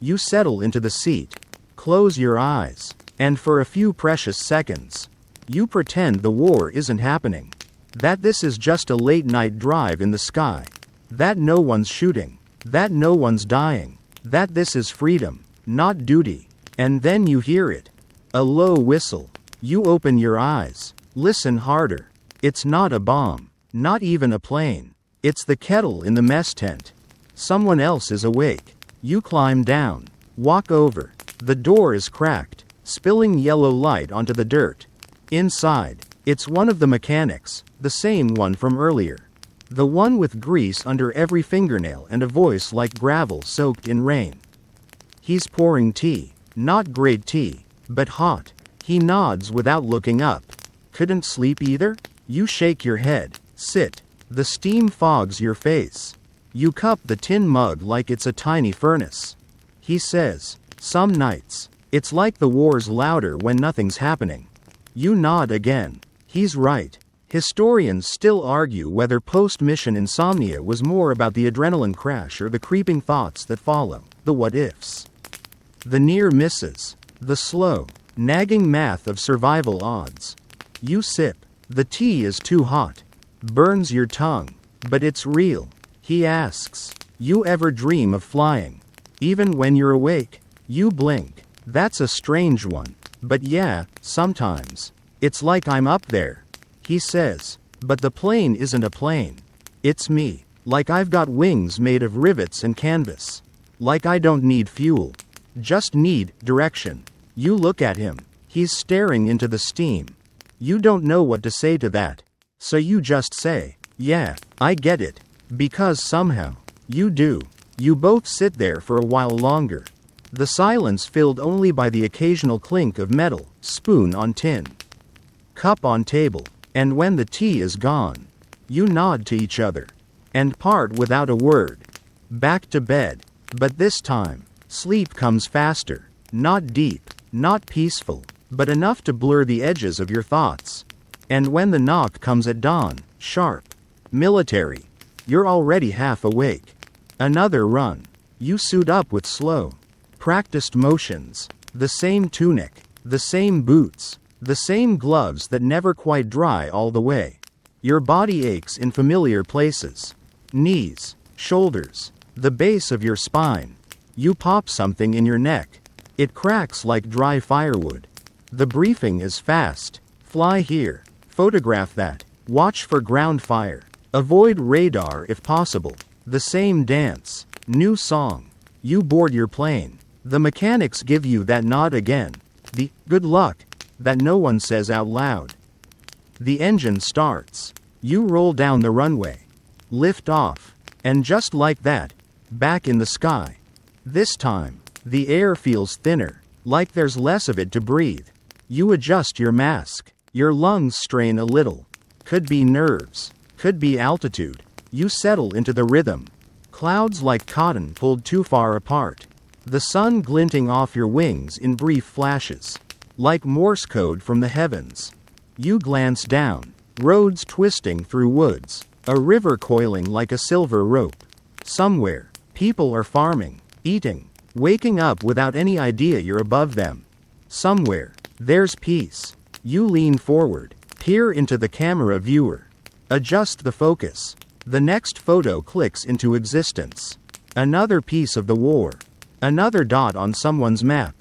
You settle into the seat, close your eyes, and for a few precious seconds, you pretend the war isn't happening, that this is just a late-night drive in the sky, that no one's shooting, that no one's dying, that this is freedom, not duty. And then you hear it. A low whistle. You open your eyes. Listen harder. It's not a bomb. Not even a plane. It's the kettle in the mess tent. Someone else is awake. You climb down. Walk over. The door is cracked, spilling yellow light onto the dirt. Inside, it's one of the mechanics, the same one from earlier. The one with grease under every fingernail and a voice like gravel soaked in rain. He's pouring tea. Not great tea, but hot. He nods without looking up. Couldn't sleep either? You shake your head. Sit. The steam fogs your face. You cup the tin mug like it's a tiny furnace. He says, some nights, it's like the war's louder when nothing's happening. You nod again. He's right. Historians still argue whether post-mission insomnia was more about the adrenaline crash or the creeping thoughts that follow, the what-ifs. The near misses. The slow, nagging math of survival odds. You sip. The tea is too hot. Burns your tongue. But it's real. He asks, you ever dream of flying? Even when you're awake? You blink. That's a strange one. But yeah, sometimes. It's like I'm up there. He says, but the plane isn't a plane. It's me. Like I've got wings made of rivets and canvas. Like I don't need fuel. Just need direction. You look at him. He's staring into the steam. You don't know what to say to that. So you just say, yeah, I get it. Because somehow, you do. You both sit there for a while longer. The silence filled only by the occasional clink of metal, spoon on tin, cup on table. And when the tea is gone, you nod to each other and part without a word. Back to bed. But this time, sleep comes faster, not deep, not peaceful, but enough to blur the edges of your thoughts. And when the knock comes at dawn, sharp, military, you're already half awake. Another run. You suit up with slow, practiced motions, the same tunic, the same boots, the same gloves that never quite dry all the way. Your body aches in familiar places. Knees, shoulders, the base of your spine. You pop something in your neck. It cracks like dry firewood. The briefing is fast. Fly here. Photograph that. Watch for ground fire. Avoid radar if possible. The same dance. New song. You board your plane. The mechanics give you that nod again. The good luck that no one says out loud. The engine starts. You roll down the runway. Lift off. And just like that, back in the sky. This time, the air feels thinner, like there's less of it to breathe. You adjust your mask. Your lungs strain a little. Could be nerves. Could be altitude. You settle into the rhythm. Clouds like cotton pulled too far apart. The sun glinting off your wings in brief flashes. Like Morse code from the heavens. You glance down. Roads twisting through woods. A river coiling like a silver rope. Somewhere, people are farming, eating, waking up without any idea you're above them. Somewhere, there's peace. You lean forward, peer into the camera viewer. Adjust the focus. The next photo clicks into existence. Another piece of the war. Another dot on someone's map.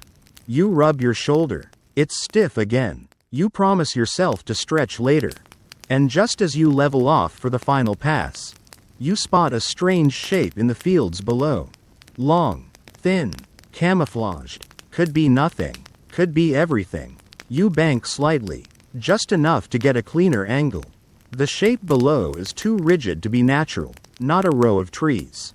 You rub your shoulder. It's stiff again. You promise yourself to stretch later. And just as you level off for the final pass, you spot a strange shape in the fields below. Long, thin, camouflaged. Could be nothing. Could be everything. You bank slightly, just enough to get a cleaner angle. The shape below is too rigid to be natural, not a row of trees.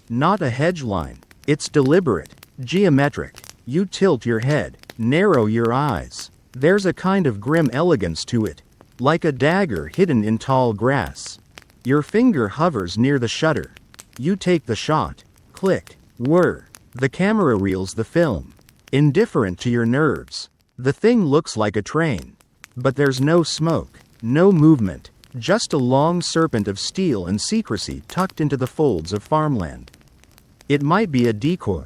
Not a hedge line. It's deliberate, geometric. You tilt your head, narrow your eyes. There's a kind of grim elegance to it, like a dagger hidden in tall grass. Your finger hovers near the shutter. You take the shot. Click. Whir. The camera reels the film. Indifferent to your nerves. The thing looks like a train. But there's no smoke, no movement. Just a long serpent of steel and secrecy tucked into the folds of farmland. It might be a decoy.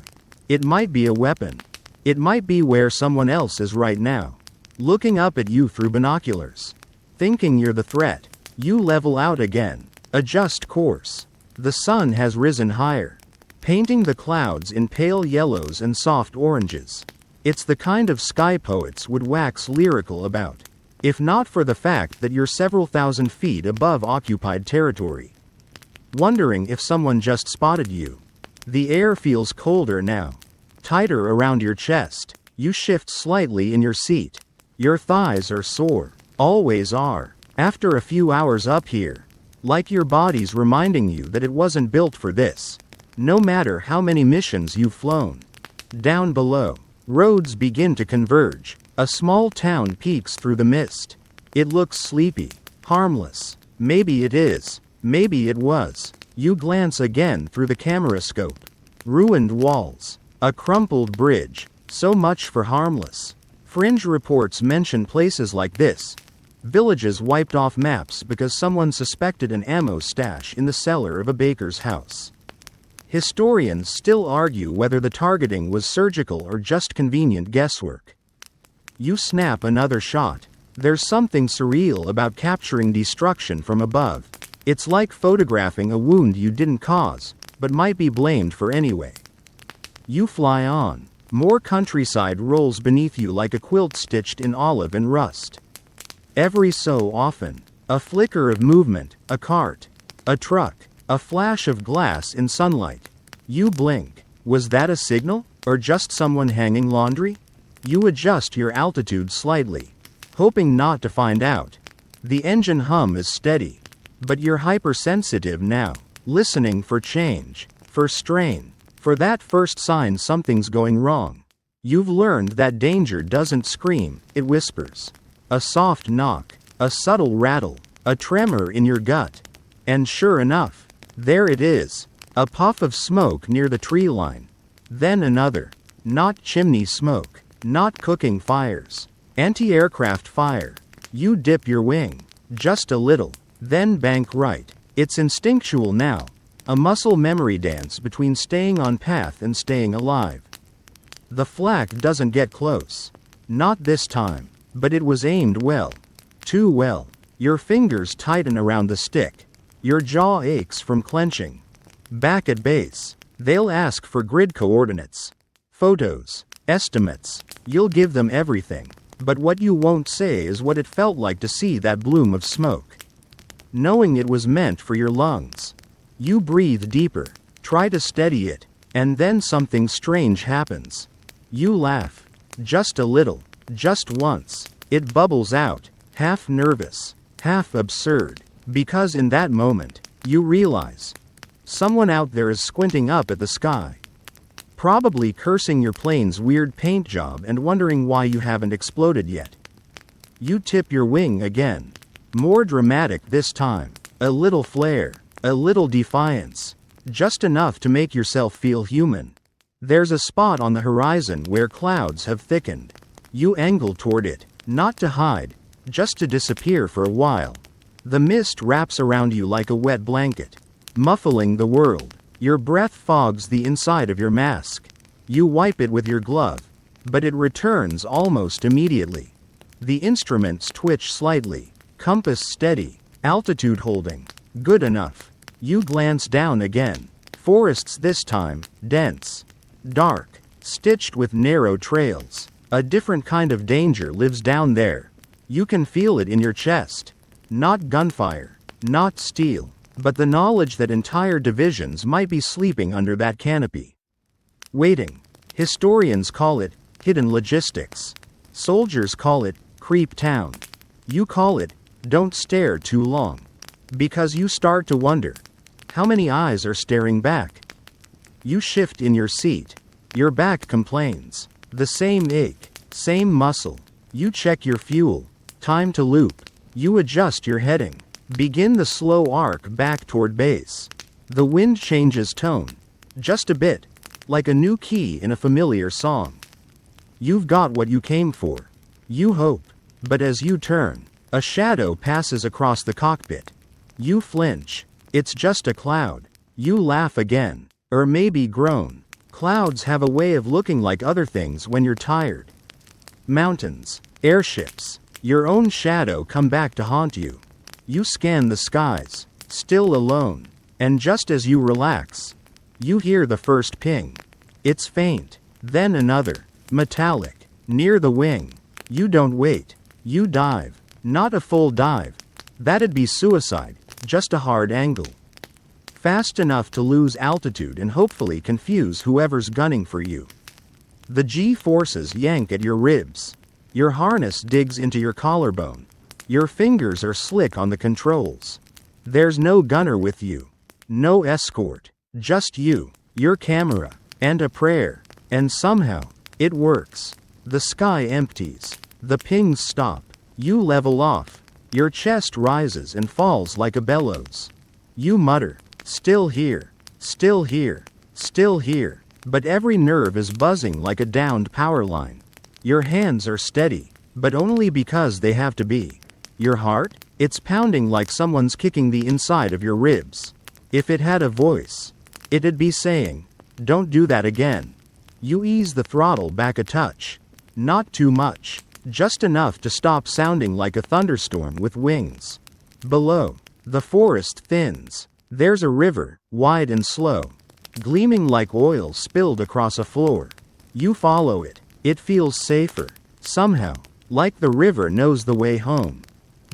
It might be a weapon. It might be where someone else is right now, looking up at you through binoculars. Thinking you're the threat, you level out again, adjust course. The sun has risen higher, painting the clouds in pale yellows and soft oranges. It's the kind of sky poets would wax lyrical about, if not for the fact that you're several thousand feet above occupied territory. Wondering if someone just spotted you. The air feels colder now, tighter around your chest. You shift slightly in your seat. Your thighs are sore, always are, after a few hours up here. Like your body's reminding you that it wasn't built for this. No matter how many missions you've flown. Down below, roads begin to converge. A small town peeks through the mist. It looks sleepy, harmless. Maybe it is. Maybe it was. You glance again through the camera scope. Ruined walls. A crumpled bridge. So much for harmless. Fringe reports mention places like this. Villages wiped off maps because someone suspected an ammo stash in the cellar of a baker's house. Historians still argue whether the targeting was surgical or just convenient guesswork. You snap another shot. There's something surreal about capturing destruction from above. It's like photographing a wound you didn't cause, but might be blamed for anyway. You fly on. More countryside rolls beneath you like a quilt stitched in olive and rust. Every so often, a flicker of movement, a cart, a truck, a flash of glass in sunlight. You blink. Was that a signal, or just someone hanging laundry? You adjust your altitude slightly, hoping not to find out. The engine hum is steady, but you're hypersensitive now, listening for change, for strain, for that first sign something's going wrong. You've learned that danger doesn't scream, it whispers. A soft knock, a subtle rattle, a tremor in your gut. And sure enough, there it is, a puff of smoke near the tree line. Then another. Not chimney smoke, not cooking fires. Anti-aircraft fire. You dip your wing, just a little, then bank right. It's instinctual now, a muscle memory dance between staying on path and staying alive. The flak doesn't get close. Not this time, but it was aimed well. Too well. Your fingers tighten around the stick. Your jaw aches from clenching. Back at base, they'll ask for grid coordinates, photos, estimates. You'll give them everything, but what you won't say is what it felt like to see that bloom of smoke. Knowing it was meant for your lungs. You breathe deeper, try to steady it, and then something strange happens. You laugh. Just a little, just once. It bubbles out, half nervous, half absurd, because in that moment, you realize someone out there is squinting up at the sky. Probably cursing your plane's weird paint job and wondering why you haven't exploded yet. You tip your wing again. More dramatic this time. A little flare, a little defiance. Just enough to make yourself feel human. There's a spot on the horizon where clouds have thickened. You angle toward it, not to hide, just to disappear for a while. The mist wraps around you like a wet blanket, muffling the world. Your breath fogs the inside of your mask. You wipe it with your glove, but it returns almost immediately. The instruments twitch slightly, compass steady, altitude holding. Good enough. You glance down again. Forests this time, dense, dark, stitched with narrow trails. A different kind of danger lives down there. You can feel it in your chest. Not gunfire, not steel, but the knowledge that entire divisions might be sleeping under that canopy. Waiting. Historians call it hidden logistics. Soldiers call it creep town. You call it don't stare too long. Because you start to wonder, how many eyes are staring back? You shift in your seat. Your back complains. The same ache, same muscle. You check your fuel. Time to loop. You adjust your heading. Begin the slow arc back toward base. The wind changes tone. Just a bit. Like a new key in a familiar song. You've got what you came for. You hope. But as you turn, A shadow passes across the cockpit. You flinch. It's just a cloud. You laugh again. Or maybe groan. Clouds have a way of looking like other things when you're tired. Mountains, airships, your own shadow come back to haunt you. You scan the skies, still alone, and just as you relax, you hear the first ping. It's faint, then another, metallic, near the wing. You don't wait, you dive. Not a full dive. That'd be suicide, just a hard angle. Fast enough to lose altitude and hopefully confuse whoever's gunning for you. The G-forces yank at your ribs. Your harness digs into your collarbone. Your fingers are slick on the controls. There's no gunner with you. No escort. Just you, your camera, and a prayer. And somehow, it works. The sky empties. The pings stop. You level off. Your chest rises and falls like a bellows. You mutter, "Still here. Still here. Still here." But every nerve is buzzing like a downed power line. Your hands are steady, but only because they have to be. Your heart? It's pounding like someone's kicking the inside of your ribs. If it had a voice, it'd be saying, "Don't do that again." You ease the throttle back a touch. Not too much, just enough to stop sounding like a thunderstorm with wings. Below, the forest thins. There's a river, wide and slow, gleaming like oil spilled across a floor. You follow it. It feels safer. Somehow, like the river knows the way home.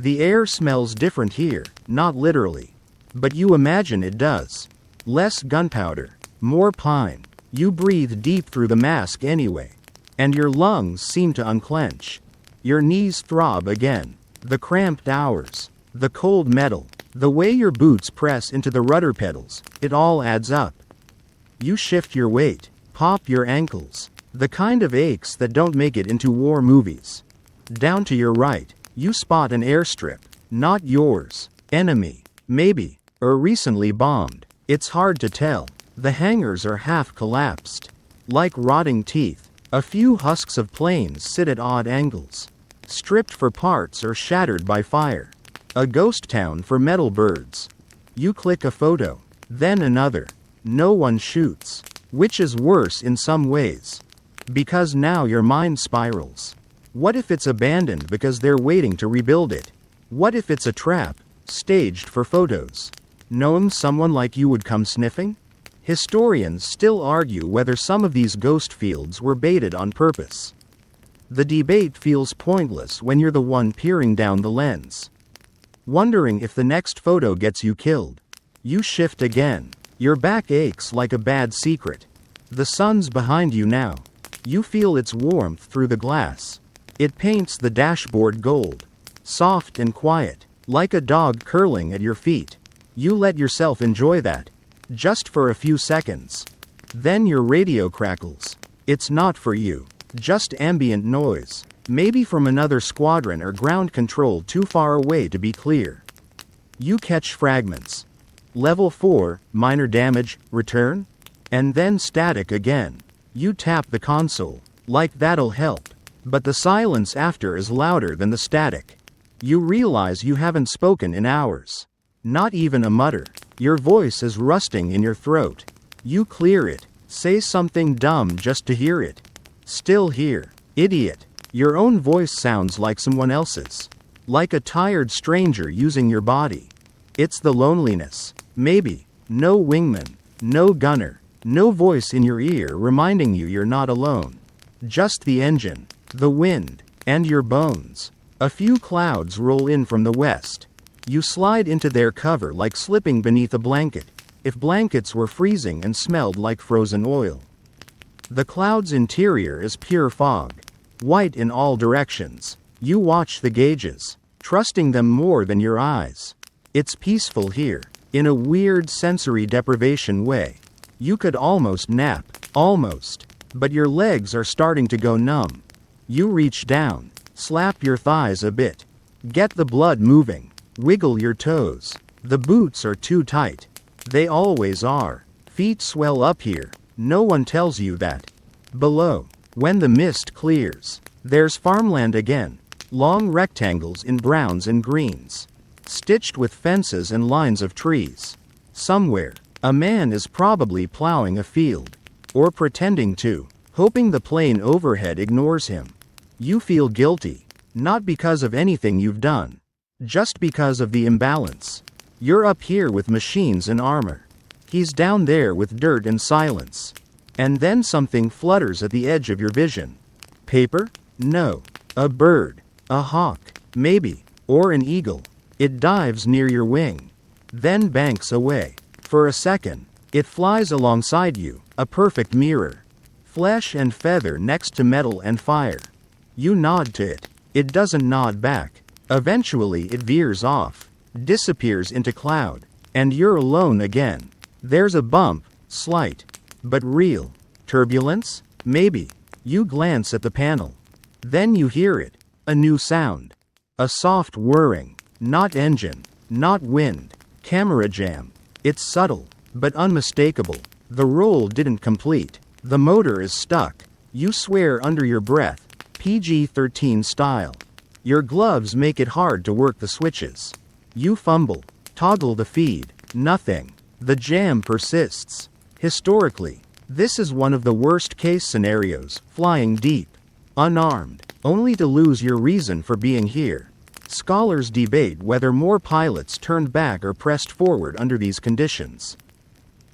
The air smells different here, not literally. But you imagine it does. Less gunpowder, more pine. You breathe deep through the mask anyway. And your lungs seem to unclench. Your knees throb again. The cramped hours. The cold metal. The way your boots press into the rudder pedals. It all adds up. You shift your weight. Pop your ankles. The kind of aches that don't make it into war movies. Down to your right, you spot an airstrip. Not yours. Enemy. Maybe. Or recently bombed. It's hard to tell. The hangars are half collapsed. Like rotting teeth. A few husks of planes sit at odd angles. Stripped for parts or shattered by fire. A ghost town for metal birds. You click a photo. Then another. No one shoots. Which is worse in some ways. Because now your mind spirals. What if it's abandoned because they're waiting to rebuild it? What if it's a trap, staged for photos? Knowing someone like you would come sniffing? Historians still argue whether some of these ghost fields were baited on purpose. The debate feels pointless when you're the one peering down the lens. Wondering if the next photo gets you killed. You shift again. Your back aches like a bad secret. The sun's behind you now. You feel its warmth through the glass. It paints the dashboard gold. Soft and quiet, like a dog curling at your feet. You let yourself enjoy that. Just for a few seconds. Then your radio crackles. It's not for you. Just ambient noise. Maybe from another squadron or ground control too far away to be clear. You catch fragments. Level 4, minor damage, return? And then static again. You tap the console. Like that'll help. But the silence after is louder than the static. You realize you haven't spoken in hours. Not even a mutter. Your voice is rusting in your throat. You clear it. Say something dumb just to hear it. Still here. Idiot. Your own voice sounds like someone else's. Like a tired stranger using your body. It's the loneliness. Maybe. No wingman. No gunner. No voice in your ear reminding you you're not alone. Just the engine. The wind. And your bones. A few clouds roll in from the west. You slide into their cover like slipping beneath a blanket. If blankets were freezing and smelled like frozen oil. The cloud's interior is pure fog. White in all directions. You watch the gauges. Trusting them more than your eyes. It's peaceful here. In a weird sensory deprivation way. You could almost nap. Almost. But your legs are starting to go numb. You reach down. Slap your thighs a bit. Get the blood moving. Wiggle your toes. The boots are too tight. They always are. Feet swell up here. No one tells you that. Below, when the mist clears, there's farmland again. Long rectangles in browns and greens, stitched with fences and lines of trees. Somewhere, a man is probably plowing a field, or pretending to, hoping the plane overhead ignores him. You feel guilty, not because of anything you've done, just because of the imbalance. You're up here with machines and armor. He's down there with dirt and silence. And then something flutters at the edge of your vision. Paper? No. A bird. A hawk. Maybe. Or an eagle. It dives near your wing. Then banks away. For a second, it flies alongside you, a perfect mirror. Flesh and feather next to metal and fire. You nod to it. It doesn't nod back. Eventually it veers off, disappears into cloud, and you're alone again. There's a bump, slight, but real. Turbulence? Maybe. You glance at the panel. Then you hear it. A new sound. A soft whirring. Not engine. Not wind. Camera jam. It's subtle, but unmistakable. The roll didn't complete. The motor is stuck. You swear under your breath. PG-13 style. Your gloves make it hard to work the switches. You fumble. Toggle the feed. Nothing. The jam persists. Historically, this is one of the worst case scenarios, flying deep, unarmed, only to lose your reason for being here. Scholars debate whether more pilots turned back or pressed forward under these conditions.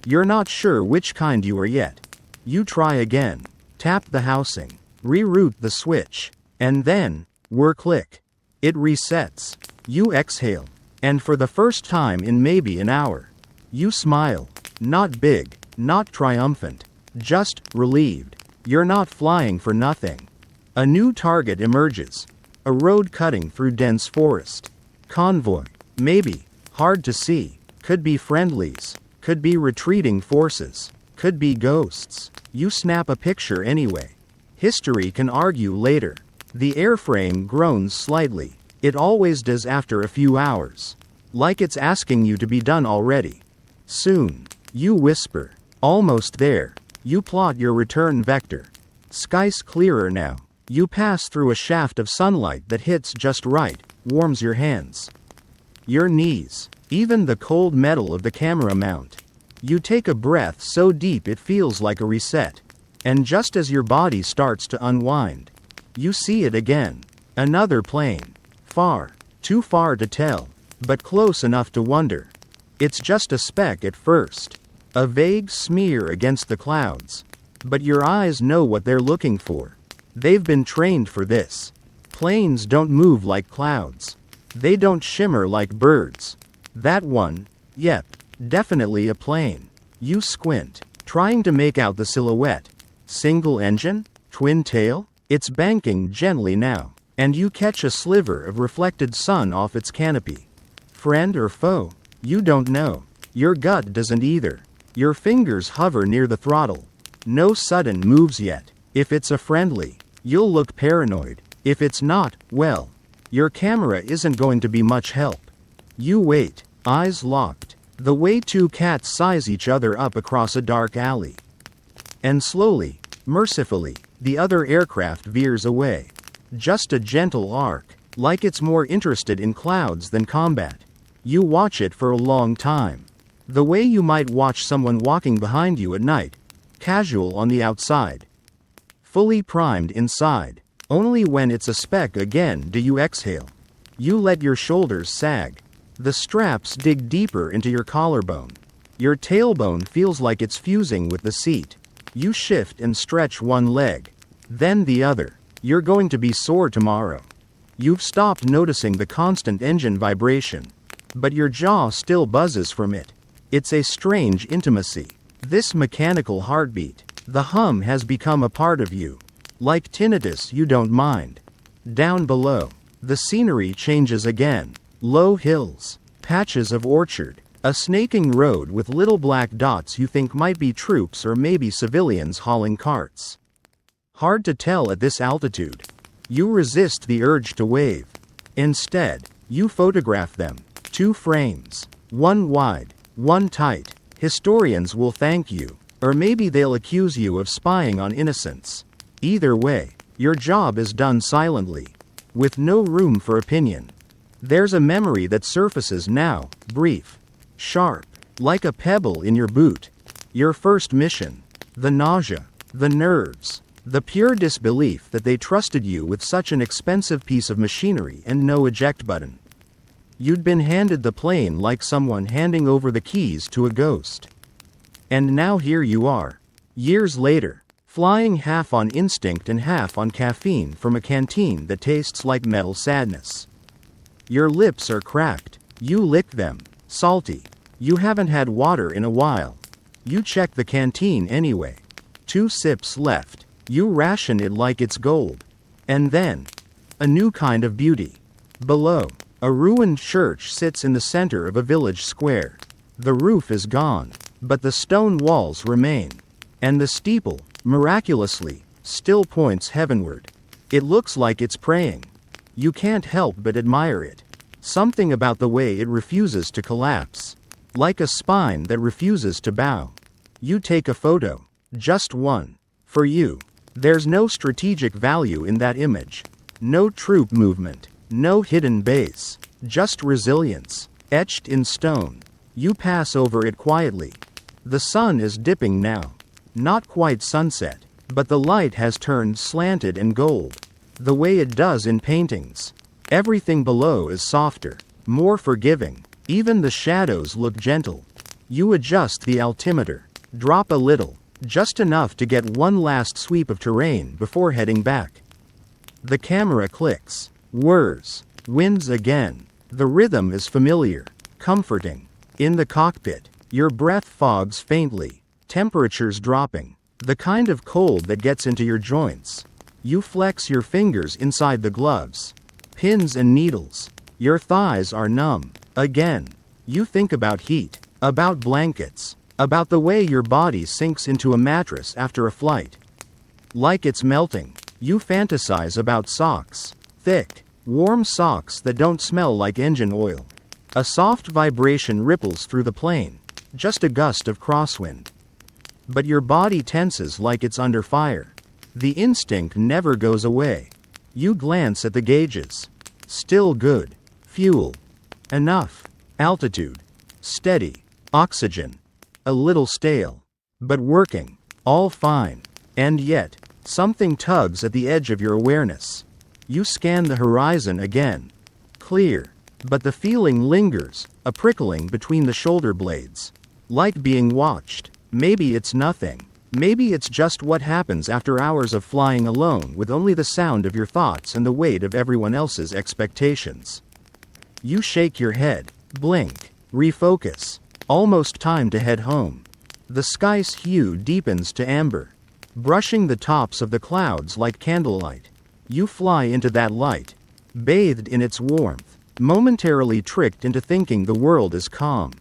You're not sure which kind you are yet. You try again. Tap the housing. Reroute the switch. And then, whir click. It resets. You exhale. And for the first time in maybe an hour, you smile. Not big, not triumphant. Just relieved. You're not flying for nothing. A new target emerges. A road cutting through dense forest. Convoy. Maybe. Hard to see. Could be friendlies. Could be retreating forces. Could be ghosts. You snap a picture anyway. History can argue later. The airframe groans slightly. It always does after a few hours. Like it's asking you to be done already. Soon. You whisper. Almost there. You plot your return vector. Sky's clearer now. You pass through a shaft of sunlight that hits just right, warms your hands. Your knees. Even the cold metal of the camera mount. You take a breath so deep it feels like a reset. And just as your body starts to unwind, you see it again. Another plane. Far. Too far to tell. But close enough to wonder. It's just a speck at first. A vague smear against the clouds. But your eyes know what they're looking for. They've been trained for this. Planes don't move like clouds. They don't shimmer like birds. That one, yep, definitely a plane. You squint, trying to make out the silhouette. Single engine? Twin tail? It's banking gently now, and you catch a sliver of reflected sun off its canopy. Friend or foe? You don't know. Your gut doesn't either. Your fingers hover near the throttle. No sudden moves yet. If it's a friendly, you'll look paranoid. If it's not, well, your camera isn't going to be much help. You wait, eyes locked, the way two cats size each other up across a dark alley. And slowly, mercifully, the other aircraft veers away. Just a gentle arc, like it's more interested in clouds than combat. You watch it for a long time. The way you might watch someone walking behind you at night. Casual on the outside. Fully primed inside. Only when it's a speck again do you exhale. You let your shoulders sag. The straps dig deeper into your collarbone. Your tailbone feels like it's fusing with the seat. You shift and stretch one leg. Then the other. You're going to be sore tomorrow. You've stopped noticing the constant engine vibration. But your jaw still buzzes from it. It's a strange intimacy. This mechanical heartbeat. The hum has become a part of you. Like tinnitus, you don't mind. Down below, the scenery changes again. Low hills, patches of orchard, a snaking road with little black dots you think might be troops or maybe civilians hauling carts. Hard to tell at this altitude. You resist the urge to wave. Instead, you photograph them. 2 frames. One wide, one tight. Historians will thank you. Or maybe they'll accuse you of spying on innocents. Either way, your job is done silently. with no room for opinion. There's a memory that surfaces now, brief, sharp, like a pebble in your boot. Your first mission. The nausea, the nerves, the pure disbelief that they trusted you with such an expensive piece of machinery and no eject button. You'd been handed the plane like someone handing over the keys to a ghost. And now here you are, years later, flying half on instinct and half on caffeine from a canteen that tastes like metal sadness. Your lips are cracked. You lick them. Salty. You haven't had water in a while. You check the canteen anyway. 2 sips left. You ration it like it's gold. And then, a new kind of beauty. Below, a ruined church sits in the center of a village square. The roof is gone, but the stone walls remain. And the steeple, miraculously, still points heavenward. It looks like it's praying. You can't help but admire it. Something about the way it refuses to collapse. Like a spine that refuses to bow. You take a photo. Just one. For you. There's no strategic value in that image. No troop movement. No hidden base. Just resilience. Etched in stone. You pass over it quietly. The sun is dipping now. Not quite sunset, but the light has turned slanted and gold. The way it does in paintings. Everything below is softer, more forgiving. Even the shadows look gentle. You adjust the altimeter. Drop a little, just enough to get one last sweep of terrain before heading back. The camera clicks, whirs, winds again. The rhythm is familiar, comforting. In the cockpit, your breath fogs faintly, temperatures dropping. The kind of cold that gets into your joints. You flex your fingers inside the gloves. Pins and needles. Your thighs are numb. Again. You think about heat. About blankets. About the way your body sinks into a mattress after a flight. Like it's melting. You fantasize about socks. Thick, warm socks that don't smell like engine oil. A soft vibration ripples through the plane. Just a gust of crosswind. But your body tenses like it's under fire. The instinct never goes away. You glance at the gauges. Still good. Fuel. Enough. Altitude. Steady. Oxygen. A little stale. But working. All fine. And yet, something tugs at the edge of your awareness. You scan the horizon again. Clear. But the feeling lingers, a prickling between the shoulder blades. Like being watched. Maybe it's nothing. Maybe it's just what happens after hours of flying alone with only the sound of your thoughts and the weight of everyone else's expectations. You shake your head, blink, refocus. Almost time to head home. The sky's hue deepens to amber, brushing the tops of the clouds like candlelight. You fly into that light, bathed in its warmth, momentarily tricked into thinking the world is calm.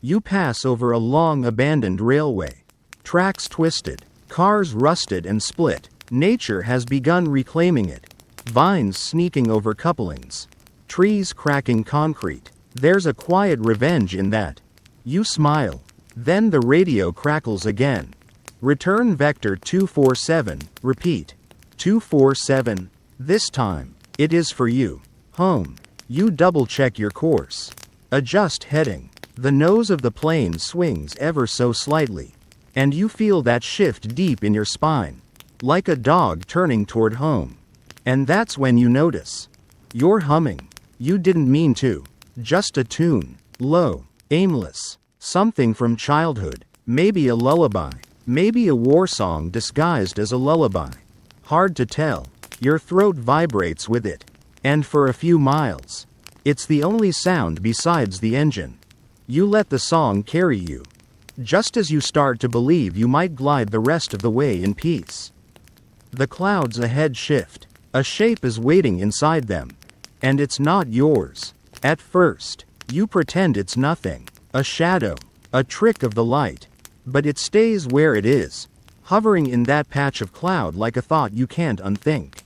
You pass over a long abandoned railway. Tracks twisted, cars rusted and split. Nature has begun reclaiming it. Vines sneaking over couplings. Trees cracking concrete. There's a quiet revenge in that. You smile. Then the radio crackles again. Return vector 247, repeat. 247. This time, it is for you. Home. You double-check your course. Adjust heading. The nose of the plane swings ever so slightly. And you feel that shift deep in your spine. Like a dog turning toward home. And that's when you notice. You're humming. You didn't mean to. Just a tune. Low. Aimless. Something from childhood. Maybe a lullaby. Maybe a war song disguised as a lullaby. Hard to tell. Your throat vibrates with it. And for a few miles. It's the only sound besides the engine. You let the song carry you. Just as you start to believe you might glide the rest of the way in peace. The clouds ahead shift. A shape is waiting inside them. And it's not yours. At first, you pretend it's nothing. A shadow. A trick of the light. But it stays where it is. Hovering in that patch of cloud like a thought you can't unthink.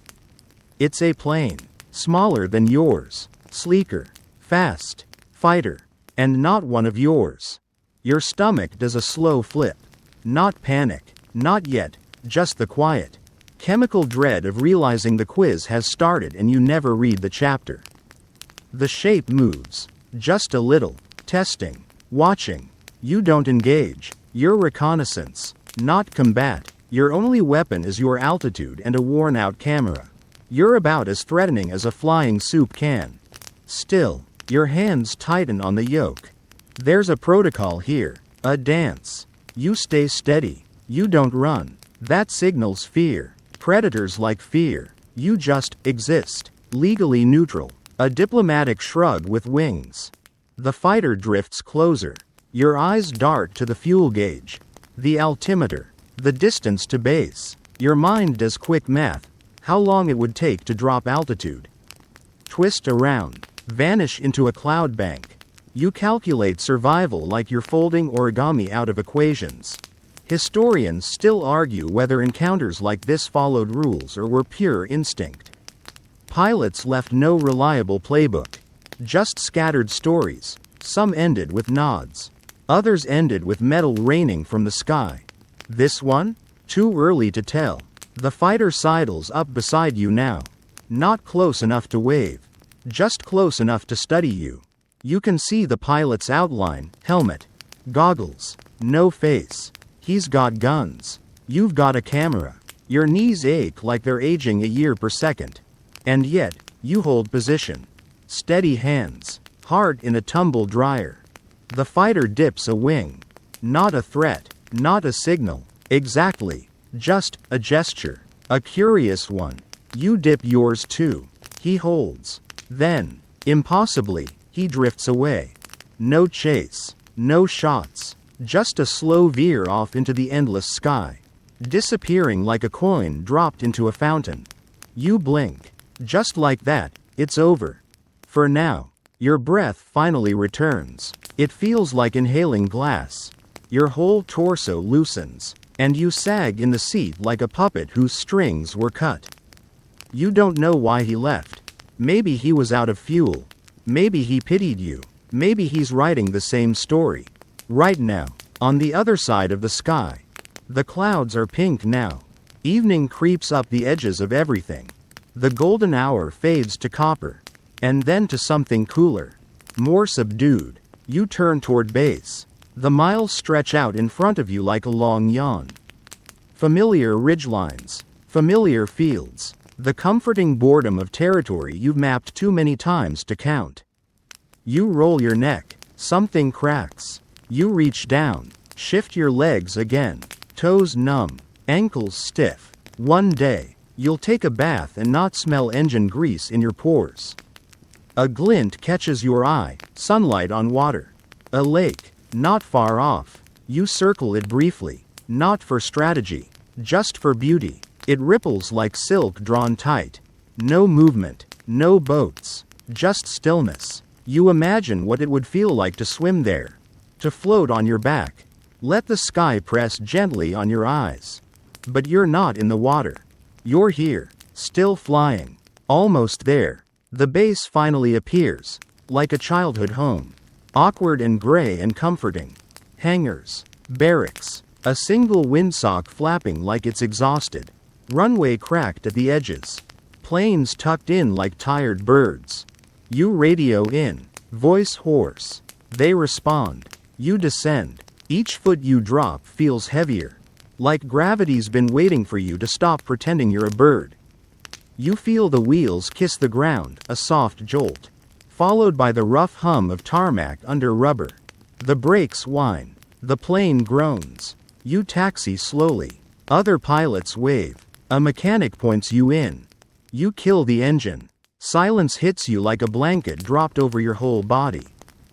It's a plane. Smaller than yours. Sleeker. Fast. Fighter. And not one of yours. Your stomach does a slow flip. Not panic. Not yet. Just the quiet. Chemical dread of realizing the quiz has started and you never read the chapter. The shape moves. Just a little. Testing. Watching. You don't engage. You're reconnaissance. Not combat. Your only weapon is your altitude and a worn-out camera. You're about as threatening as a flying soup can. Still, your hands tighten on the yoke. There's a protocol here. A dance. You stay steady. You don't run. That signals fear. Predators like fear. You just exist. Legally neutral. A diplomatic shrug with wings. The fighter drifts closer. Your eyes dart to the fuel gauge. The altimeter. The distance to base. Your mind does quick math. How long it would take to drop altitude. Twist around. Vanish into a cloud bank. You calculate survival like you're folding origami out of equations. Historians still argue whether encounters like this followed rules or were pure instinct. Pilots left no reliable playbook. Just scattered stories. Some ended with nods. Others ended with metal raining from the sky. This one? Too early to tell. The fighter sidles up beside you now. Not close enough to wave. Just close enough to study you. You can see the pilot's outline, helmet, goggles, no face. He's got guns. You've got a camera. Your knees ache like they're aging a year per second. And yet, you hold position. Steady hands. Heart in a tumble dryer. The fighter dips a wing. Not a threat. Not a signal. Exactly. Just a gesture. A curious one. You dip yours too. He holds. Then, impossibly, he drifts away. No chase. No shots. Just a slow veer off into the endless sky. Disappearing like a coin dropped into a fountain. You blink. Just like that, it's over. For now. Your breath finally returns. It feels like inhaling glass. Your whole torso loosens. And you sag in the seat like a puppet whose strings were cut. You don't know why he left. Maybe he was out of fuel. Maybe he pitied you. Maybe he's writing the same story. Right now, on the other side of the sky. The clouds are pink now. Evening creeps up the edges of everything. The golden hour fades to copper. And then to something cooler. More subdued. You turn toward base. The miles stretch out in front of you like a long yawn. Familiar ridgelines. Familiar fields. The comforting boredom of territory you've mapped too many times to count. You roll your neck. Something cracks. You reach down. Shift your legs again. Toes numb. Ankles stiff. One day, you'll take a bath and not smell engine grease in your pores. A glint catches your eye. Sunlight on water. A lake. Not far off. You circle it briefly. Not for strategy. Just for beauty. It ripples like silk drawn tight. No movement. No boats. Just stillness. You imagine what it would feel like to swim there. To float on your back. Let the sky press gently on your eyes. But you're not in the water. You're here. Still flying. Almost there. The base finally appears. Like a childhood home. Awkward and gray and comforting. Hangars. Barracks. A single windsock flapping like it's exhausted. Runway cracked at the edges. Planes tucked in like tired birds. You radio in. Voice hoarse. They respond. You descend. Each foot you drop feels heavier. Like gravity's been waiting for you to stop pretending you're a bird. You feel the wheels kiss the ground, a soft jolt. Followed by the rough hum of tarmac under rubber. The brakes whine. The plane groans. You taxi slowly. Other pilots wave. A mechanic points you in. You kill the engine. Silence hits you like a blanket dropped over your whole body.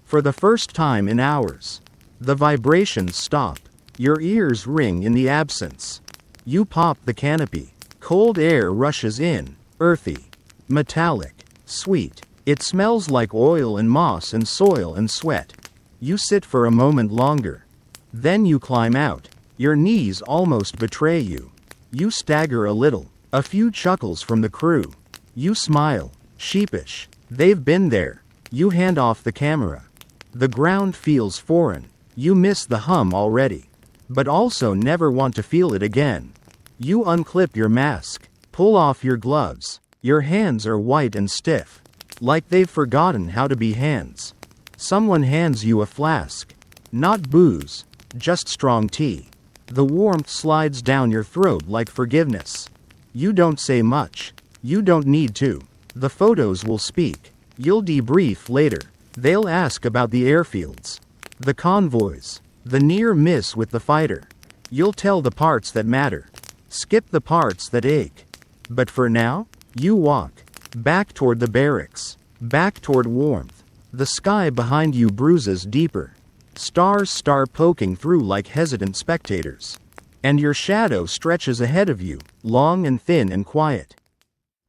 For the first time in hours. The vibrations stop. Your ears ring in the absence. You pop the canopy. Cold air rushes in. Earthy. Metallic. Sweet. It smells like oil and moss and soil and sweat. You sit for a moment longer. Then you climb out. Your knees almost betray you. You stagger a little. A few chuckles from the crew. You smile. Sheepish. They've been there. You hand off the camera. The ground feels foreign. You miss the hum already. But also never want to feel it again. You unclip your mask, pull off your gloves. Your hands are white and stiff, like they've forgotten how to be hands. Someone hands you a flask. Not booze, just strong tea. The warmth slides down your throat like forgiveness. You don't say much. You don't need to. The photos will speak. You'll debrief later. They'll ask about the airfields, the convoys, the near miss with the fighter. You'll tell the parts that matter. Skip the parts that ache. But for now, you walk back toward the barracks, back toward warmth. The sky behind you bruises deeper. Stars start poking through like hesitant spectators. And your shadow stretches ahead of you, long and thin and quiet.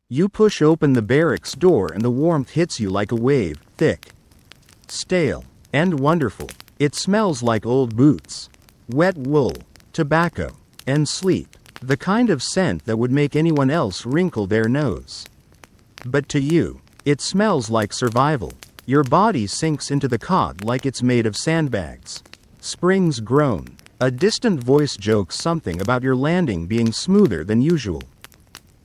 You push open the barracks door and the warmth hits you like a wave, thick, stale, and wonderful. It smells like old boots, wet wool, tobacco, and sleep. The kind of scent that would make anyone else wrinkle their nose. But to you, it smells like survival. Your body sinks into the cot like it's made of sandbags. Springs groan. A distant voice jokes something about your landing being smoother than usual.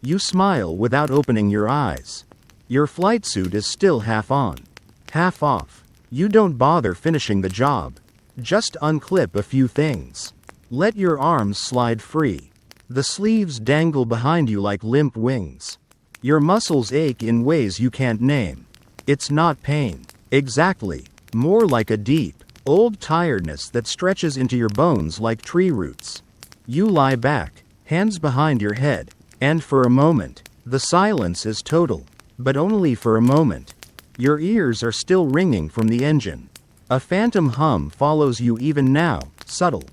You smile without opening your eyes. Your flight suit is still half on, half off. You don't bother finishing the job. Just unclip a few things. Let your arms slide free. The sleeves dangle behind you like limp wings. Your muscles ache in ways you can't name. It's not pain. Exactly. More like a deep, old tiredness that stretches into your bones like tree roots. You lie back, hands behind your head, and for a moment, the silence is total. But only for a moment. Your ears are still ringing from the engine. A phantom hum follows you even now, subtle,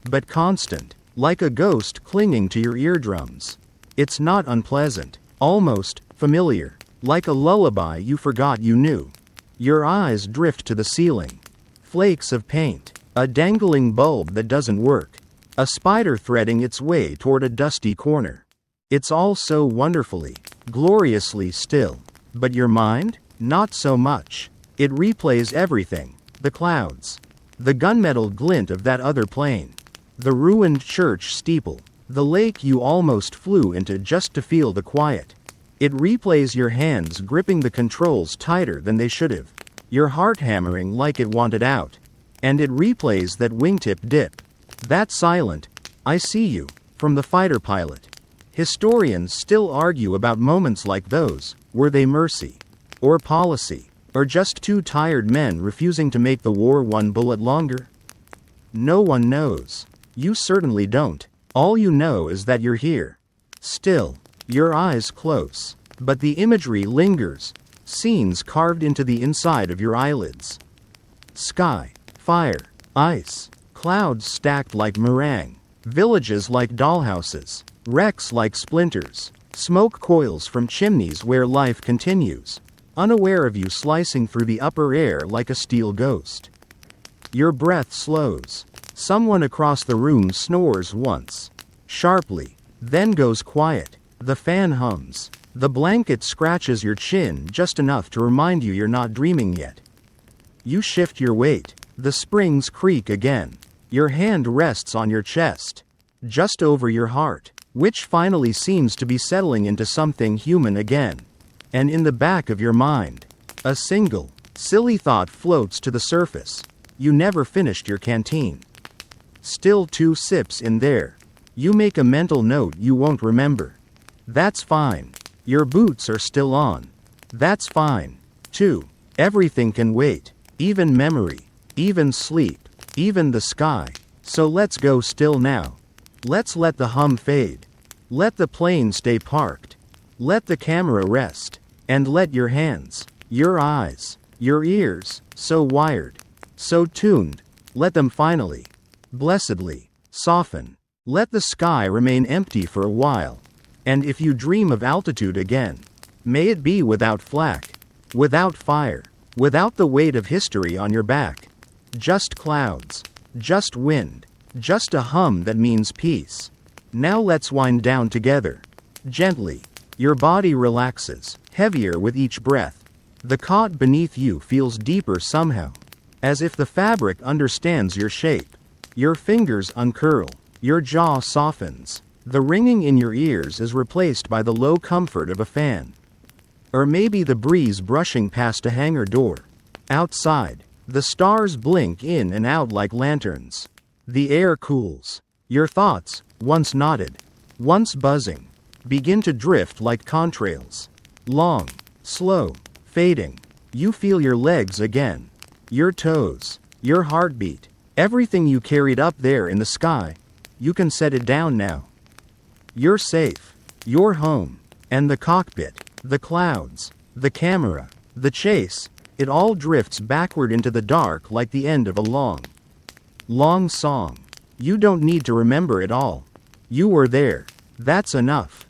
but constant, like a ghost clinging to your eardrums. It's not unpleasant, almost familiar, like a lullaby you forgot you knew. Your eyes drift to the ceiling. Flakes of paint, a dangling bulb that doesn't work, a spider threading its way toward a dusty corner. It's all so wonderfully, gloriously still. But your mind? Not so much. It replays everything. The clouds. The gunmetal glint of that other plane. The ruined church steeple. The lake you almost flew into just to feel the quiet. It replays your hands gripping the controls tighter than they should have. Your heart hammering like it wanted out. And it replays that wingtip dip. That silent, "I see you," from the fighter pilot. Historians still argue about moments like those. Were they mercy? Or policy? Or just two tired men refusing to make the war one bullet longer? No one knows. You certainly don't. All you know is that you're here. Still, your eyes close. But the imagery lingers. Scenes carved into the inside of your eyelids. Sky, fire, ice, clouds stacked like meringue, villages like dollhouses, wrecks like splinters, smoke coils from chimneys where life continues, unaware of you slicing through the upper air like a steel ghost. Your breath slows. Someone across the room snores once, sharply, then goes quiet. The fan hums. The blanket scratches your chin just enough to remind you you're not dreaming yet. You shift your weight. The springs creak again. Your hand rests on your chest, just over your heart, which finally seems to be settling into something human again. And in the back of your mind, a single, silly thought floats to the surface. You never finished your canteen. Still 2 sips in there. You make a mental note you won't remember. That's fine. Your boots are still on. That's fine, too. Everything can wait. Even memory. Even sleep. Even the sky. So let's go still now. Let's let the hum fade. Let the plane stay parked. Let the camera rest. And let your hands, your eyes, your ears, so wired, so tuned, let them finally, blessedly, soften. Let the sky remain empty for a while. And if you dream of altitude again, may it be without flak, without fire, without the weight of history on your back. Just clouds, just wind, just a hum that means peace. Now let's wind down together. Gently. Your body relaxes, heavier with each breath. The cot beneath you feels deeper somehow, as if the fabric understands your shape. Your fingers uncurl. Your jaw softens. The ringing in your ears is replaced by the low comfort of a fan. Or maybe the breeze brushing past a hangar door. Outside, the stars blink in and out like lanterns. The air cools. Your thoughts, once knotted, once buzzing, begin to drift like contrails. Long, slow, fading. You feel your legs again. Your toes. Your heartbeat. Everything you carried up there in the sky. You can set it down now. You're safe. You're home. And the cockpit, the clouds, the camera, the chase, it all drifts backward into the dark like the end of a long, long song. You don't need to remember it all. You were there. That's enough.